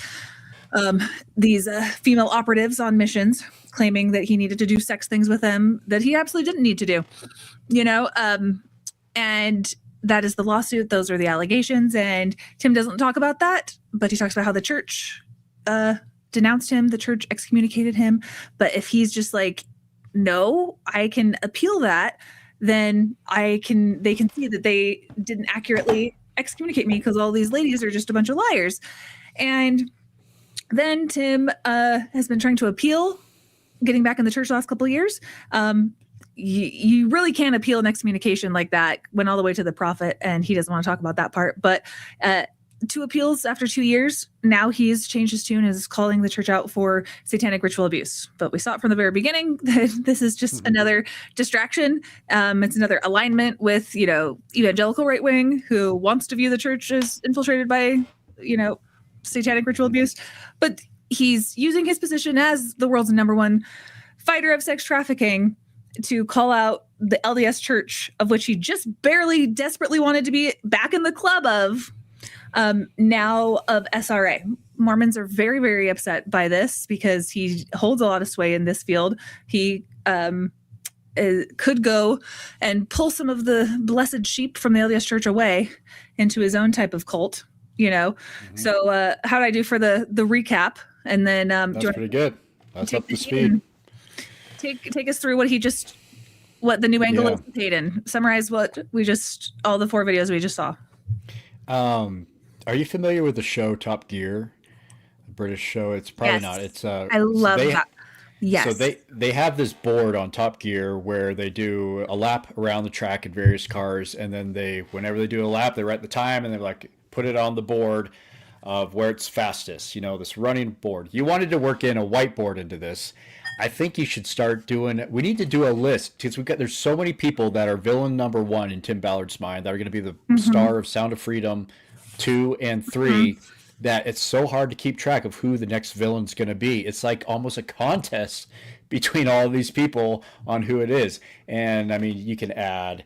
these female operatives on missions, claiming that he needed to do sex things with them that he absolutely didn't need to do, and that is the lawsuit. Those are the allegations. And Tim doesn't talk about that, but he talks about how the church denounced him. The church excommunicated him. But if he's just like, no, I can appeal that, then they can see that they didn't accurately excommunicate me because all these ladies are just a bunch of liars. And then Tim has been trying to appeal getting back in the church the last couple of years. You really can't appeal an excommunication like that. Went all the way to the prophet, and he doesn't want to talk about that part. But 2 appeals after 2 years, now he's changed his tune and is calling the church out for satanic ritual abuse. But we saw it from the very beginning that this is just another distraction. It's another alignment with, evangelical right wing who wants to view the church as infiltrated by, satanic ritual abuse. But he's using his position as the world's #1 fighter of sex trafficking to call out the LDS church, of which he just barely desperately wanted to be back in the club of, now of SRA. Mormons are very, very upset by this because he holds a lot of sway in this field. He could go and pull some of the blessed sheep from the LDS church away into his own type of cult, So how did I do for the recap? And then that's pretty good. That's up to speed. take us through what the new angle is with Hayden. Summarize all the 4 videos we just saw. Are you familiar with the show Top Gear? The British show? It's probably not. It's I love that. Yes. So they have this board on Top Gear where they do a lap around the track in various cars, and then whenever they do a lap, they write the time and they like put it on the board of where it's fastest. This running board. You wanted to work in a whiteboard into this. I think you should start doing. We need to do a list because there's so many people that are villain number 1 in Tim Ballard's mind that are going to be the star of Sound of Freedom 2 and 3. That it's so hard to keep track of who the next villain's going to be. It's like almost a contest between all of these people on who it is. And I mean, you can add,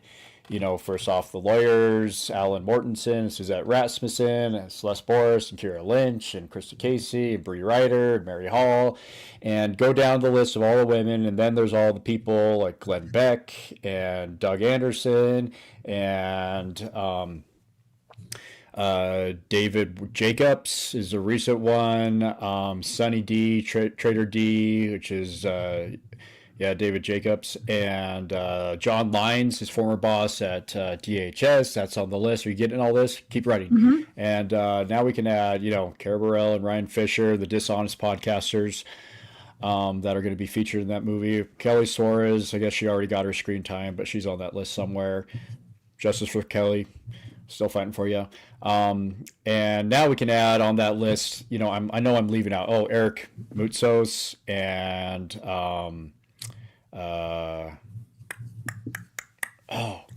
first off, the lawyers, Alan Mortensen, Suzette Rasmussen, and Celeste Boris, and Kira Lynch, and Krista Casey, and Bree Ryder, and Mary Hall, and go down the list of all the women. And then there's all the people like Glenn Beck and Doug Anderson and David Jacobs is a recent one. Sonny D, Trader D, which is David Jacobs, and John Lyons, his former boss at DHS. That's on the list. Are you getting all this? Keep writing. And now we can add, Cara Burrell and Ryan Fisher, the dishonest podcasters that are going to be featured in that movie. Kelly Suarez, I guess she already got her screen time, but she's on that list somewhere. Justice for Kelly. Still fighting for you. And now we can add on that list, I know I'm leaving out. Oh, Eric Mutzos and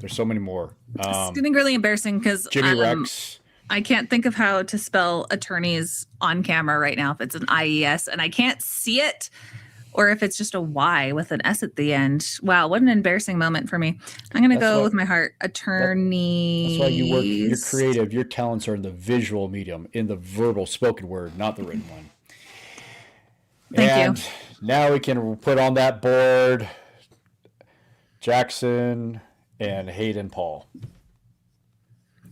there's so many more. It's getting really embarrassing because Jimmy Rex. I can't think of how to spell attorneys on camera right now if it's an IES and I can't see it, or if it's just a Y with an S at the end. Wow, what an embarrassing moment for me. I'm going to go with my heart. Attorneys. That's why you work. You're creative. Your talents are in the visual medium, in the verbal spoken word, not the written one. Thank you. Now we can put on that board Jackson and Hayden Paul.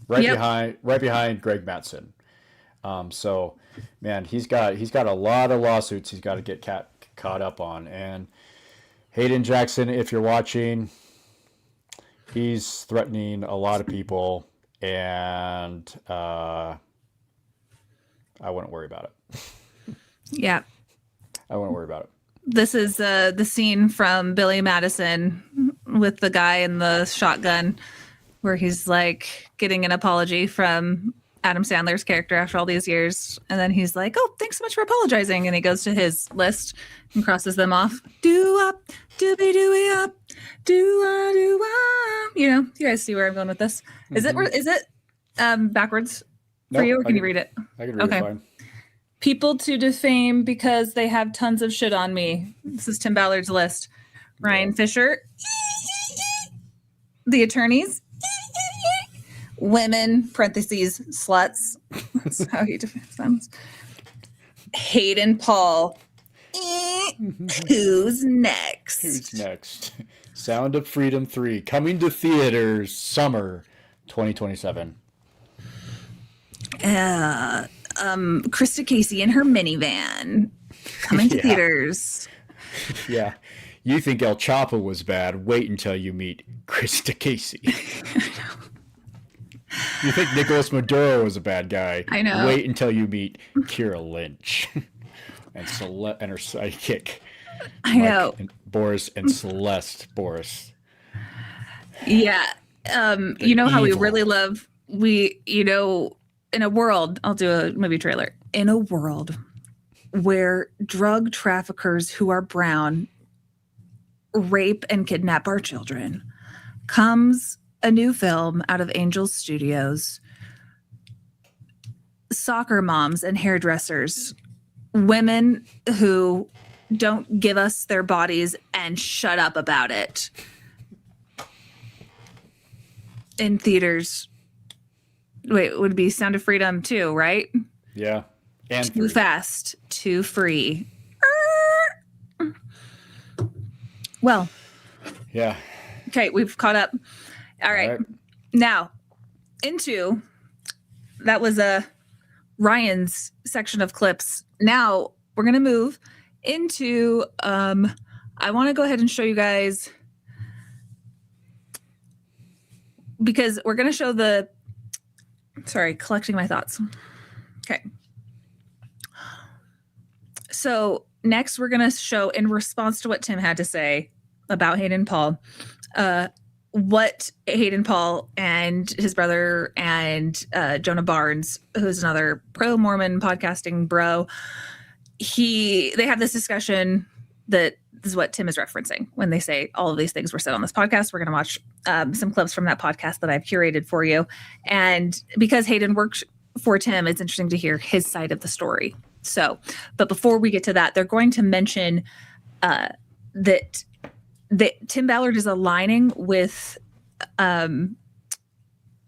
Right behind Greg Mattson. So, man, he's got a lot of lawsuits he's got to get caught up on. And Hayden Jackson, if you're watching, he's threatening a lot of people, and I wouldn't worry about it. Yeah. I wouldn't worry about it. This is the scene from Billy Madison with the guy in the shotgun where he's like getting an apology from Adam Sandler's character after all these years. And then he's like, oh, thanks so much for apologizing. And he goes to his list and crosses them off. Do-up, doobie-dooey-up, do-ah-do-ah. You guys see where I'm going with this. Is it backwards for you, or can you read it? I can read it fine. People to defame because they have tons of shit on me. This is Tim Ballard's list. Ryan Fisher. The attorneys. Women, parentheses, sluts. That's how he defines them. Hayden Paul. Who's next? Who's next? Sound of Freedom 3 coming to theaters summer 2027. Krista Casey in her minivan coming to theaters. Yeah. You think El Chapo was bad? Wait until you meet Krista Casey. You think Nicolas Maduro was a bad guy? I know. Wait until you meet Kira Lynch and her sidekick. I know. Boris and Celeste Boris. Yeah. You know how we really love, in a world, I'll do a movie trailer. In a world where drug traffickers who are brown rape and kidnap our children, comes a new film out of Angel Studios. Soccer moms and hairdressers, women who don't give us their bodies and shut up about it. In theaters. Wait, it would be Sound of Freedom 2, right? Yeah. And Too fast, too free. Well. Yeah. Okay, we've caught up. All right. Now, that was Ryan's section of clips. Now we're going to move into I want to go ahead and show you guys, because we're going to show collecting my thoughts. Okay. So next we're going to show, in response to what Tim had to say about Hayden Paul, what Hayden Paul and his brother and Jonah Barnes, who's another pro-Mormon podcasting bro, they have this discussion that is what Tim is referencing when they say all of these things were said on this podcast. We're going to watch some clips from that podcast that I've curated for you. And because Hayden worked for Tim, it's interesting to hear his side of the story. So, but before we get to that, they're going to mention that Tim Ballard is aligning with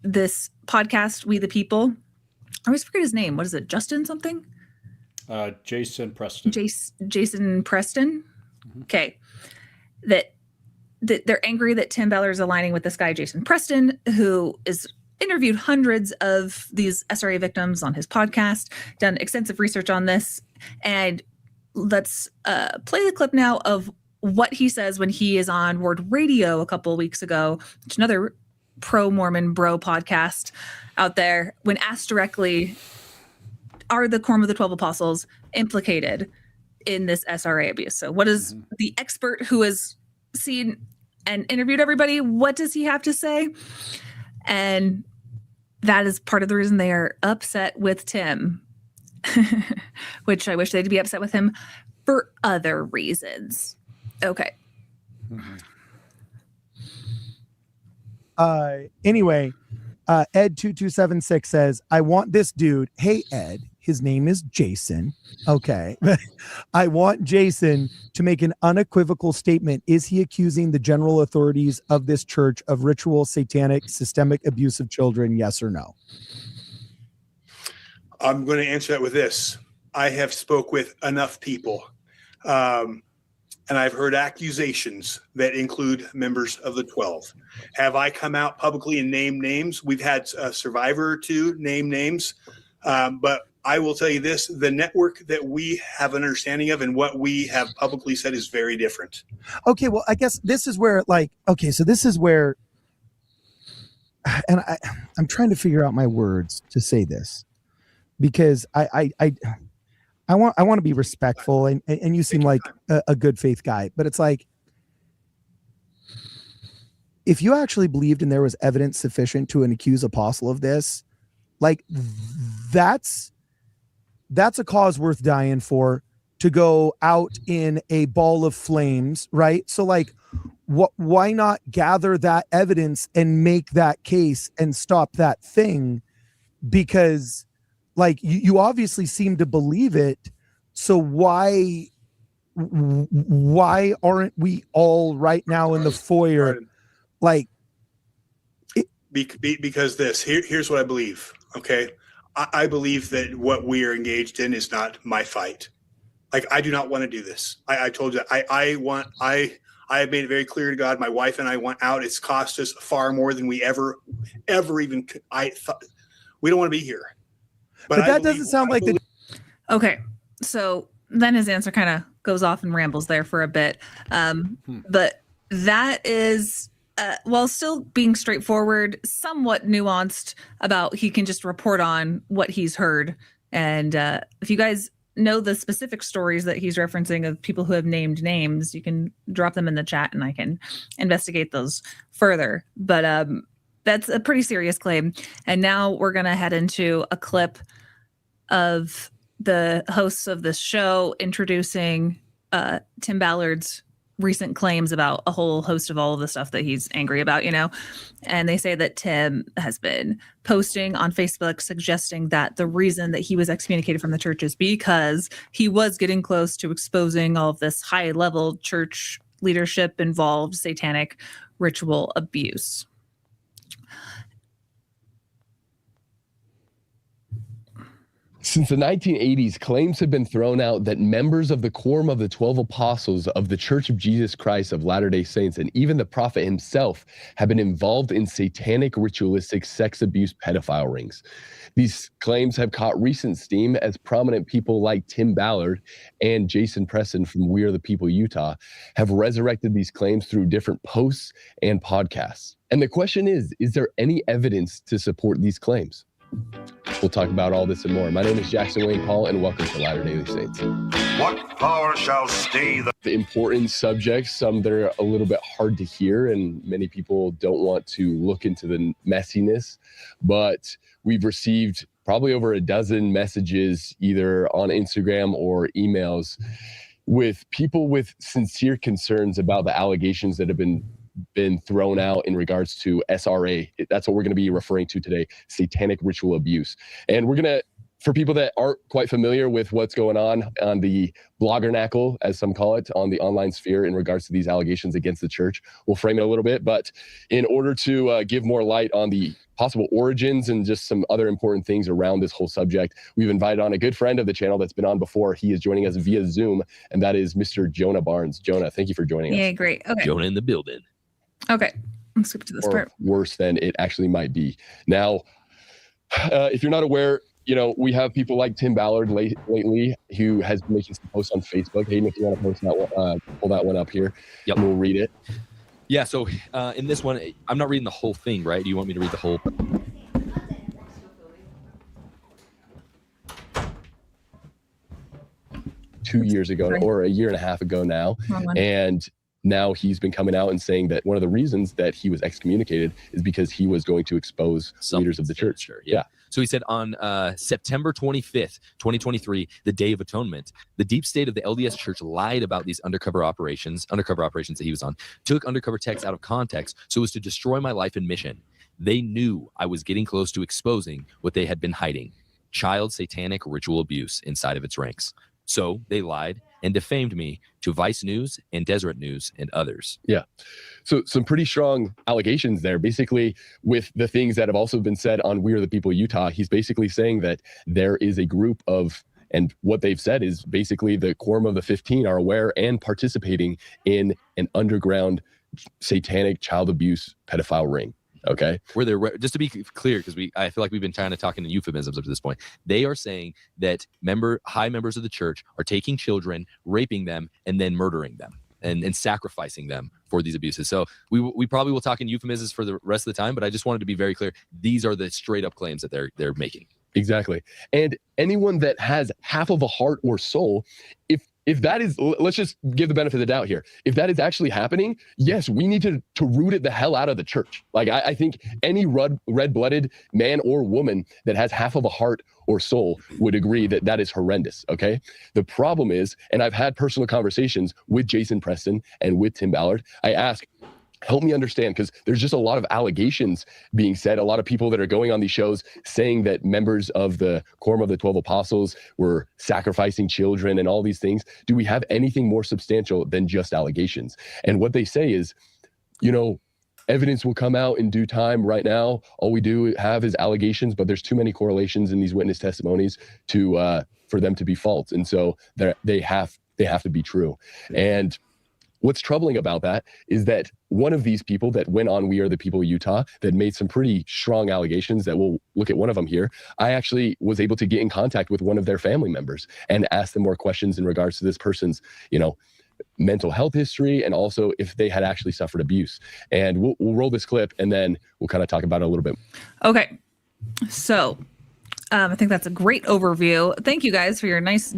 this podcast, We the People. I always forget his name. What is it? Justin something? Jason Preston. Jason Preston. Mm-hmm. Okay. That they're angry that Tim Ballard is aligning with this guy, Jason Preston, who is interviewed hundreds of these SRA victims on his podcast, done extensive research on this. And let's play the clip now of what he says when he is on Word Radio a couple of weeks ago, which is another pro-Mormon bro podcast out there, when asked directly, are the Quorum of the 12 Apostles implicated in this SRA abuse? So what is the expert who has seen and interviewed everybody, what does he have to say? And that is part of the reason they are upset with Tim, which I wish they'd be upset with him for other reasons. Okay. Anyway, Ed2276 says, I want this dude. Hey, Ed, his name is Jason. Okay. I want Jason to make an unequivocal statement. Is he accusing the general authorities of this church of ritual, satanic, systemic abuse of children? Yes or no? I'm going to answer that with this. I have spoke with enough people, and I've heard accusations that include members of the 12. Have I come out publicly and named names? We've had a survivor or two name names, but I will tell you this, the network that we have an understanding of and what we have publicly said is very different. Okay, well, I guess this is where, so this is where, and I'm trying to figure out my words to say this, because I want to be respectful, and you seem like a good faith guy, but it's like, if you actually believed and there was evidence sufficient to accuse apostle of this, like that's a cause worth dying for, to go out in a ball of flames, right? So like, why not gather that evidence and make that case and stop that thing? Because like you obviously seem to believe it. So why aren't we all right now in the foyer? Like, because here's what I believe. Okay. I believe that what we are engaged in is not my fight. Like, I do not want to do this. I told you, I have made it very clear to God, my wife and I want out. It's cost us far more than we ever even, I thought. We don't want to be here. But that doesn't sound like the. Okay. So then his answer kind of goes off and rambles there for a bit. But that is, while still being straightforward, somewhat nuanced about he can just report on what he's heard. And if you guys know the specific stories that he's referencing of people who have named names, you can drop them in the chat and I can investigate those further. But that's a pretty serious claim. And now we're going to head into a clip of the hosts of this show introducing Tim Ballard's recent claims about a whole host of all of the stuff that he's angry about, and they say that Tim has been posting on Facebook suggesting that the reason that he was excommunicated from the church is because he was getting close to exposing all of this high level church leadership involved satanic ritual abuse. Since the 1980s, claims have been thrown out that members of the Quorum of the 12 Apostles of the Church of Jesus Christ of Latter-day Saints and even the prophet himself have been involved in satanic ritualistic sex abuse pedophile rings. These claims have caught recent steam as prominent people like Tim Ballard and Jason Preston from We Are the People Utah have resurrected these claims through different posts and podcasts. And the question is there any evidence to support these claims? We'll talk about all this and more. My name is Jackson Wayne Paul, and welcome to Latter-day Saints. What power shall stay the important subjects, some that are a little bit hard to hear, and many people don't want to look into the messiness, but we've received probably over a dozen messages either on Instagram or emails with people with sincere concerns about the allegations that have been thrown out in regards to SRA. That's what we're going to be referring to today, satanic ritual abuse. And we're going to, for people that aren't quite familiar with what's going on the bloggernacle, as some call it, on the online sphere in regards to these allegations against the church, we'll frame it a little bit. But in order to give more light on the possible origins and just some other important things around this whole subject, we've invited on a good friend of the channel that's been on before. He is joining us via Zoom, and that is Mr. Jonah Barnes. Jonah, thank you for joining us. Yeah, great. Okay. Jonah in the building. Okay. Let's skip to this or part. worse than it actually might be. Now, if you're not aware, we have people like Tim Ballard lately who has been making some posts on Facebook. Hayden, if you want to post that one, pull that one up here, yep. And we'll read it. Yeah, so in this one, I'm not reading the whole thing, right? Do you want me to read the whole? Two years ago, or a year and a half ago now. And now he's been coming out and saying that one of the reasons that he was excommunicated is because he was going to expose leaders of the church. Sure, yeah. So he said on September 25th, 2023, the Day of Atonement, the deep state of the LDS Church lied about these undercover operations that he was on, took undercover texts out of context so as to destroy my life and mission. They knew I was getting close to exposing what they had been hiding, child satanic ritual abuse inside of its ranks. So they lied and defamed me to Vice News and Deseret News and others. Yeah. So some pretty strong allegations there. Basically, with the things that have also been said on We Are the People Utah, he's basically saying that there is a group of, and what they've said is basically the Quorum of the 15 are aware and participating in an underground satanic child abuse pedophile ring. Okay. Where they're, just to be clear, because I feel like we've been kind of talking in euphemisms up to this point. They are saying that high members of the church are taking children, raping them, and then murdering them and sacrificing them for these abuses. So we probably will talk in euphemisms for the rest of the time, but I just wanted to be very clear. These are the straight up claims that they're making. Exactly. And anyone that has half of a heart or soul, if that is, let's just give the benefit of the doubt here. If that is actually happening, yes, we need to root it the hell out of the church. Like I think any red-blooded man or woman that has half of a heart or soul would agree that that is horrendous, okay? The problem is, and I've had personal conversations with Jason Preston and with Tim Ballard, I ask, help me understand, because there's just a lot of allegations being said, a lot of people that are going on these shows saying that members of the Quorum of the 12 Apostles were sacrificing children and all these things. Do we have anything more substantial than just allegations? And what they say is, evidence will come out in due time. Right now, all we do have is allegations, but there's too many correlations in these witness testimonies for them to be false. And so they have to be true. And what's troubling about that is that one of these people that went on We Are the People Utah that made some pretty strong allegations, that we'll look at one of them here, I actually was able to get in contact with one of their family members and ask them more questions in regards to this person's, mental health history, and also if they had actually suffered abuse. And we'll roll this clip and then we'll kind of talk about it a little bit. Okay. So I think that's a great overview. Thank you guys for your nice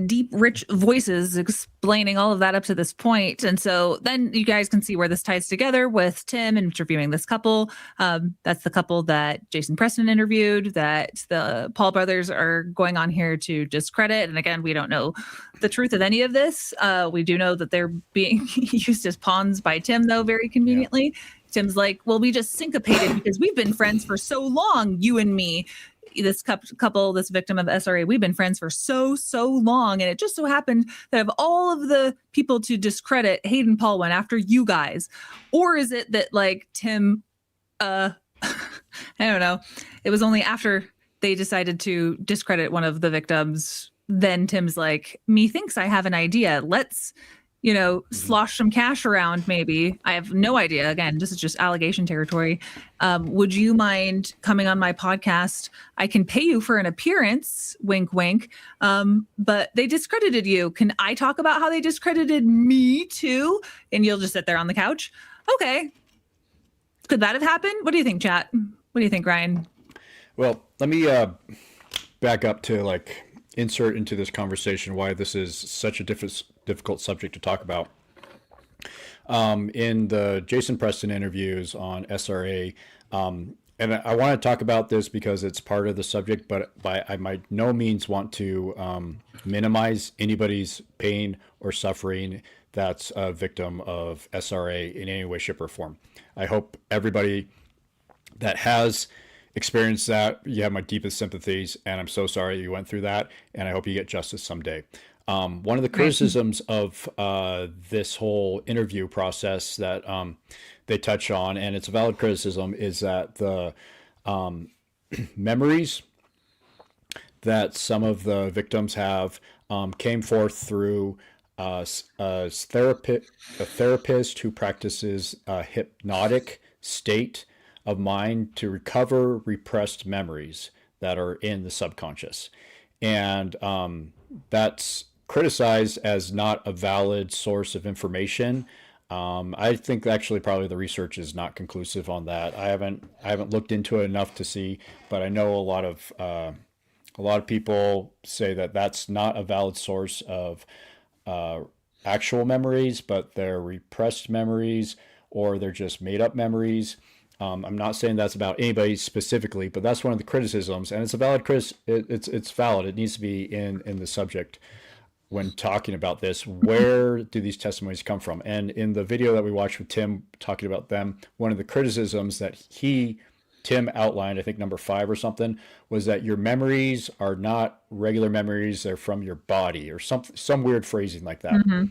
deep, rich voices explaining all of that up to this point. And so then you guys can see where this ties together with Tim interviewing this couple. That's the couple that Jason Preston interviewed, that the Paul brothers are going on here to discredit. And again, we don't know the truth of any of this. We do know that they're being used as pawns by Tim, though, very conveniently. Yeah. Tim's like, well, we just syncopated because we've been friends for so long, you and me. This couple, this victim of SRA, we've been friends for so long, and it just so happened that of all of the people to discredit, Hayden Paul went after you guys. Or is it that like Tim, I don't know, it was only after they decided to discredit one of the victims. Then Tim's like, methinks I have an idea. Let's, slosh some cash around maybe. I have no idea. Again, this is just allegation territory. Would you mind coming on my podcast? I can pay you for an appearance, wink, wink. But they discredited you. Can I talk about how they discredited me too? And you'll just sit there on the couch. Okay. Could that have happened? What do you think, chat? What do you think, Ryan? Well, let me back up to insert into this conversation why this is such a difficult subject to talk about. In the Jason Preston interviews on SRA, and I want to talk about this because it's part of the subject, but I by no means want to minimize anybody's pain or suffering that's a victim of SRA in any way, shape, or form. I hope everybody that has experienced that, you have my deepest sympathies, and I'm so sorry you went through that, and I hope you get justice someday. One of the criticisms of this whole interview process that they touch on, and it's a valid criticism, is that the memories that some of the victims have came forth through a therapist who practices a hypnotic state of mind to recover repressed memories that are in the subconscious. And that's criticized as not a valid source of information. I think actually probably the research is not conclusive on that. I haven't looked into it enough to see, but I know a lot of people say that that's not a valid source of actual memories, but they're repressed memories, or they're just made up memories. I'm not saying that's about anybody specifically, but that's one of the criticisms, and it's a valid it's valid. It needs to be in the subject when talking about this. Where do these testimonies come from? And in the video that we watched with Tim talking about them, one of the criticisms that Tim outlined, I think number 5 or something, was that your memories are not regular memories; they're from your body, or some weird phrasing like that. Mm-hmm.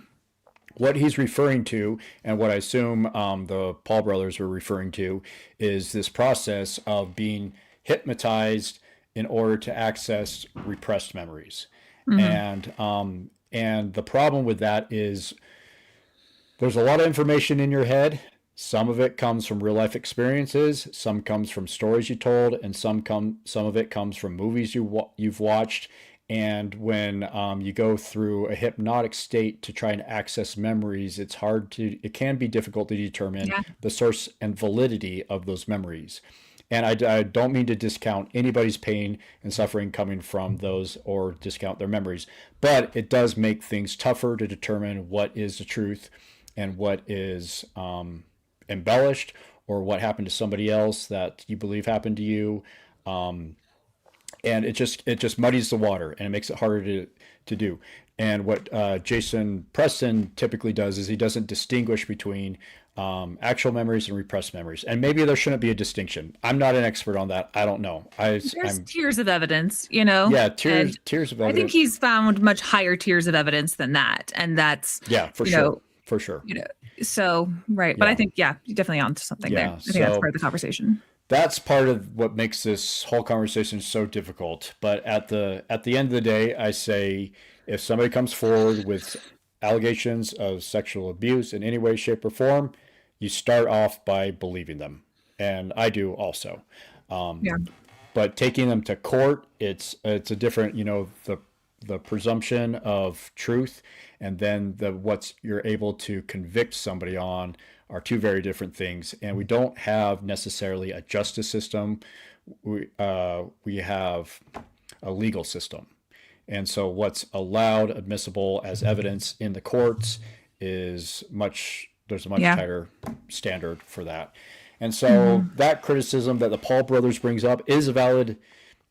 What he's referring to, and what I assume the Paul brothers were referring to, is this process of being hypnotized in order to access repressed memories. Mm-hmm. And the problem with that is there's a lot of information in your head. Some of it comes from real life experiences, some comes from stories you told, and some of it comes from movies you've watched. And when you go through a hypnotic state to try and access memories, it can be difficult to determine the source and validity of those memories. And I don't mean to discount anybody's pain and suffering coming from those, or discount their memories, but it does make things tougher to determine what is the truth and what is embellished, or what happened to somebody else that you believe happened to you. And it just muddies the water, and it makes it harder to do. And what Jason Preston typically does is he doesn't distinguish between actual memories and repressed memories. And maybe there shouldn't be a distinction. I'm not an expert on that. I don't know. There's tiers of evidence, Yeah, tiers of evidence. I think he's found much higher tiers of evidence than that, and that's for sure. So right, but I think you're definitely onto something there. I think that's part of the conversation. That's part of what makes this whole conversation so difficult. But at the end of the day, I say, if somebody comes forward with allegations of sexual abuse in any way, shape, or form, you start off by believing them. And I do also. But taking them to court, it's a different, the presumption of truth, and then what you're able to convict somebody on are two very different things. And we don't have necessarily a justice system. We have a legal system. And so what's allowed, admissible as evidence in the courts there's a much tighter standard for that. And so that criticism that the Paul brothers brings up is a valid,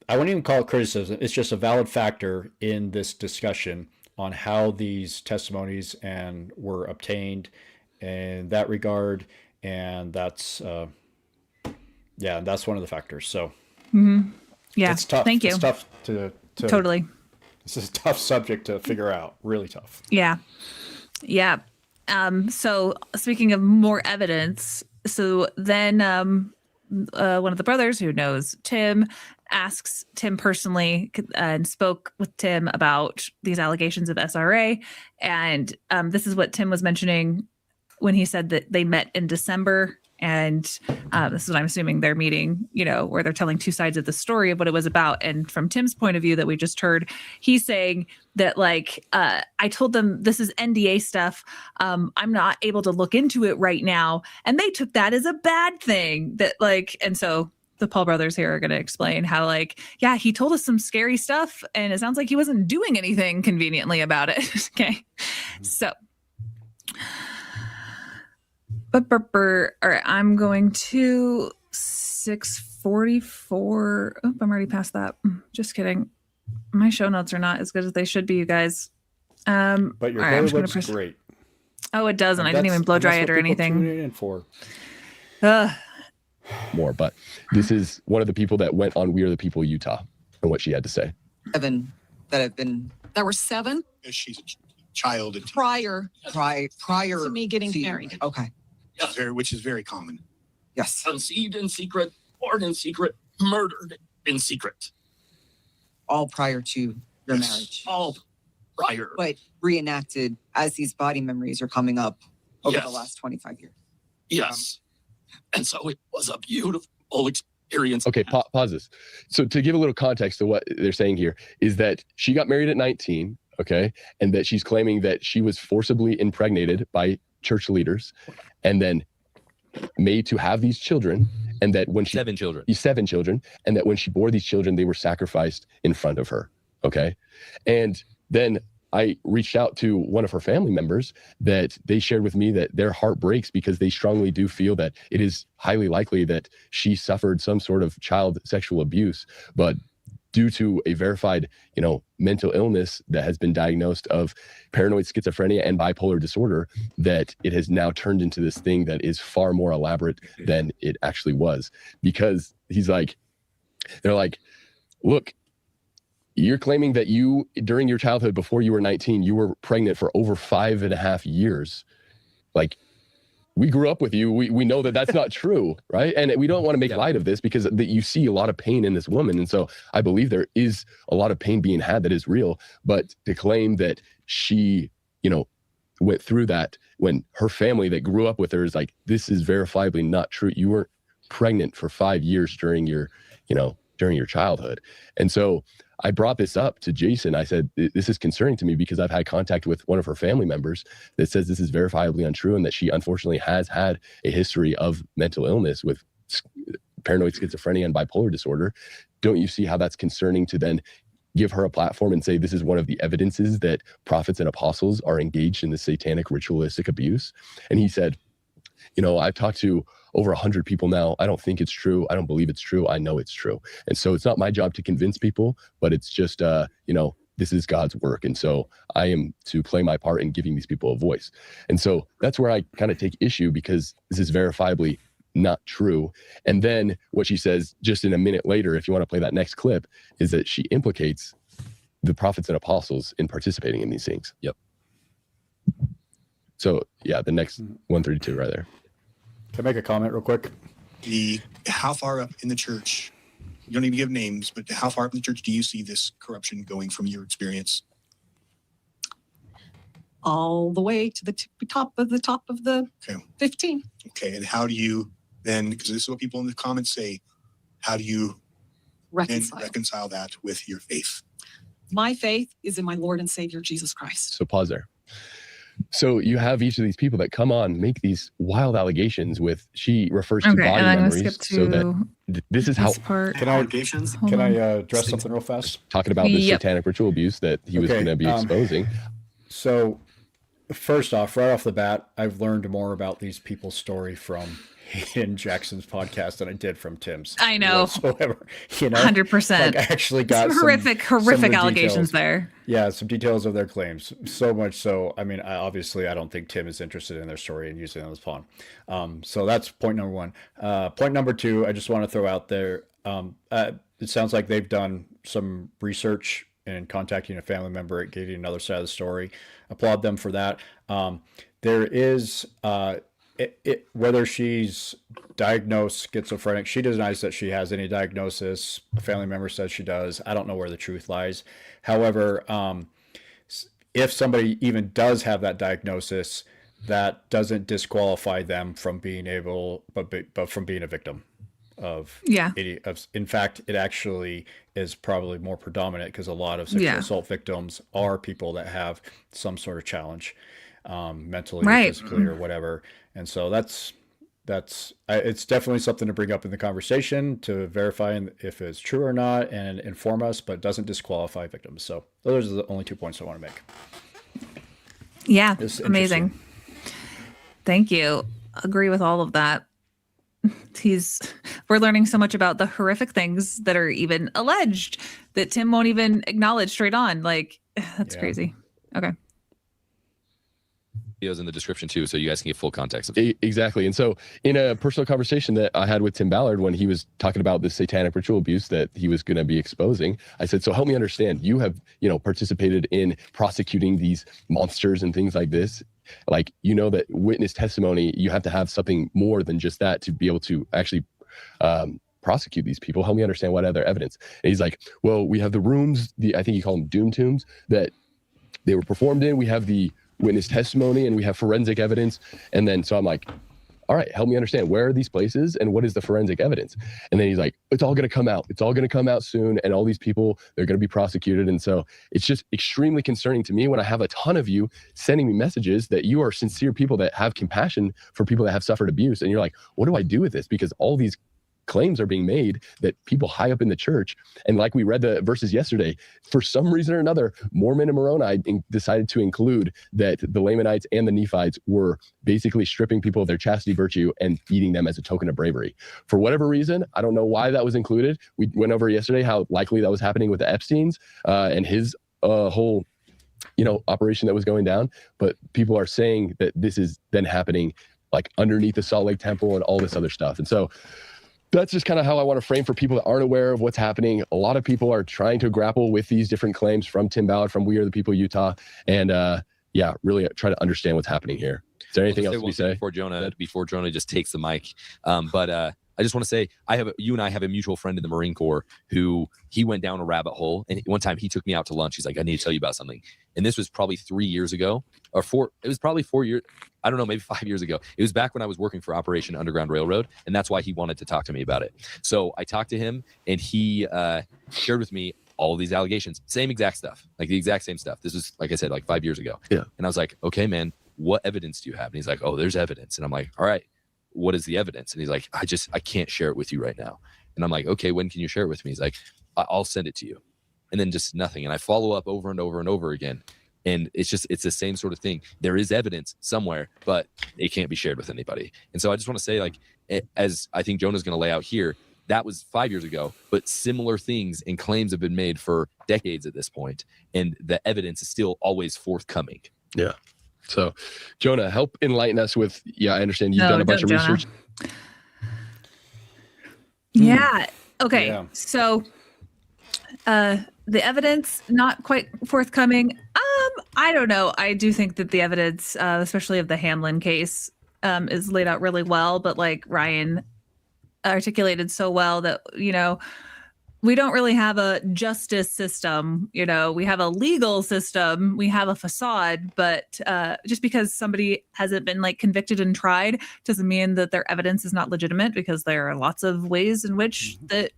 I wouldn't even call it criticism, it's just a valid factor in this discussion on how these testimonies were obtained in that regard. And that's that's one of the factors. So it's tough. Thank you. It's tough to totally. This is a tough subject to figure out. Really tough. Yeah. So speaking of more evidence, so then one of the brothers who knows Tim asks Tim personally and spoke with Tim about these allegations of SRA. And this is what Tim was mentioning when he said that they met in December. And this is what I'm assuming they're meeting, where they're telling two sides of the story of what it was about. And from Tim's point of view that we just heard, he's saying that I told them this is NDA stuff. I'm not able to look into it right now. And they took that as a bad thing and so the Paul brothers here are going to explain how he told us some scary stuff and it sounds like he wasn't doing anything conveniently about it. Okay. So, all right, I'm going to 644. Oh, I'm already past that. Just kidding. My show notes are not as good as they should be, you guys. But your hair looks great. Oh, it doesn't. I didn't even blow dry it or anything. Tuning in for. More, but this is one of the people that went on We Are the People Utah and what she had to say. 7 that were 7. She's a child prior to me getting married. Okay. Yes. Which is very common. Yes. Conceived in secret, born in secret, murdered in secret. All prior to your marriage. All prior. But reenacted as these body memories are coming up over the last 25 years. Yes. And so it was a beautiful experience. Okay, pause this. So to give a little context to what they're saying here is that she got married at 19, okay, and that she's claiming that she was forcibly impregnated by church leaders and then made to have these children, and that when she 7 children, and that when she bore these children, they were sacrificed in front of her. Okay. And then I reached out to one of her family members that they shared with me that their heart breaks because they strongly do feel that it is highly likely that she suffered some sort of child sexual abuse, but due to a verified, mental illness that has been diagnosed of paranoid schizophrenia and bipolar disorder, that it has now turned into this thing that is far more elaborate than it actually was. Because they're like, look, you're claiming that you, during your childhood, before you were 19, you were pregnant for over 5.5 years. We grew up with you. We know that that's not true, right? And we don't want to make light of this because you see a lot of pain in this woman. And so I believe there is a lot of pain being had that is real. But to claim that she, went through that when her family that grew up with her is like, this is verifiably not true. You weren't pregnant for 5 years during your childhood. And so I brought this up to Jason. I said, this is concerning to me because I've had contact with one of her family members that says this is verifiably untrue and that she unfortunately has had a history of mental illness with paranoid schizophrenia and bipolar disorder. Don't you see how that's concerning to then give her a platform and say this is one of the evidences that prophets and apostles are engaged in the satanic ritualistic abuse? And he said, I've talked to over 100 people now. I don't think it's true. I don't believe it's true. I know it's true. And so it's not my job to convince people, but it's just, this is God's work. And so I am to play my part in giving these people a voice. And so that's where I kind of take issue because this is verifiably not true. And then what she says just in a minute later, if you want to play that next clip, is that she implicates the prophets and apostles in participating in these things. Yep. So yeah, the next 132 right there. Can I make a comment real quick? How far up in the church, you don't need to give names, but how far up in the church do you see this corruption going from your experience? All the way to the top of the 15. Okay, and how do you then, because this is what people in the comments say, how do you reconcile that with your faith? My faith is in my Lord and Savior, Jesus Christ. So pause there. So you have each of these people that come on, make these wild allegations with, she refers to body memories. So that this is how, can I address something real fast? Talking about the satanic ritual abuse that he was going to be exposing. So first off, right off the bat, I've learned more about these people's story from Hayden Jackson's podcast than I did from Tim's. I know. Whatsoever. 100%. I actually got some horrific allegations there. Yeah, some details of their claims. So much so, I mean, I don't think Tim is interested in their story and using it as pawn. So that's point number one. Point number two, I just want to throw out there, it sounds like they've done some research and contacting a family member, getting another side of the story. Applaud them for that. There is whether she's diagnosed schizophrenic, she denies that she has any diagnosis. A family member says she does. I don't know where the truth lies. However, if somebody even does have that diagnosis, that doesn't disqualify them from being able, but from being a victim of in fact, it actually is probably more predominant because a lot of sexual assault victims are people that have some sort of challenge, mentally, or physically, or whatever. And so it's definitely something to bring up in the conversation to verify if it's true or not and inform us, but doesn't disqualify victims. So those are the only 2 points I want to make. Yeah, amazing. Thank you. Agree with all of that. We're learning so much about the horrific things that are even alleged that Tim won't even acknowledge straight on. Like, that's crazy. Okay. Videos in the description too, so you guys can get full context of exactly. And so in a personal conversation that I had with Tim Ballard when he was talking about the satanic ritual abuse that he was going to be exposing, I said, so help me understand, you have participated in prosecuting these monsters and things like this. Like, that witness testimony, you have to have something more than just that to be able to actually prosecute these people. Help me understand what other evidence. And he's like, well, we have the rooms, I think he called them doom tombs, that they were performed in. We have the witness testimony and we have forensic evidence. And then, so I'm like, all right, help me understand, where are these places and what is the forensic evidence? And then he's like, it's all going to come out. It's all going to come out soon. And all these people, they're going to be prosecuted. And so it's just extremely concerning to me when I have a ton of you sending me messages that you are sincere people that have compassion for people that have suffered abuse. And you're like, what do I do with this? Because all these claims are being made that people high up in the church, and like we read the verses yesterday, for some reason or another, Mormon and Moroni decided to include that the Lamanites and the Nephites were basically stripping people of their chastity virtue and eating them as a token of bravery. For whatever reason, I don't know why that was included. We went over yesterday how likely that was happening with the Epsteins and his whole operation that was going down, but people are saying that this is then happening like underneath the Salt Lake Temple and all this other stuff. And so that's just kind of how I want to frame for people that aren't aware of what's happening. A lot of people are trying to grapple with these different claims from Tim Ballard, from We Are the People Utah, and really try to understand what's happening here. Is there anything else we say before Jonah just takes the mic? I just want to say, you and I have a mutual friend in the Marine Corps who he went down a rabbit hole, and one time he took me out to lunch. He's like, I need to tell you about something. And this was probably 3 years ago, or 4. It was probably 4 years. I don't know, maybe 5 years ago. It was back when I was working for Operation Underground Railroad, and that's why he wanted to talk to me about it. So I talked to him, and he shared with me all of these allegations, same exact stuff, like the exact same stuff. This was, like I said, like 5 years ago. Yeah. And I was like, okay, man, what evidence do you have? And he's like, oh, there's evidence. And I'm like, all right, what is the evidence? And he's like, I can't share it with you right now. And I'm like, okay, when can you share it with me? He's like, I'll send it to you. And then just nothing. And I follow up over and over and over again. And it's the same sort of thing. There is evidence somewhere, but it can't be shared with anybody. And so I just want to say, like, as I think Jonah's going to lay out here, that was 5 years ago, but similar things and claims have been made for decades at this point, and the evidence is still always forthcoming. Yeah. So, Jonah, help enlighten us with, I understand you've done a bunch of research. Yeah. Okay. Yeah. So, the evidence not quite forthcoming. I don't know. I do think that the evidence, especially of the Hamlin case, is laid out really well, but like Ryan articulated so well that, we don't really have a justice system. We have a legal system, we have a facade, but just because somebody hasn't been like convicted and tried doesn't mean that their evidence is not legitimate, because there are lots of ways in which that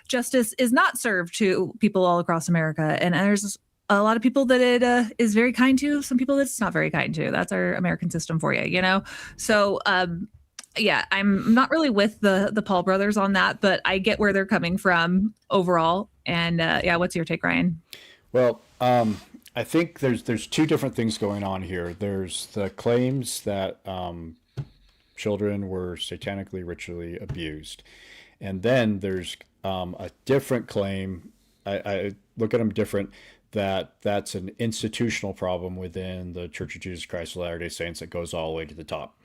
justice is not served to people all across America. And there's a lot of people that it is very kind to, some people it's not very kind to. That's our American system for you, So, I'm not really with the Paul brothers on that, but I get where they're coming from overall. And what's your take, Ryan? Well, I think there's two different things going on here. There's the claims that children were satanically ritually abused, and then there's a different claim. I look at them different. That's an institutional problem within the Church of Jesus Christ of Latter-day Saints that goes all the way to the top.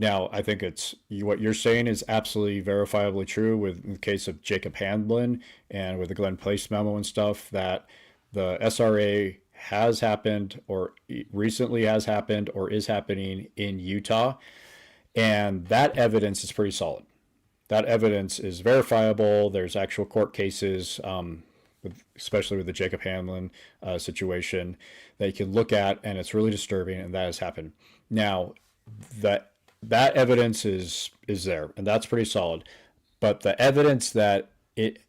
Now, I think what you're saying is absolutely verifiably true with the case of Jacob Hamlin and with the Glenn Place memo and stuff, that the SRA has happened or recently has happened or is happening in Utah. And that evidence is pretty solid. That evidence is verifiable. There's actual court cases, especially with the Jacob Hamlin situation, that you can look at, and it's really disturbing, and that has happened. Now, that evidence is there, and that's pretty solid. But the evidence that it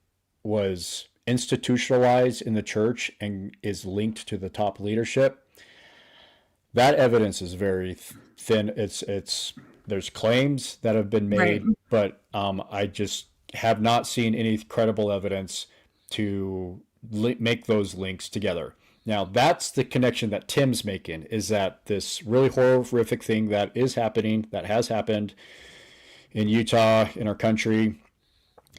was institutionalized in the church and is linked to the top leadership, that evidence is very thin. It's there's claims that have been made, right, but I just have not seen any credible evidence to make those links together. Now, that's the connection that Tim's making, is that this really horrific thing that is happening, that has happened in Utah, in our country,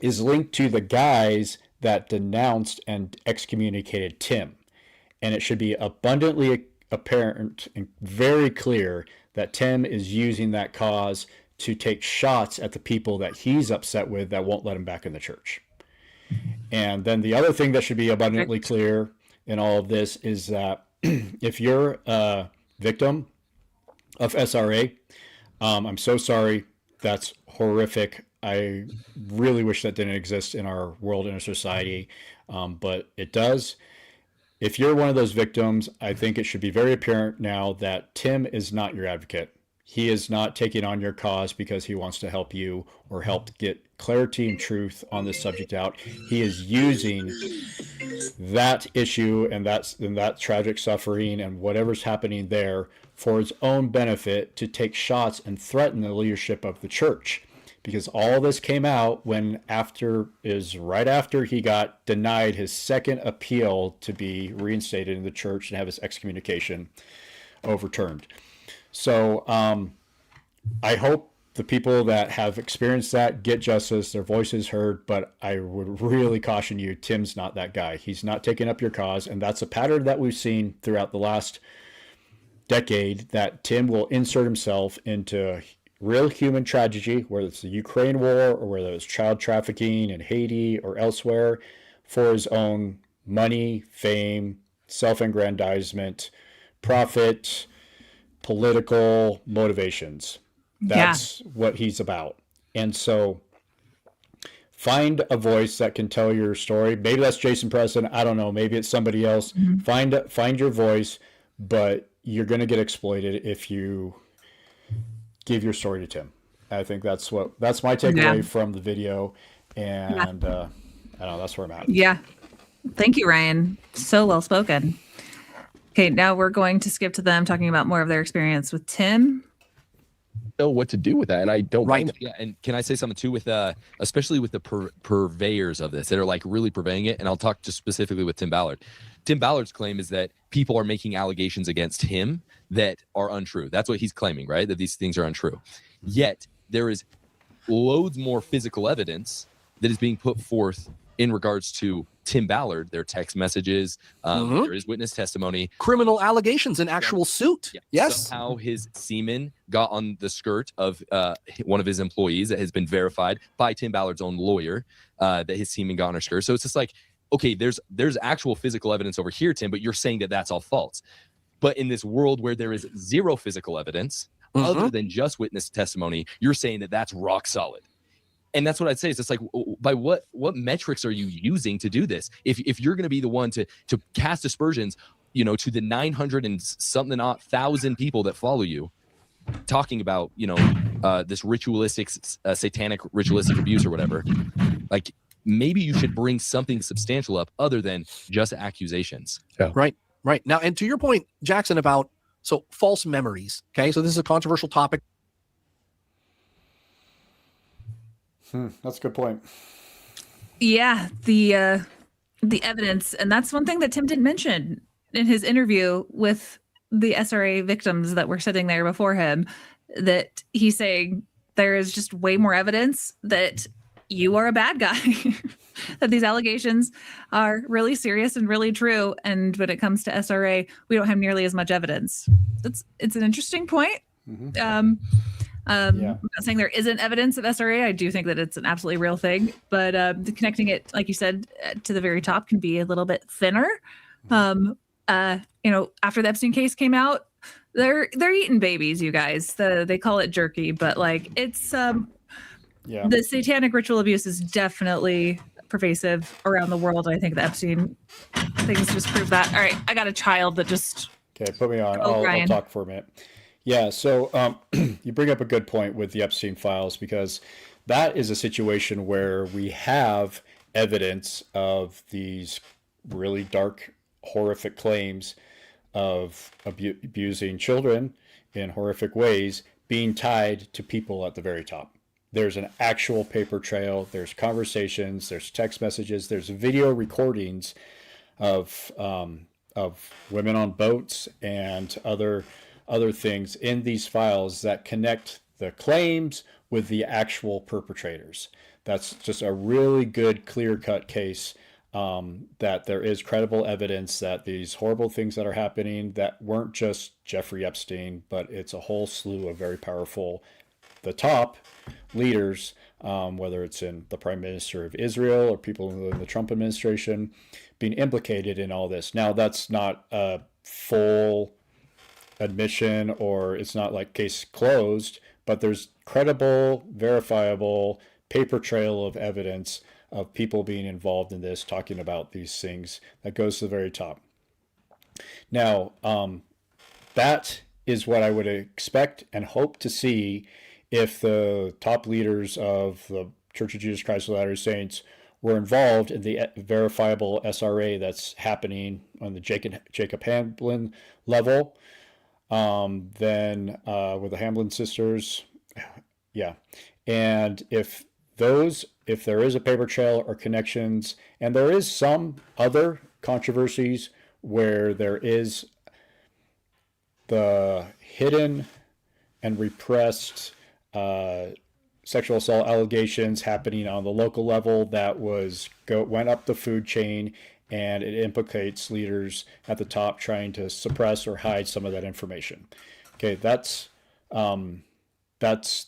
is linked to the guys that denounced and excommunicated Tim. And it should be abundantly apparent and very clear that Tim is using that cause to take shots at the people that he's upset with that won't let him back in the church. And then the other thing that should be abundantly clear in all of this is that if you're a victim of SRA, I'm so sorry. That's horrific. I really wish that didn't exist in our world, in our society, but it does. If you're one of those victims, I think it should be very apparent now that Tim is not your advocate. He is not taking on your cause because he wants to help you or help get clarity and truth on this subject out. He is using that issue and that tragic suffering and whatever's happening there for his own benefit to take shots and threaten the leadership of the church. Because all this came out right after he got denied his second appeal to be reinstated in the church and have his excommunication overturned. So I hope the people that have experienced that get justice, their voices heard, but I would really caution you, Tim's not that guy. He's not taking up your cause, and that's a pattern that we've seen throughout the last decade, that Tim will insert himself into real human tragedy, whether it's the Ukraine war or whether it's child trafficking in Haiti or elsewhere, for his own money, fame, self-aggrandizement, profit, political motivations. That's what he's about. And so find a voice that can tell your story. Maybe that's Jason Preston. I don't know. Maybe it's somebody else. Mm-hmm. Find your voice, but you're going to get exploited if you give your story to Tim. I think that's my takeaway from the video, and I don't know, that's where I'm at. Yeah. Thank you, Ryan. So well spoken. Okay, now we're going to skip to them talking about more of their experience with Tim. Know what to do with that, and I don't. Right. Yeah, and can I say something too with especially with the purveyors of this that are like really purveying it, and I'll talk just specifically with Tim Ballard. Tim Ballard's claim is that people are making allegations against him that are untrue. That's what he's claiming, right? That these things are untrue. Yet there is loads more physical evidence that is being put forth in regards to Tim Ballard, their text messages, there is witness testimony. Criminal allegations in actual suit. Yeah. Yes. Somehow his semen got on the skirt of one of his employees that has been verified by Tim Ballard's own lawyer, that his semen got on her skirt. So it's just like, okay, there's actual physical evidence over here, Tim, but you're saying that that's all false. But in this world where there is zero physical evidence, other than just witness testimony, you're saying that that's rock solid. And that's what I'd say. Is it's like, by what metrics are you using to do this? If you're going to be the one to cast aspersions, to the 900 and something odd thousand people that follow you, talking about, this ritualistic, satanic ritualistic abuse or whatever, like maybe you should bring something substantial up other than just accusations. Yeah. Right. Now, and to your point, Jackson, about false memories. Okay. So this is a controversial topic. That's a good point. Yeah, the evidence, and that's one thing that Tim didn't mention in his interview with the SRA victims that were sitting there before him, that he's saying there is just way more evidence that you are a bad guy, that these allegations are really serious and really true. And when it comes to SRA, we don't have nearly as much evidence. It's an interesting point. Mm-hmm. I'm not saying there isn't evidence of SRA. I do think that it's an absolutely real thing, but connecting it, like you said, to the very top can be a little bit thinner. I After the Epstein case came out, they're eating babies, you guys. They call it jerky, but like it's the satanic ritual abuse is definitely pervasive around the world. I think the Epstein things just prove that. All right, I got a child that just put me on. I'll talk for a minute. Yeah, so you bring up a good point with the Epstein files, because that is a situation where we have evidence of these really dark, horrific claims of abusing children in horrific ways being tied to people at the very top. There's an actual paper trail, there's conversations, there's text messages, there's video recordings of women on boats and other things in these files that connect the claims with the actual perpetrators. That's just a really good, clear-cut case that there is credible evidence that these horrible things that are happening that weren't just Jeffrey Epstein, but it's a whole slew of very powerful, the top leaders, whether it's in the Prime Minister of Israel or people in the Trump administration, being implicated in all this. Now, that's not a full admission, or it's not like case closed, but there's credible, verifiable paper trail of evidence of people being involved in this, talking about these things, that goes to the very top. Now, that is what I would expect and hope to see if the top leaders of the Church of Jesus Christ of Latter-day Saints were involved in the verifiable SRA that's happening on the Jacob Hamblin level. Then with the Hamblin sisters, yeah. And if there is a paper trail or connections, and there is some other controversies where there is the hidden and repressed sexual assault allegations happening on the local level that went up the food chain, and it implicates leaders at the top trying to suppress or hide some of that information. Okay,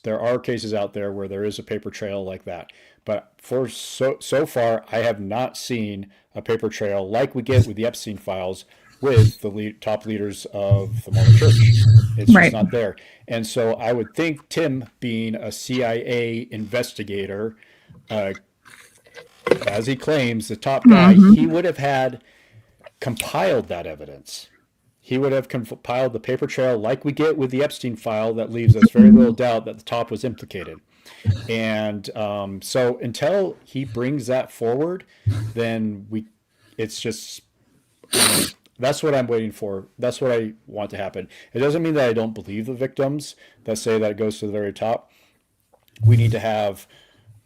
there are cases out there where there is a paper trail like that, but for so far I have not seen a paper trail like we get with the Epstein files with the top leaders of the Mormon Church. It's just not there. And so I would think Tim, being a CIA investigator, as he claims, the top guy, he would have had compiled that evidence. He would have compiled the paper trail like we get with the Epstein file that leaves us very little doubt that the top was implicated. And so until he brings that forward, then it's just, that's what I'm waiting for. That's what I want to happen. It doesn't mean that I don't believe the victims that say that it goes to the very top. We need to have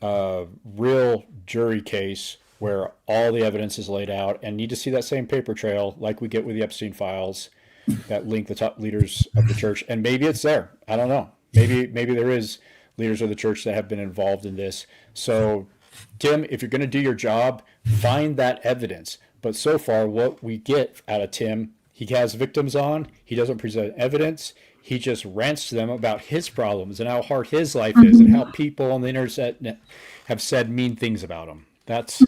a real jury case where all the evidence is laid out, and need to see that same paper trail like we get with the Epstein files that link the top leaders of the church. And maybe it's there. I don't know. Maybe there is leaders of the church that have been involved in this. So, Tim, if you're going to do your job, find that evidence. But so far, what we get out of Tim, he has victims on, he doesn't present evidence, he just rants to them about his problems and how hard his life is, and how people on the internet have said mean things about him. That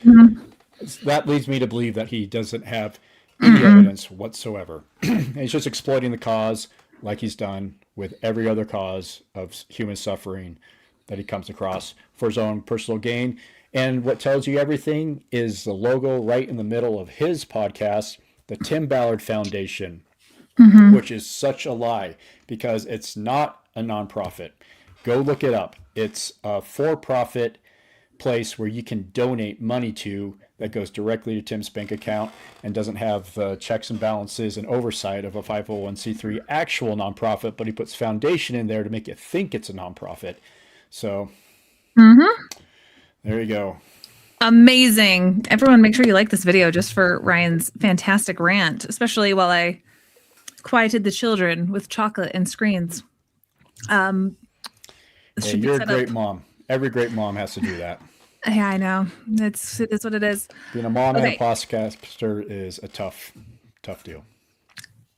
leads me to believe that he doesn't have any evidence whatsoever. He's just exploiting the cause, like he's done with every other cause of human suffering that he comes across, for his own personal gain. And what tells you everything is the logo right in the middle of his podcast, the Tim Ballard Foundation, which is such a lie, because it's not a nonprofit. Go look it up. It's a for-profit place where you can donate money to that goes directly to Tim's bank account and doesn't have the checks and balances and oversight of a 501c3 actual nonprofit, but he puts foundation in there to make you think it's a nonprofit. So there you go. Amazing. Everyone, make sure you like this video just for Ryan's fantastic rant, especially while I quieted the children with chocolate and screens. Hey, you're a great mom. Every great mom has to do that. Yeah, I know. It is what it is. Being a mom and a podcaster is a tough deal.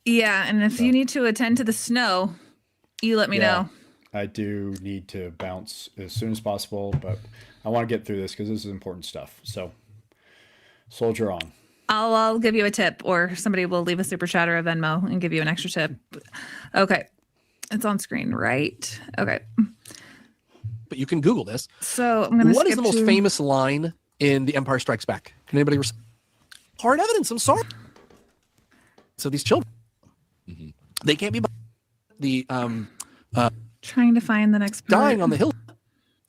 Yeah, and if you need to attend to the snow, you let me know. I do need to bounce as soon as possible, but I want to get through this because this is important stuff. So, soldier on. I'll give you a tip, or somebody will leave a super chat or a Venmo and give you an extra tip. Okay. It's on screen, right? Okay. But you can Google this. So I'm going to What is the most famous line in The Empire Strikes Back? Can anybody hard evidence? I'm sorry. So these children, they can't be the trying to find the next part. Dying on the hill.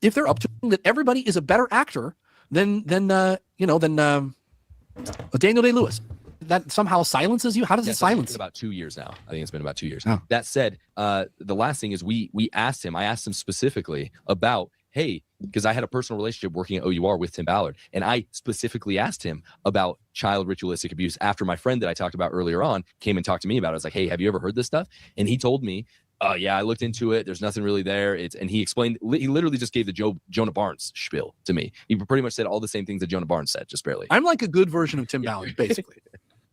If they're up to that, everybody is a better actor than Daniel Day-Lewis. That somehow silences you. How does it silence? It's been about 2 years now. I think it's been about 2 years. Oh. That said, the last thing is we asked him. I asked him specifically about, hey, because I had a personal relationship working at OUR with Tim Ballard, and I specifically asked him about child ritualistic abuse after my friend that I talked about earlier on came and talked to me about it. I was like, hey, have you ever heard this stuff? And he told me, yeah, I looked into it. There's nothing really there. And he explained, he literally just gave the Jonah Barnes spiel to me. He pretty much said all the same things that Jonah Barnes said, just barely. I'm like a good version of Tim Ballard, basically.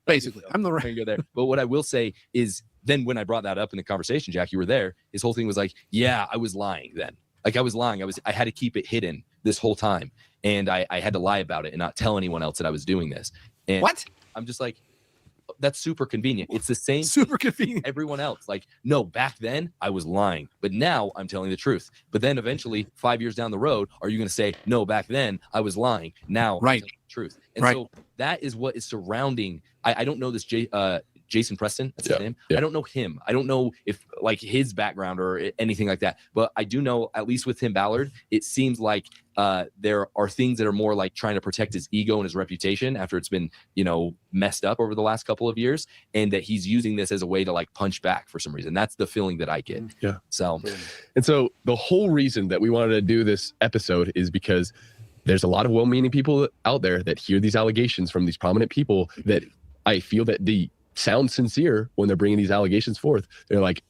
Basically, I'm the right go there. But what I will say is, then when I brought that up in the conversation, Jack, you were there. His whole thing was like, yeah, I was lying then. Like I was lying. I had to keep it hidden this whole time. And I had to lie about it and not tell anyone else that I was doing this. And what? I'm just like, that's super convenient. It's the same. Super convenient. Everyone else, like, no, back then I was lying, but now I'm telling the truth. But then eventually, 5 years down the road, are you going to say, no, back then I was lying? Now, right, I'm telling the truth. And so that is what is surrounding. I don't know this Jason Preston. That's his name. I don't know him. I don't know if like his background or anything like that. But I do know, at least with Tim Ballard, it seems like there are things that are more like trying to protect his ego and his reputation after it's been, messed up over the last couple of years, and that he's using this as a way to like punch back for some reason. That's the feeling that I get. Yeah. So the whole reason that we wanted to do this episode is because there's a lot of well-meaning people out there that hear these allegations from these prominent people that I feel that they sound sincere when they're bringing these allegations forth. They're like,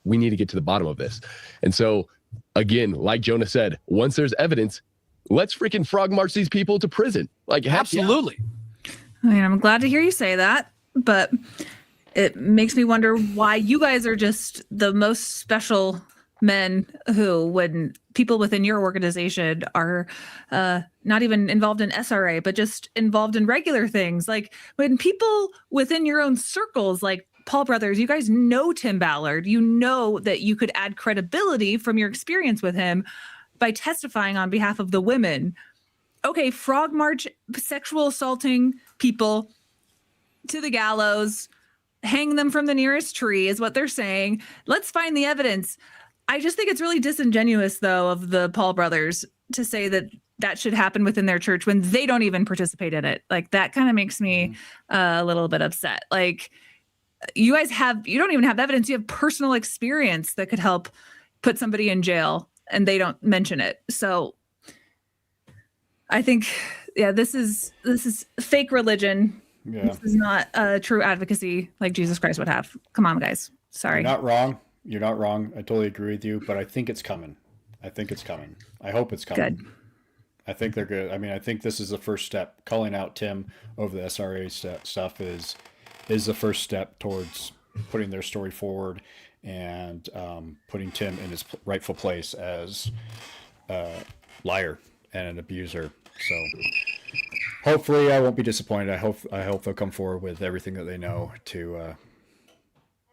we need to get to the bottom of this. And so, again, like Jonah said, once there's evidence, let's freaking frog march these people to prison. Like, absolutely. I mean, I'm glad to hear you say that, but it makes me wonder why you guys are just the most special men who, when people within your organization are not even involved in SRA, but just involved in regular things. Like when people within your own circles, like Paul brothers, you guys know Tim Ballard, you know that you could add credibility from your experience with him by testifying on behalf of the women. Okay, frog march sexual assaulting people to the gallows, hang them from the nearest tree is what they're saying. Let's find the evidence. I just think it's really disingenuous, though, of the Paul brothers to say that that should happen within their church when they don't even participate in it. Like that kind of makes me a little bit upset. Like you don't even have evidence. You have personal experience that could help put somebody in jail and they don't mention it. So I think, this is fake religion. Yeah. This is not true advocacy like Jesus Christ would have. Come on, guys. Sorry. You're not wrong. You're not wrong. I totally agree with you, but I think it's coming. I hope it's coming. Good. I think they're good. I mean, I think this is the first step. Calling out Tim over the SRA stuff is the first step towards putting their story forward and putting Tim in his rightful place as a liar and an abuser. So hopefully I won't be disappointed. I hope they'll come forward with everything that they know to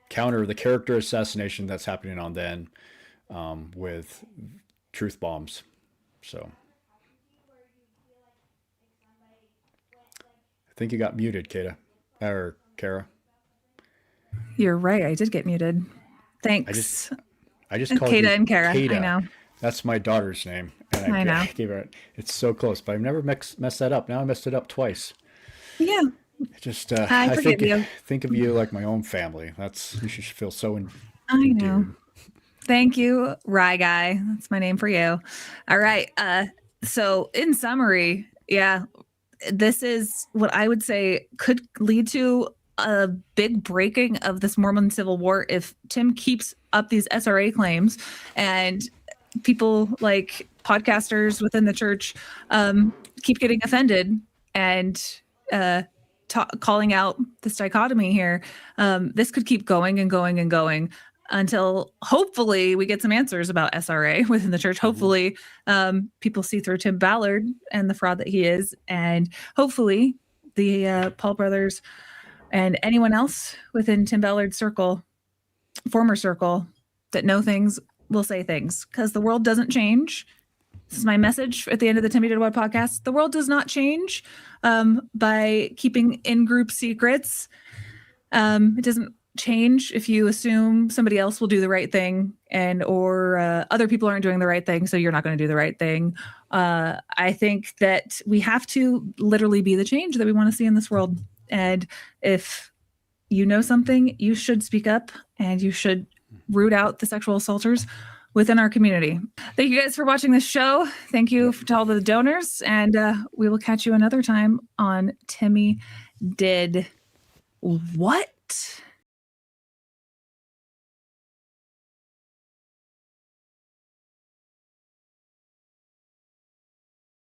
counter the character assassination that's happening on then with truth bombs. So I think you got muted, Kara. You're right. I did get muted. Thanks. I just called Kata you and Kara. Kata. I know. That's my daughter's name. And I know. Gave her, it's so close, but I've never messed that up. Now I messed it up twice. Yeah. Just I think of you like my own family. You should feel so I know. Thank you, Rye Guy. That's my name for you. All right. So in summary, this is what I would say could lead to a big breaking of this Mormon Civil War if Tim keeps up these SRA claims and people like podcasters within the church keep getting offended and calling out this dichotomy here. This could keep going and going and going until hopefully we get some answers about SRA within the church. Hopefully people see through Tim Ballard and the fraud that he is. And hopefully the Paul brothers and anyone else within Tim Ballard's circle, former circle, that know things will say things, because the world doesn't change. This is my message at the end of the Timmy Did What podcast. The world does not change by keeping in-group secrets. It doesn't change if you assume somebody else will do the right thing, and or other people aren't doing the right thing, so you're not going to do the right thing. I think that we have to literally be the change that we want to see in this world. And if you know something, you should speak up, and you should root out the sexual assaulters within our community. Thank you guys for watching this show. Thank you to all the donors, and we will catch you another time on Timmy Did What?